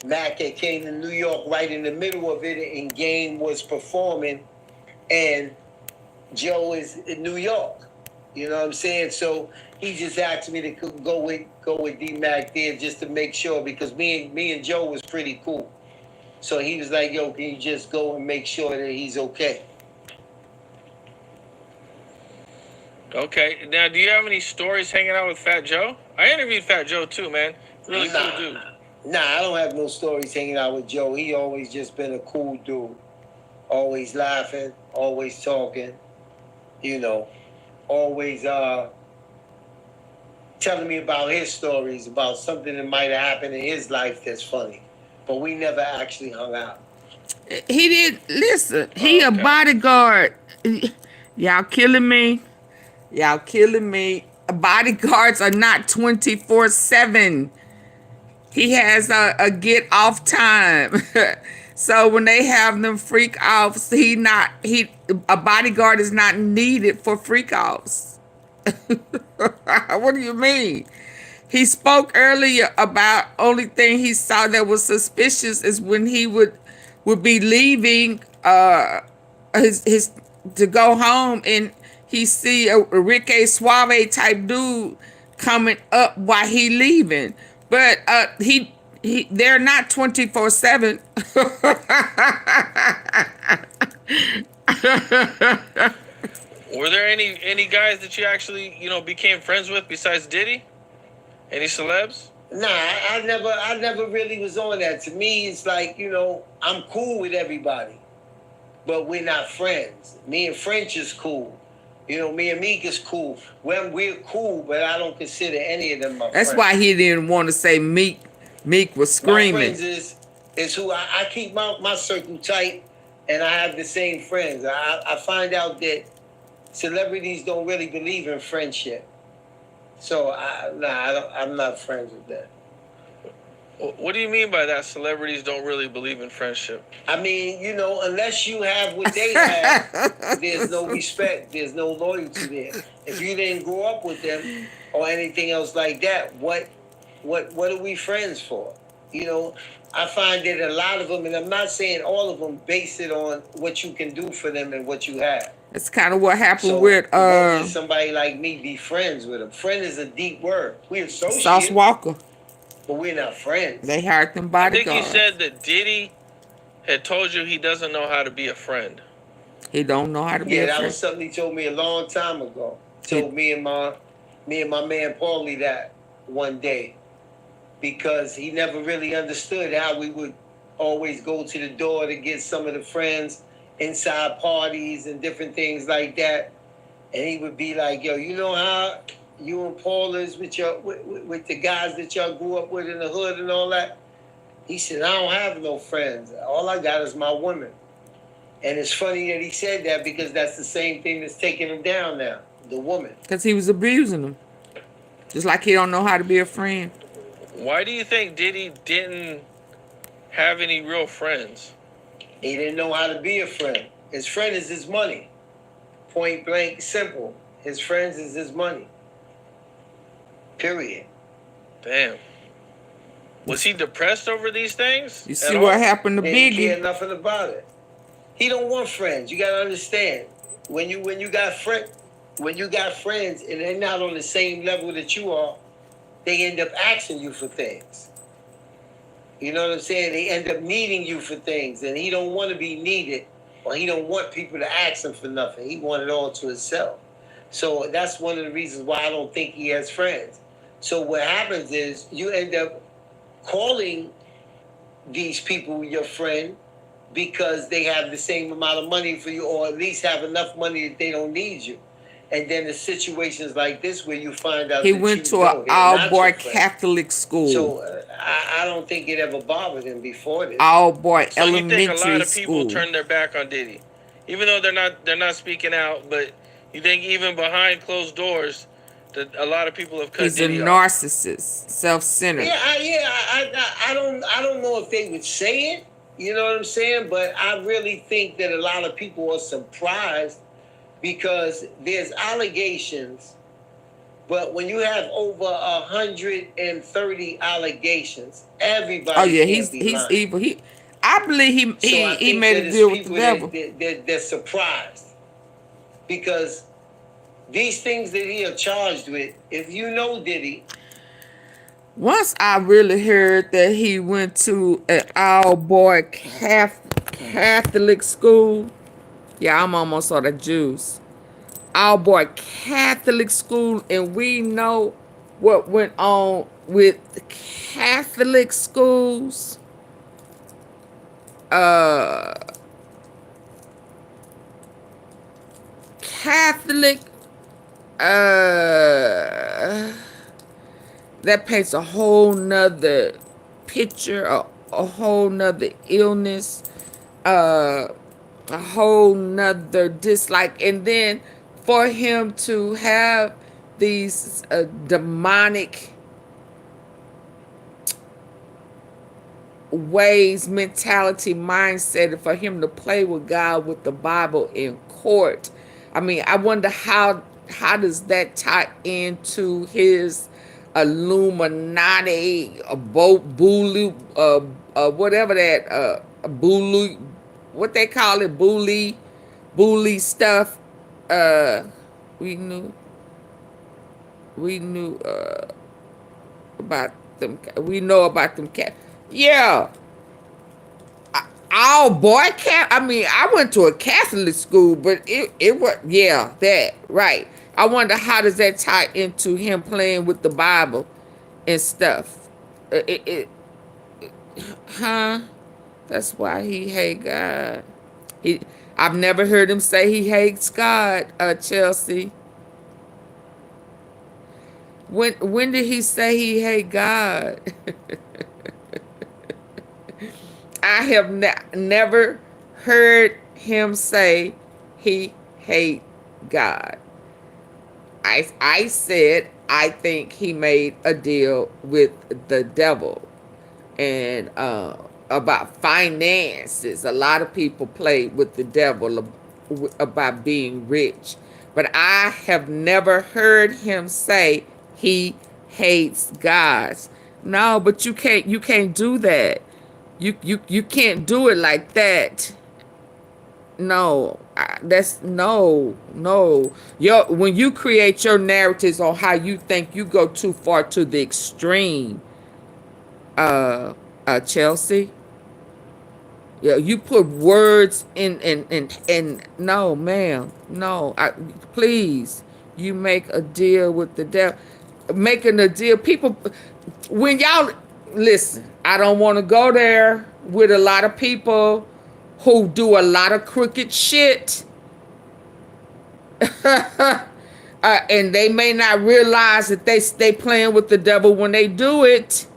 Mac had came to New York right in the middle of it, and Game was performing, and Joe is in New York. You know what I'm saying? So he just asked me to go with D-Mac there just to make sure, because me and Joe was pretty cool. So he was like, yo, can you just go and make sure that he's okay? Okay. Now, do you have any stories hanging out with Fat Joe? I interviewed Fat Joe too, man. Really cool dude. Nah, I don't have no stories hanging out with Joe. He always just been a cool dude. Always laughing, always talking, you know, always telling me about his stories, about something that might have happened in his life that's funny. But we never actually hung out. He did, listen, he a bodyguard. Y'all killing me. Y'all killing me. Bodyguards are not 24/7. He has a get off time. So when they have them freak offs, a bodyguard is not needed for freak offs. What do you mean? He spoke earlier about only thing he saw that was suspicious is when he would be leaving his to go home, and he see a Ricky Suave type dude coming up while he leaving. But they're not 24/7. Were there any guys that you actually, became friends with besides Diddy? Any celebs? Nah, I never really was on that. To me, it's like, I'm cool with everybody, but we're not friends. Me and French is cool. Me and Meek is cool. Well, we're cool, but I don't consider any of them my friends. That's why he didn't want to say Meek. Meek was screaming. My friends is who I keep my circle tight, and I have the same friends. I find out that celebrities don't really believe in friendship. So, I'm not friends with that. What do you mean by that? Celebrities don't really believe in friendship? I mean, unless you have what they have, there's no respect. There's no loyalty there. If you didn't grow up with them or anything else like that, what are we friends for? You know, I find that a lot of them, and I'm not saying all of them, base it on what you can do for them and what you have. It's kind of what happened So with why would somebody like me be friends with them? Friend is a deep word. We associate, Sauce Walker. but we're not friends. They hired them I think bodyguards. he said that Diddy had told you he doesn't know how to be a friend. He don't know how to be a Yeah, that friend. was something he told me a long time ago. Told me and my man Paulie that one day, because he never really understood how we would always go to the door to get some of the friends inside parties and different things like that. And he would be like, yo, you know how you and Paul is with the guys that y'all grew up with in the hood and all that? He said, I don't have no friends. All I got is my women. And it's funny that he said that, because that's the same thing that's taking him down now, the woman. Because he was abusing them. Just like he don't know how to be a friend. Why do you think Diddy didn't have any real friends? He didn't know how to be a friend. His friend is his money. Point blank, simple. His friends is his money. Period. Damn. Was he depressed over these things? You see what happened to He didn't Biggie? care nothing about it. He don't want friends. You gotta understand. When you got friends and they're not on the same level that you are, they end up asking you for things. You know what I'm saying? They end up needing you for things, and he don't want to be needed, or he don't want people to ask him for nothing. He want it all to himself. So that's one of the reasons why I don't think he has friends. So what happens is you end up calling these people your friend because they have the same amount of money for you, or at least have enough money that they don't need you. And then the situations like this where you find out He that went you to know an they're not all-boy your friend. Catholic school. So I don't think it ever bothered him before this. All-boy So you think a elementary lot of people school. turn their back on Diddy, even though they're not speaking out? But you think even behind closed doors, that a lot of people have cut He's a Diddy off? narcissist, self-centered. I don't know if they would say it, you know what I'm saying? But I really think that a lot of people are surprised, because there's allegations, but when you have over 130 allegations, everybody Oh yeah, he's evil. I believe he made a deal with the devil. They're surprised, because these things that he are charged with, if you know Diddy. Once I really heard that he went to an all-boy Catholic school. Yeah, I'm almost out of juice. All-boy Catholic school, and we know what went on with the Catholic schools. Catholic, that paints a whole nother picture, a whole nother illness, a whole nother dislike. And then for him to have these demonic ways, mentality, mindset, and for him to play with God with the Bible in court. I mean, I wonder how does that tie into his Illuminati, Bulu, whatever that, Bulu, what they call it, bully stuff. We knew about them. We know about them cat. Yeah. All boy cat. I mean, I went to a Catholic school, but it was, yeah, that right. I wonder how does that tie into him playing with the Bible and stuff. That's why he hate God. I've never heard him say he hates God, Chelsea. When did he say he hate God? I have never heard him say he hate God. I said I think he made a deal with the devil, and about finances. A lot of people play with the devil about being rich, but I have never heard him say he hates God. No, but you can't do that. You can't do it like that. No, that's no. When you create your narratives on how you think, you go too far to the extreme. Chelsea. Yeah, you put words in no, ma'am. No, please. You make a deal with the devil. Making a deal. People, when y'all listen, I don't want to go there with a lot of people who do a lot of crooked shit. And they may not realize that they playing with the devil when they do it.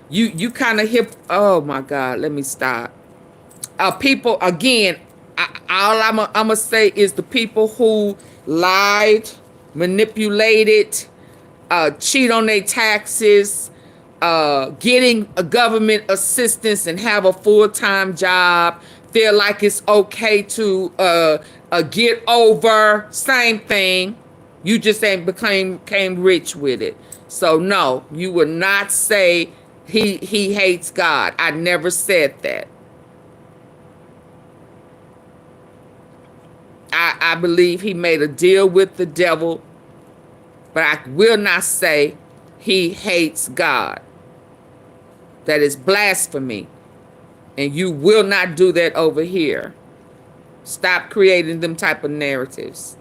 You kind of hip. Oh my God, let me stop. People, again, all I'm gonna say is the people who lied, manipulated, cheat on their taxes, getting a government assistance and have a full-time job, feel like it's okay to get over, same thing. You just ain't became rich with it. So no, you would not say he hates God. I never said that. I believe he made a deal with the devil, but I will not say he hates God. That is blasphemy. And you will not do that over here. Stop creating them type of narratives.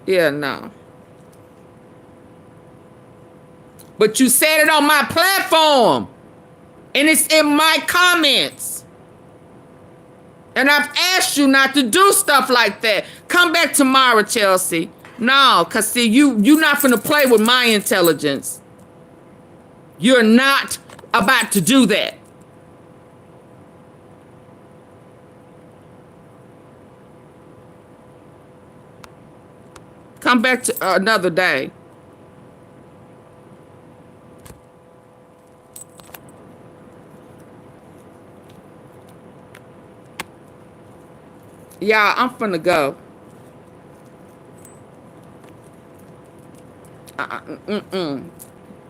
Yeah, no. But you said it on my platform. And it's in my comments. And I've asked you not to do stuff like that. Come back tomorrow, Chelsea. No, because see, you're not finna play with my intelligence. You're not about to do that. Come back to another day. Y'all, I'm finna go.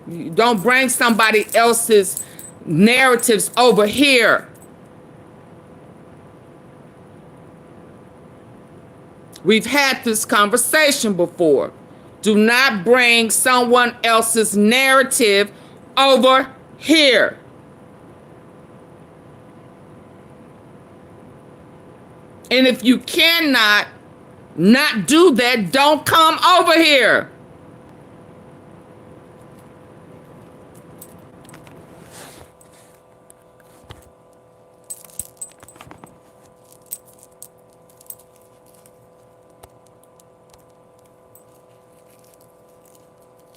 You don't bring somebody else's narratives over here. We've had this conversation before. Do not bring someone else's narrative over here. And if you cannot not do that, don't come over here.